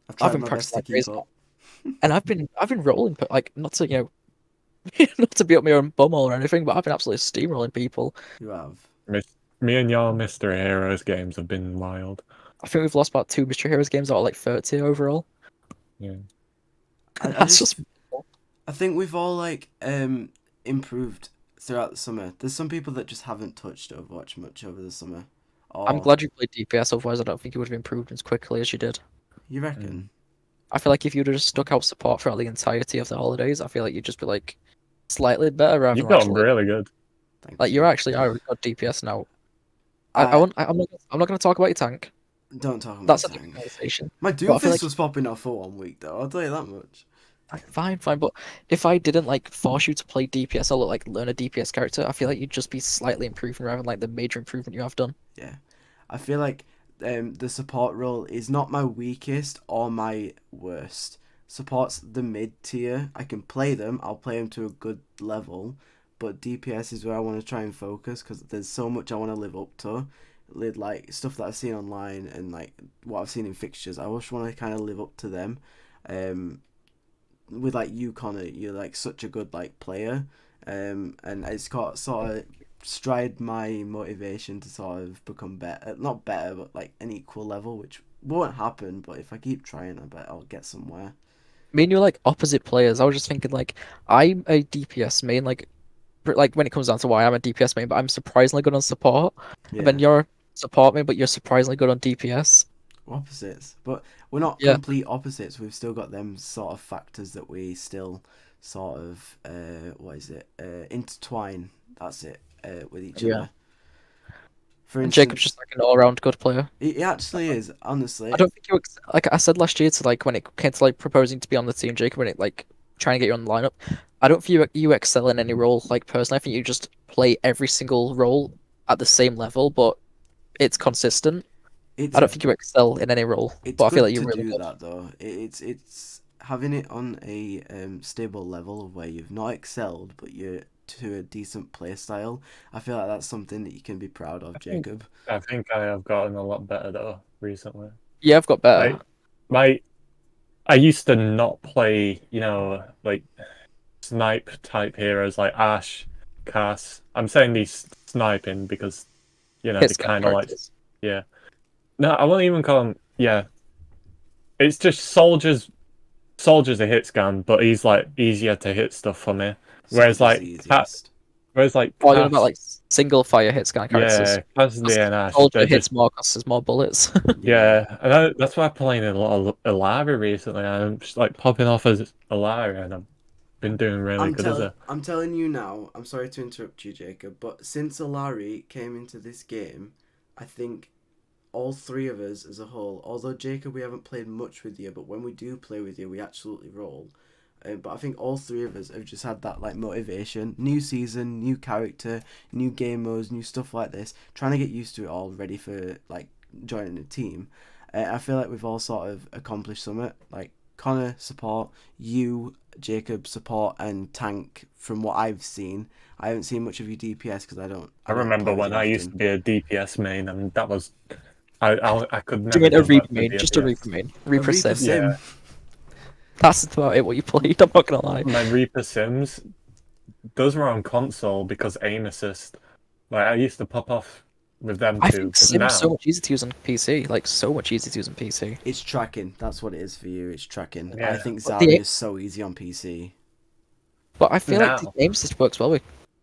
I've tried
been
my best
practicing
to
like
keep
crazy.
up.
And I've been rolling, but like not to not to be up my own bum or anything, but I've been absolutely steamrolling people.
You have.
Me and your Mystery Heroes games have been wild.
I think we've lost about 2 Mystery Heroes games out of like 30 overall.
Yeah.
That's just
I think we've all like improved throughout the summer. There's some people that just haven't touched Overwatch much over the summer.
I'm glad you played DPS, otherwise I don't think you would have improved as quickly as you did.
You reckon?
I feel like if you'd have just stuck out support throughout the entirety of the holidays, I feel like you'd just be like slightly better rather
You've
than
gotten
actually,
really good.
Thank
like
you.
you're actually a good DPS now. I'm not going to talk about your tank.
Don't talk about
That's a different
tank.
conversation.
My
But I feel
Doomfist
like
was popping off for 1 week though. I'll tell you that much.
fine, fine. But if I didn't like force you to play DPS or like learn a DPS character, I feel like you'd just be slightly improving rather than like the major improvement you have done.
Yeah, I feel like the support role is not my weakest or my worst. Support's the mid tier. I can play them. I'll play them to a good level, but DPS is where I want to try and focus because there's so much I want to live up to. Like stuff that I've seen online and like what I've seen in fixtures. I just want to kind of live up to them. Um, with like you, Connor, you're like such a good like player, and it's got sort of stride my motivation to sort of become better, not better, but like an equal level, which won't happen. But if I keep trying, I bet I'll get somewhere.
Me and you are like opposite players. I was just thinking like I'm a DPS main, like when it comes down to why I'm a DPS main, but I'm surprisingly good on support. And then
Yeah,
you're support main, but you're surprisingly good on DPS.
opposites, but we're not
Yeah.
complete opposites. We've still got them sort of factors that we still sort of what is it intertwine. That's it with each
Yeah.
other. For
And Jacob's
instance,
just like an all-around good player.
it actually is honestly.
I don't think like I said last year to like when it came to like proposing to be on the team, Jacob, when it like trying to get you on the lineup. I don't think you excel in any role. Like personally, I think you just play every single role at the same level, but it's consistent.
It's
I don't think you excel in any role,
It's
but I feel
good
like you're
to
really
do
good.
that though. It's having it on a stable level where you've not excelled, but you're to a decent play style. I feel like that's something that you can be proud of, Jacob.
I think I have gotten a lot better though recently.
Yeah, I've got better.
Like my, I used to not play, like snipe type heroes like Ash, Cass. I'm saying these sniping because they
Hit scan
kind of like
characters.
yeah. No, I won't even call him. Yeah, it's just soldiers. Soldiers a hit scan, but he's like easier to hit stuff for me. Whereas
Soldier's the
like
easiest.
Oh, you know
Cass,
about like single fire hit scan characters.
yeah, Cass and Ash,
Soldier
they're
hits
just
more because there's more bullets.
yeah, and that's why I'm playing a lot of Alaria recently. I'm just like popping off as Alaria, and I've been doing really good as a.
I'm telling you now. I'm sorry to interrupt you, Jacob, but since Alari came into this game, I think all three of us as a whole, although Jacob, we haven't played much with you, but when we do play with you, we absolutely roll. But I think all three of us have just had that like motivation, new season, new character, new game modes, new stuff like this. Trying to get used to it all, ready for like joining a team. I feel like we've all sort of accomplished something. Like Connor support, you Jacob support and tank. From what I've seen, I haven't seen much of your DPS because I don't.
I
don't
remember
play with
when
you
I used to
often.
be a DPS main, and that was I could
Do you
never
mean a
go back
Reaper
to
main? Just a Reaper
DPS.
main.
A
Reaper
Reaper
Sim.
Sim.
Yeah,
That's about it what you played, I'm not gonna lie.
my Reaper Sims, those were on console because aim assist. Like I used to pop off with them
I
too,
think
but
Sim's so
now,
much easier to use on PC. Like so much easier to use on PC.
It's tracking. That's what it is for you. It's tracking. I
yeah,
think
But
Zarya is so easy on PC.
I feel like the
now,
game system works well with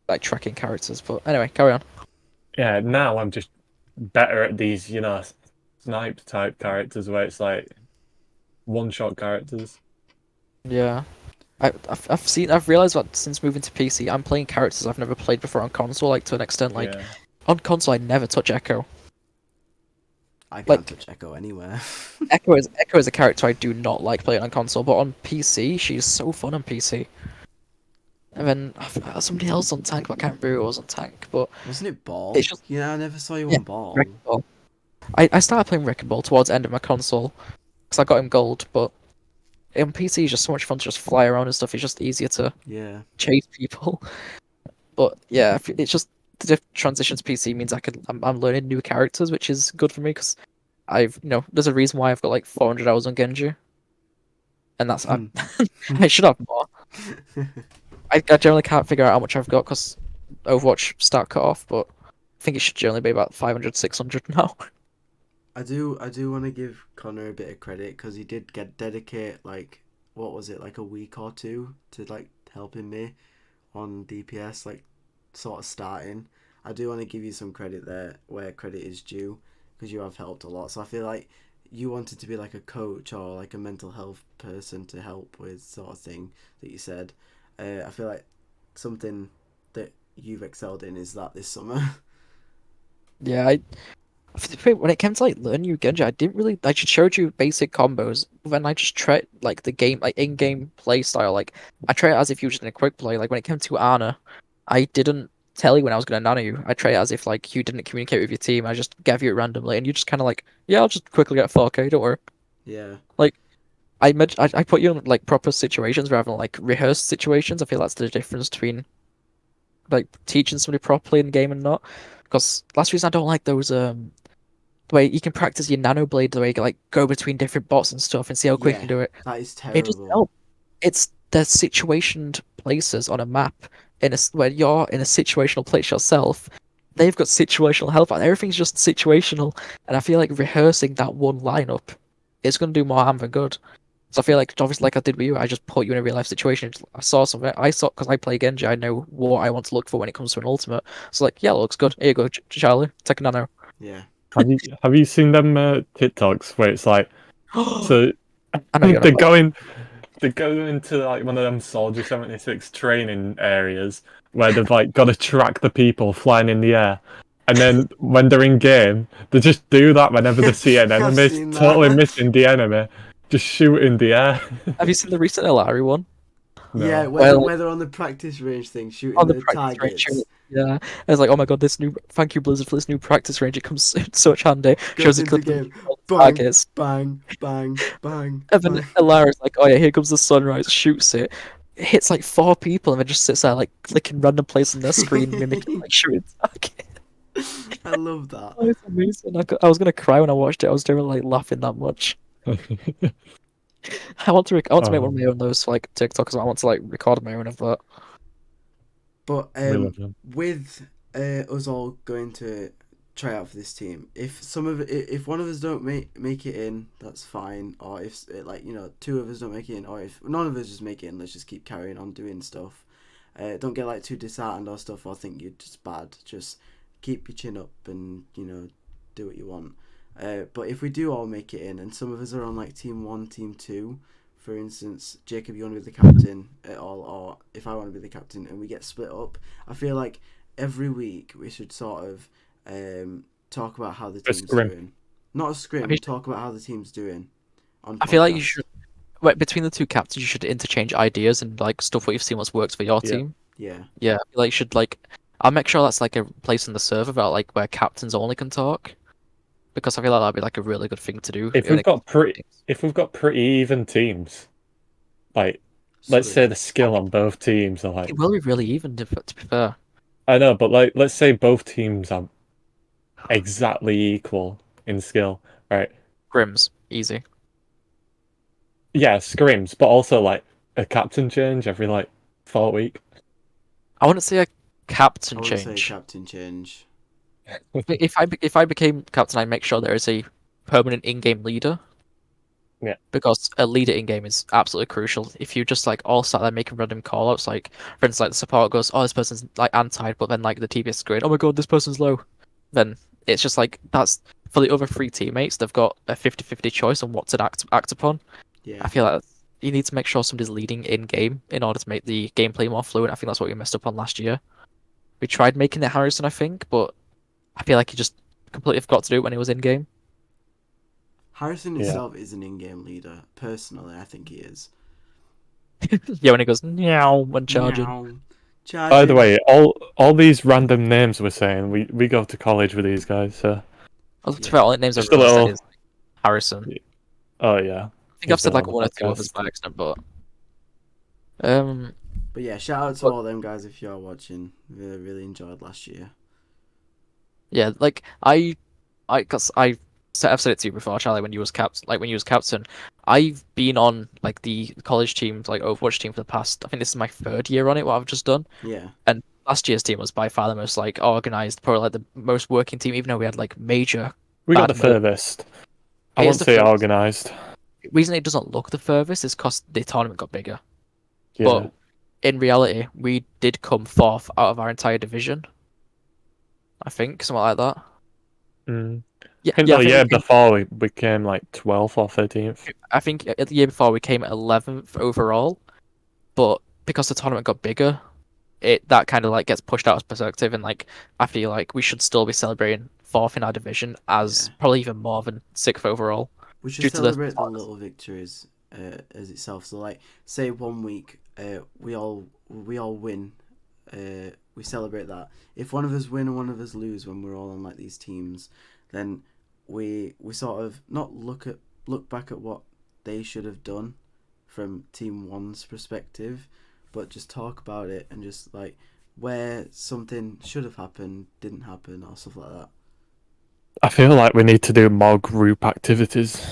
like tracking characters. But anyway, carry on.
yeah, now I'm just better at these, snipe type characters where it's like one-shot characters.
Yeah. I've realized that since moving to PC, I'm playing characters I've never played before on console. Like to an extent, like
Yeah,
on console, I never touch Echo.
I can't
Like-
touch Echo anywhere.
Echo is a character I do not like playing on console, but on PC, she's so fun on PC. And then somebody else on tank, but I can't remember who was on tank. But
Wasn't it Ball?
It's just-
Yeah, I never saw you
Yeah,
on Ball.
Wrecking Ball. I started playing Wrecking Ball towards the end of my console because I got him gold, but on PC it's just so much fun to just fly around and stuff. It's just easier to
Yeah.
chase people. But yeah, it's just the transition to PC means I'm learning new characters, which is good for me because there's a reason why I've got like 400 hours on Genji, and that's I should have more. I generally can't figure out how much I've got because Overwatch start cut off, but I think it should generally be about 500, 600 now.
I do want to give Connor a bit of credit because he did dedicate like what was it, like a week or two to like helping me on DPS, like sort of starting. I do want to give you some credit there where credit is due because you have helped a lot. So I feel like you wanted to be like a coach or like a mental health person to help with sort of thing that you said. I feel like something that you've excelled in is that this summer.
Yeah, when it came to like learning new Genji, I didn't really. I just showed you basic combos, but then I just tried like the game, like in-game play style. Like I tried it as if you were just in a quick play. Like when it came to Ana, I didn't tell you when I was going to nano you. I tried it as if like you didn't communicate with your team. I just gave you it randomly, and you just kind of like, yeah, I'll just quickly get 4K. Don't worry.
Yeah.
I put you in like proper situations rather than like rehearsed situations. I feel that's the difference between like teaching somebody properly in game and not. Because last reason I don't like those the way you can practice your nano blade, the way you can like go between different bots and stuff and see how quick you can do it.
That is
It doesn't
terrible.
help. It's the situationed places on a map where you're in a situational place yourself. They've got situational health, and everything's just situational. And I feel like rehearsing that one lineup is going to do more harm than good. So I feel like, obviously, like I did with you, I just put you in a real life situation. I saw something. I saw, because I play Genji, I know what I want to look for when it comes to an ultimate. So like, yeah, looks good. Here you go, Charlie. Take a nano.
Yeah.
Have you seen them TikToks where it's like, so
I know you're
they're
not.
going they go into like one of them Soldier 76 training areas where they've like got to track the people flying in the air. And then when they're in game, they just do that whenever they see an
I've
enemy,
seen that.
totally missing the enemy, just shoot in the air.
Have you seen the recent Ilari one?
No.
Yeah,
Well-
whether on the practice range thing, shooting
On the
the
practice range,
targets.
yeah. I was like, oh my god, thank you Blizzard for this new practice range. It comes in so much handy.
Goes
Shows a
into
clip
game.
of
Bang,
targets.
bang, bang, bang.
And then
bang.
Ilari's like, oh yeah, here comes the sunrise, shoots it. It hits like 4 people and then just sits there like clicking random places on their screen, mimicking like shooting targets.
I love that.
Oh, it's amazing. I was gonna cry when I watched it. I was doing like laughing that much. I want to make one of my own of those for like TikToks. I want to like record my own of that.
But
We love them.
with us all going to try out for this team, if one of us don't make it in, that's fine. Or if like two of us don't make it in, or if none of us just make it in, let's just keep carrying on doing stuff. Don't get like too disheartened or stuff, or think you're just bad. Just keep your chin up and do what you want. But if we do all make it in, and some of us are on like team 1, team 2, for instance, Jacob, you want to be the captain at all, or if I want to be the captain, and we get split up, I feel like every week we should sort of talk about how the team's
scrim.
doing. Not a scrim,
mean-
talk about how the team's doing. On
I feel like you
podcasts.
should between the two captains, you should interchange ideas and like stuff what you've seen what's worked for your
Yeah.
team.
Yeah.
Yeah, I feel like you should like. I'll make sure that's like a place in the server about like where captains only can talk, because I feel like that'd be like a really good thing to do.
If we've got pretty even teams, like let's say the skill on both teams are like,
It will be really even to be fair.
I know, but like let's say both teams are exactly equal in skill, right?
Grims, easy.
Yeah, scrims, but also like a captain change every like 4 week.
I wouldn't say a
I
captain
would say
change.
captain change.
If I became captain, I'd make sure there is a permanent in-game leader.
Yeah.
Because a leader in-game is absolutely crucial. If you just like all start there making random call-outs, like for instance, like the support goes, "Oh, this person's like anti," but then like the TPS is going, "Oh my god, this person's low," then it's just like that's for the other 3 teammates. They've got a 50-50 choice on what to act upon.
Yeah.
I feel like you need to make sure somebody's leading in-game in order to make the gameplay more fluent. I think that's what we messed up on last year. We tried making it Harrison, I think, but I feel like he just completely forgot to do it when he was in-game.
Harrison
Yeah.
himself is an in-game leader. Personally, I think he is.
Yeah, when he goes meow when charging.
Meow.
By the
Charging.
way, all these random names we're saying, we go to college with these guys, so
To be fair, all the names I've
Just a
really said
little-
is Harrison.
oh yeah.
I think I've said like
on the
one or two others
podcast.
by accident, but
But yeah, shout out to
But-
all them guys if you're watching. Really enjoyed last year.
yeah, like cause I've said it to you before, Charlie, when you was captain. I've been on like the college team, like Overwatch team for the past. I think this is my 3rd year on it. What I've just done.
Yeah.
Last year's team was by far the most like organized, probably like the most working team. Even though we had like major.
We got the
Bad mode.
furthest. I
It is
won't
the
say
furthest.
organised.
The reason it doesn't look the furthest is because the tournament got bigger.
Yeah.
But in reality, we did come 4th out of our entire division. I think something like that.
Mm.
Yeah,
I think
yeah.
the
I
year
think,
before we came like 12th or 13th.
I think the year before we came 11th overall, but because the tournament got bigger, that kind of like gets pushed out of perspective, and like I feel like we should still be celebrating fourth in our division as
Yeah.
probably even more than sixth overall.
We should
Due to the
celebrate the
starters.
little victories as itself. So, like, say 1 week, we all win. We celebrate that. If one of us win and one of us lose when we're all on like these teams, then we sort of not look back at what they should have done from team one's perspective, but just talk about it and just like where something should have happened didn't happen or stuff like that.
I feel like we need to do more group activities.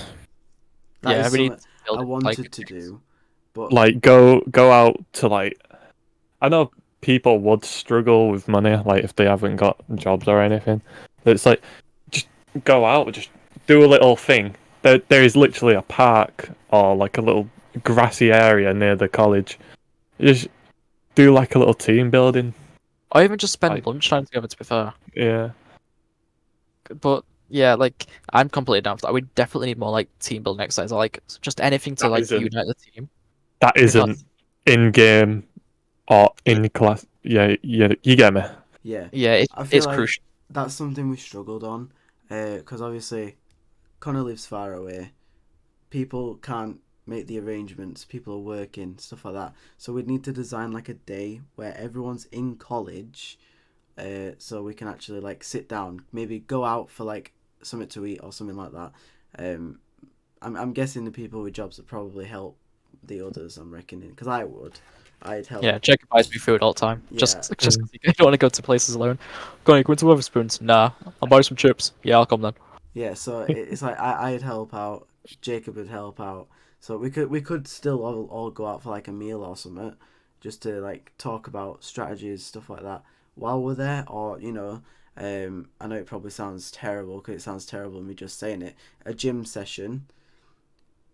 That
Yeah,
is
we need
something
to build
I
it,
wanted
like,
to do, but
Like go out to like. I know people would struggle with money, like if they haven't got jobs or anything. But it's like just go out, just do a little thing. There is literally a park or like a little grassy area near the college. Just do like a little team building.
or even just spend
Like-
lunchtime together. To be fair,
Yeah.
but yeah, like I'm completely down for that. We definitely need more like team building exercise, or like just anything to
That
like
isn't-
unite the team.
That
Because-
isn't in game or in class. Yeah, you get me.
yeah,
Yeah,
I feel
it's
like
crucial.
that's something we struggled on, because obviously Connor lives far away. People can't make the arrangements. People are working, stuff like that. So we'd need to design like a day where everyone's in college, so we can actually like sit down, maybe go out for like something to eat or something like that. I'm guessing the people with jobs would probably help the others. I'm reckoning because I'd help.
Yeah, Jacob buys me food all the time.
Yeah.
Just 'cause you don't want to go to places alone. Go into Weatherspoons? Nah, I'll buy some chips. Yeah, I'll come then.
Yeah, so it's like I'd help out, Jacob would help out. So we could still all go out for like a meal or something, just to like talk about strategies, stuff like that while we're there. Or I know it probably sounds terrible because it sounds terrible me just saying it. A gym session.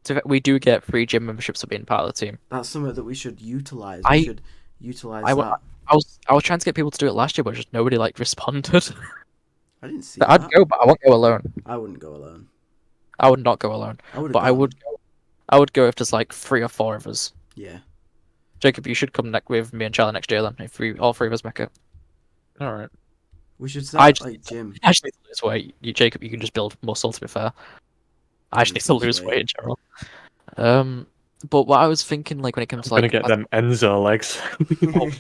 So we do get free gym memberships for being part of the team.
That's something that we should utilize.
I-
We should utilize
I
that.
I was trying to get people to do it last year, but just nobody like responded.
I didn't see
I'd
that.
go, but I won't go alone.
I wouldn't go alone.
I would not go alone,
I would.
but I would go. I would go if there's like 3 or 4 of us.
Yeah.
Jacob, you should come with me and Charlie next year then. If all 3 of us make it. All right.
We should
I
start
just-
like gym.
I actually need to lose weight. Jacob, you can just build muscle. To be fair, I actually need to
Lose
lose
weight.
weight in general. But what I was thinking, like when it comes to
I'm
like,
gonna get them Enzo legs.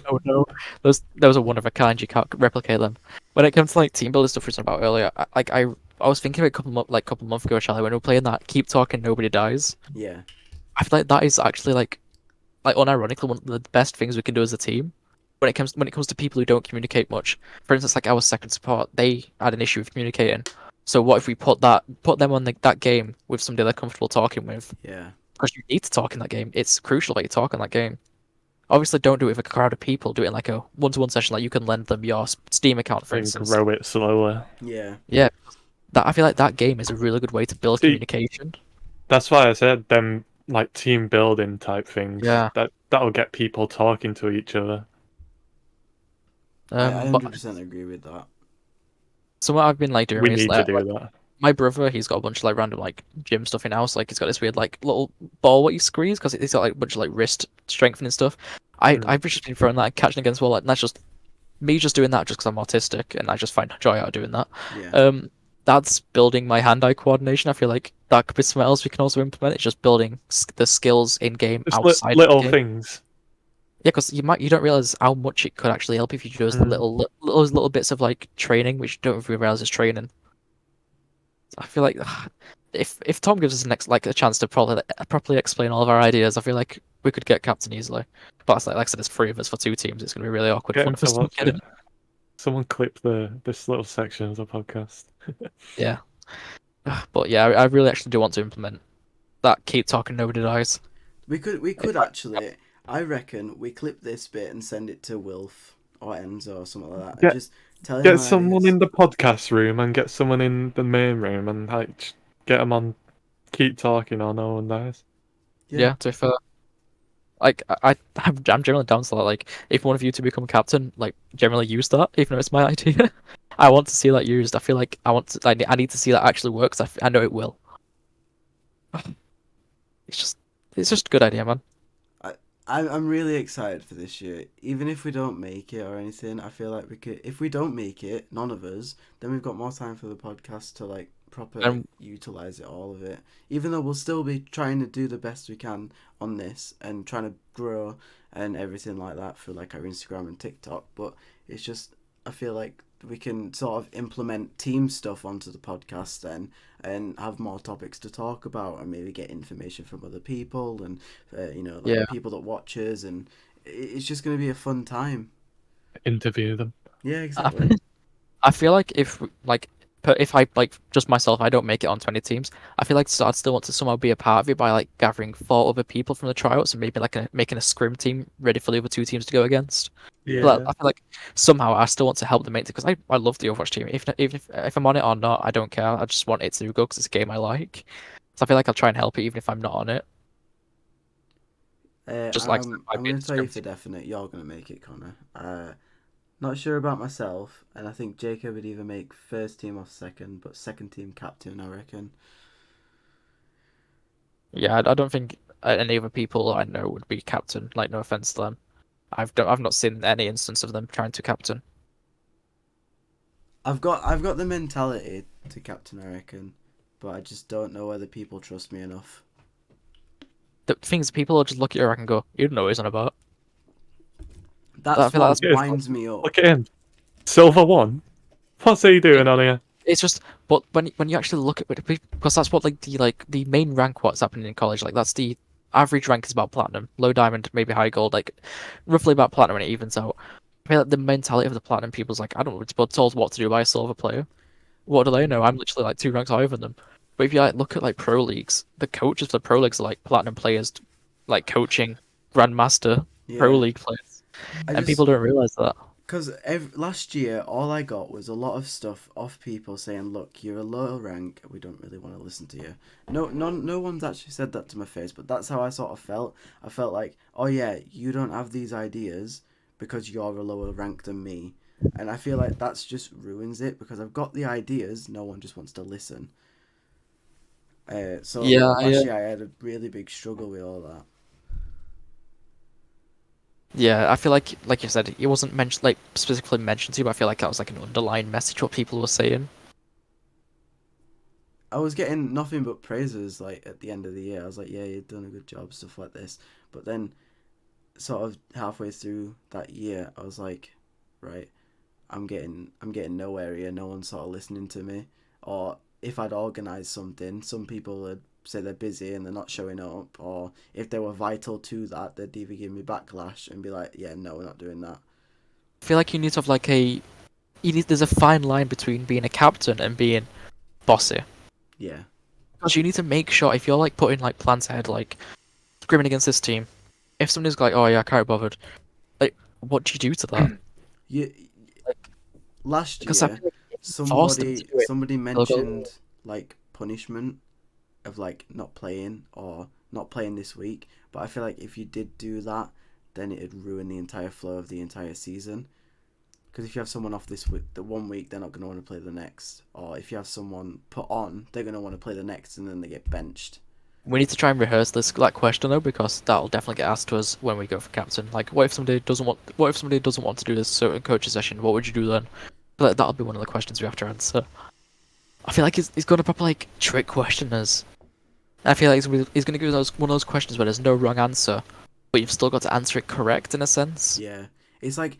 oh no, those are one of a kind. You can't replicate them. When it comes to like team building stuff we were talking about earlier, I was thinking of it a couple months ago, Charlie, when we were playing that Keep Talking Nobody Dies.
Yeah.
I feel like that is actually like unironically one of the best things we can do as a team. When it comes to people who don't communicate much. For instance, like our second support, they had an issue with communicating. So what if we put them on that game with somebody they're comfortable talking with?
Yeah.
Because you need to talk in that game. It's crucial that you talk in that game. Obviously, don't do it with a crowd of people. Do it in like a one-to-one session. Like you can lend them your Steam account, for
And
instance.
grow it slowly.
Yeah.
That I feel like that game is a really good way to build
See-
communication.
That's why I said them like team building type things.
Yeah.
That'll get people talking to each other.
I
But
100% agree with that.
so what I've been like doing
We need
recently,
to do that.
my brother, he's got a bunch of like random like gym stuff in house. Like he's got this weird like little ball what you squeeze because he's got like a bunch of like wrist strengthening stuff. I've just been throwing that and catching against the wall. Like that's just me just doing that just because I'm autistic and I just find joy out of doing that.
Yeah.
That's building my hand-eye coordination. I feel like that could be something else we can also implement. It's just building the skills in game
Just
outside of
little
the game.
things.
Yeah, because you don't realize how much it could actually help if you do those little bits of like training, which you don't really realize is training. I feel like if Tom gives us a chance to properly explain all of our ideas, I feel like we could get captain easily. But it's like I said, there's 3 of us for 2 teams. It's gonna be really awkward.
Get
for one
him
of us
to
to
watch
get
it.
in.
Someone clip this little section of the podcast.
Yeah, but yeah, I really actually do want to implement that. Keep talking, nobody dies.
We could actually. I reckon we clip this bit and send it to Wilf or Enzo or something like that. And
Get-
just tell him
Get
our
someone
ideas.
in the podcast room and get someone in the main room and like get them on. Keep talking or no one dies.
Yeah, to be fair. Like I'm generally down to that. Like if one of you to become captain, like generally use that, even though it's my idea. I want to see that used. I feel like I need to see that actually works. I know it will. It's just a good idea, man.
I'm really excited for this year. Even if we don't make it or anything, I feel like we could. If we don't make it, none of us, then we've got more time for the podcast to like proper
And
utilize it, all of it. Even though we'll still be trying to do the best we can on this and trying to grow and everything like that through like our Instagram and TikTok. But it's just I feel like we can sort of implement team stuff onto the podcast then and have more topics to talk about and maybe get information from other people and like
Yeah.
people that watch us, and it's just going to be a fun time.
Interview them.
Yeah, exactly.
I feel like if I like just myself, I don't make it onto any teams. I feel like I'd still want to somehow be a part of it by like gathering 4 other people from the tryouts and maybe like making a scrim team ready for the other 2 teams to go against.
Yeah.
But I feel like somehow I still want to help them make it because I love the Overwatch team. Even if I'm on it or not, I don't care. I just want it to go because it's a game I like. So I feel like I'll try and help it even if I'm not on it. Just like
I'm going to tell you for definite, you're going to make it, Connor. Not sure about myself, and I think Jacob would either make first team or second, but second team captain, I reckon.
Yeah, I don't think any other people I know would be captain. Like, no offense to them. I've not seen any instance of them trying to captain.
I've got the mentality to captain, I reckon, but I just don't know whether people trust me enough.
The thing is, people will just look at you and go, "You don't know what he's on about."
That's
I feel
what
like
that's-
winds me up.
Look at him. Silver 1. What's he doing on here?
It's just, but when you actually look at it, because that's what the main rank what's happening in college. Like that's the average rank is about platinum, low diamond, maybe high gold, like roughly about platinum when it evens out. I feel like the mentality of the platinum people's like, I don't know, it's told what to do by a silver player. What do they know? I'm literally like 2 ranks higher than them. But if you like look at like pro leagues, the coaches for the pro leagues are like platinum players, like coaching grandmaster pro
Yeah.
league players,
I
and
just,
people don't realize that.
Because last year, all I got was a lot of stuff off people saying, "Look, you're a low rank. We don't really want to listen to you." No one's actually said that to my face, but that's how I sort of felt. I felt like, "Oh yeah, you don't have these ideas because you're a lower rank than me," and I feel like that's just ruins it because I've got the ideas. No one just wants to listen. So
Yeah,
last
yeah.
year I had a really big struggle with all that.
Yeah, I feel like you said, it wasn't mentioned, like specifically mentioned to you, but I feel like that was like an underlying message what people were saying.
I was getting nothing but praises like at the end of the year. I was like, "Yeah, you've done a good job," stuff like this. But then, sort of halfway through that year, I was like, "Right, I'm getting nowhere here. No one's sort of listening to me." Or if I'd organised something, some people would say they're busy and they're not showing up. Or if they were vital to that, they'd either give me backlash and be like, "Yeah, no, we're not doing that."
I feel like you need to have like there's a fine line between being a captain and being bossy.
Yeah,
Because you need to make sure if you're like putting like plans ahead, like scrimming against this team, if somebody's like, "Oh yeah, I can't be bothered," like what do you do to that?
you.
Like,
Last
because I
year,
feel like if you force them
somebody
to do it,
somebody
they'll go,
mentioned like punishment of like not playing or not playing this week, but I feel like if you did do that, then it'd ruin the entire flow of the entire season. Because if you have someone off this week, the 1 week, they're not going to want to play the next, or if you have someone put on, they're going to want to play the next, and then they get benched.
We need to try and rehearse that question though, because that'll definitely get asked to us when we go for captain. Like, what if somebody doesn't want to do this certain coaching session? What would you do then? But that'll be one of the questions we have to answer. I feel like he's going to probably like trick question us. I feel like he's going to give us one of those questions where there's no wrong answer, but you've still got to answer it correct in a sense.
Yeah, it's like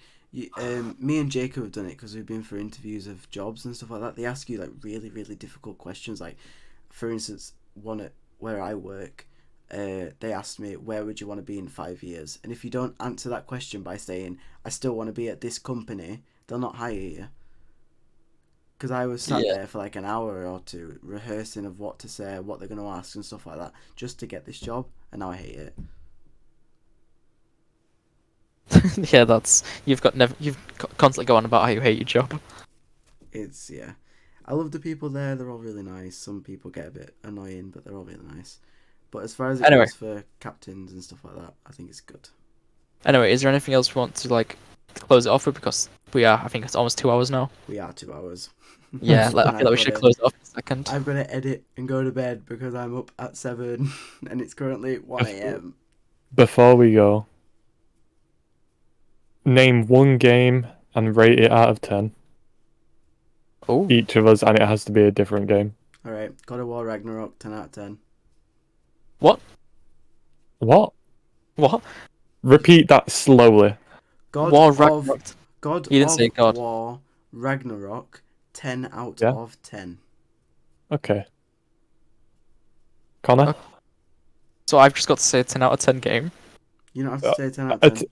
me and Jacob have done it because we've been for interviews of jobs and stuff like that. They ask you like really, really difficult questions. Like, for instance, one at where I work, they asked me, "Where would you want to be in 5 years?" And if you don't answer that question by saying, "I still want to be at this company," they'll not hire you. Because I was sat
Yeah.
there for like an hour or two rehearsing of what to say, what they're going to ask and stuff like that, just to get this job, and now I hate it.
Yeah, you've constantly go on about how you hate your job.
It's, yeah. I love the people there, they're all really nice. Some people get a bit annoying, but they're all really nice. But as far as it
Anyway.
goes for captains and stuff like that, I think it's good.
Anyway, is there anything else we want to like close it off with? Because I think it's almost 2 hours now.
We are 2 hours.
Yeah, I
And
feel like we should close it off in a second.
I've got to edit and go to bed because I'm up at 7 and it's currently 1 a.m.
Before we go, name one game and rate it out of 10.
Oh,
Each of us, and it has to be a different game.
All right, God of War Ragnarok, 10 out of 10.
What?
what?
Repeat that slowly.
God
War
of
Ragnarok.
God
You didn't
of
say God.
War Ragnarok, 10 out
Yeah.
of 10.
Okay. Connor?
Okay. So I've just got to say a 10 out of 10 game.
You don't have to say 10 out
A,
of 10.
t-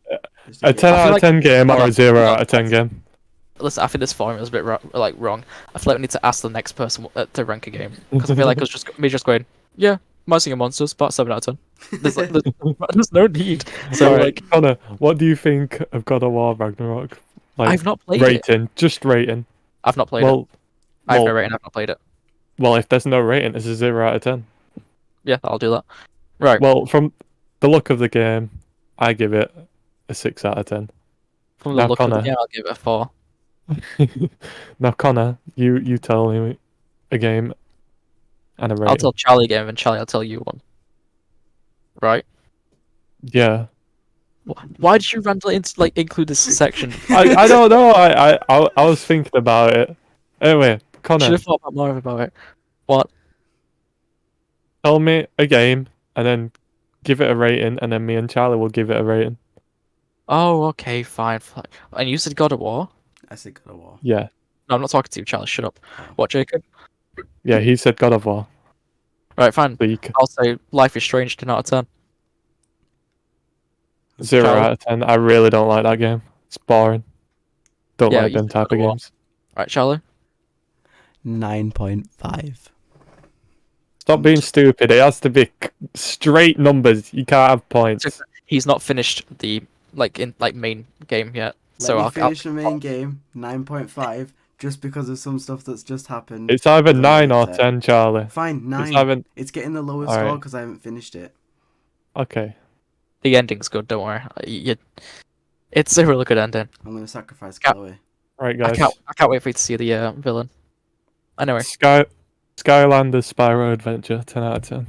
Just
a
give
10
it-
I
out
feel
of
like-
10 game or
Hold
a
on,
0
hold on.
out of 10 game?
Listen, I think this formula is a bit wrong. I feel like we need to ask the next person to rank a game because I feel like it was just me just going, yeah, My Singing Monsters, about 7 out of 10. There's no need. So
Alright,
like,
Connor, what do you think of God of War Ragnarok? Like,
I've not played it.
rating, just rating.
I've not played it.
Well,
I have no
well,
rating. I've not played it.
well, if there's no rating, it's a 0 out of 10.
Yeah, I'll do that. Right.
Well, from the look of the game, I give it a 6 out of 10.
From the
now,
look of the
Connor.
game, I'll give it a 4.
Now, Connor, you tell me a game and a rating.
I'll tell Charlie a game, and Charlie, I'll tell you one. Right?
Yeah.
Why did you randomly include this section?
I don't know. I was thinking about it. Anyway,
Should
Connor,
have thought more about it. What?
tell me a game and then give it a rating, and then me and Charlie will give it a rating.
Oh, okay, fine. And you said God of War?
I said God of War.
Yeah.
No, I'm not talking to you, Charlie. Shut up. What, Jacob?
Yeah, he said God of War.
Right, fine.
So you can,
I'll say Life is Strange, 10 out of 10.
0
Charlie?
out of 10. I really don't like that game. It's boring. Don't
Yeah,
like
you
them
said
type
God
of
of War.
games.
Right, Charlie?
9.5.
Stop being stupid. It has to be straight numbers. You can't have points.
He's not finished the main game yet.
Let
So
me
I'll
finish the main game, 9.5, just because of some stuff that's just happened.
It's either
Doesn't
9 or
matter.
10, Charlie.
Fine, 9.
It's either...
It's getting the lowest
Alright.
score because I haven't finished it.
Okay.
the ending's good. Don't worry. It's a really good ending.
I'm going to sacrifice
Yeah.
Chloe.
Right,
I
guys.
can't wait for you to see the villain. Anyway,
Skylanders Spyro Adventure, 10 out of 10.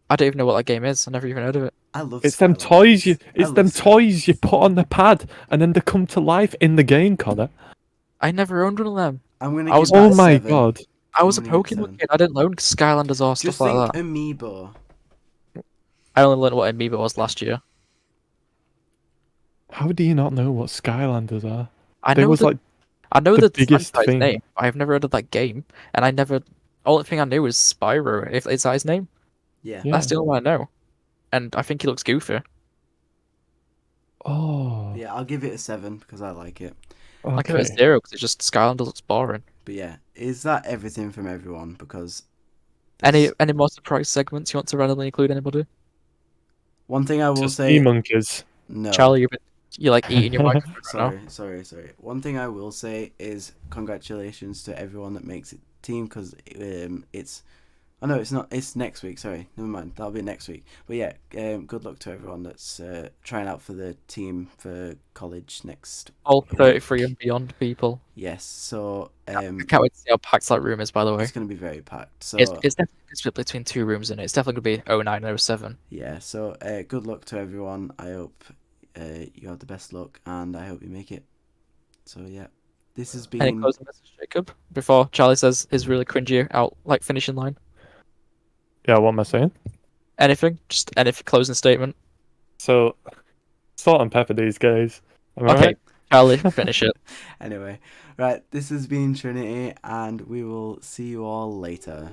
I don't even know what that game is. I never even heard of it.
I love
It's them
Skylanders.
toys you.
I
It's
love
them
Sky-
toys you put on the pad, and then they come to life in the game, Connor.
I never owned one of them.
I'm going to
I
give
was-
that
Oh
a
my
7.
god!
I was a
I'm gonna give it
Pokemon
7.
kid. I didn't learn Skylanders or
Just
stuff like
think
that.
Amiibo.
I only learned what Amiibo was last year.
How do you not know what Skylanders are?
I
They
know
was
the
like
I know
the
the
biggest
franchise
thing.
name. I have never heard of that game, and I never. Only thing I knew was Spyro. If is that his name?
Yeah.
Yeah.
That's the only one I know. And I think he looks goofy.
Oh.
Yeah, I'll give it a 7 because I like it.
I give it a
Okay.
0 because it's just Skylanders looks boring.
But yeah, is that everything from everyone? Because
Any
there's-
more surprise segments you want to randomly include anybody?
one thing I will
Just
say,
monkeys.
no.
Charlie, you're like eating your microphone right now.
Sorry. One thing I will say is congratulations to everyone that makes it team because it's. I know it's not. It's next week. Sorry, never mind. That'll be next week. But yeah, good luck to everyone that's trying out for the team for college next.
All 33 and beyond people.
Yes. So
I can't wait to see how packed that room is. By the way,
it's gonna be very packed. So
it's definitely split between 2 rooms in it. It's definitely gonna be 09 and 07.
yeah. So good luck to everyone. I hope you have the best luck, and I hope you make it. So yeah, this has
Any
been.
closing message, Jacob? Before Charlie says his really cringy finishing line.
Yeah, what am I saying?
Anything? Just any closing statement.
So, salt and pepper these guys. Am I
Okay,
right?
Charlie, finish it.
Anyway, right. This has been Trinity, and we will see you all later.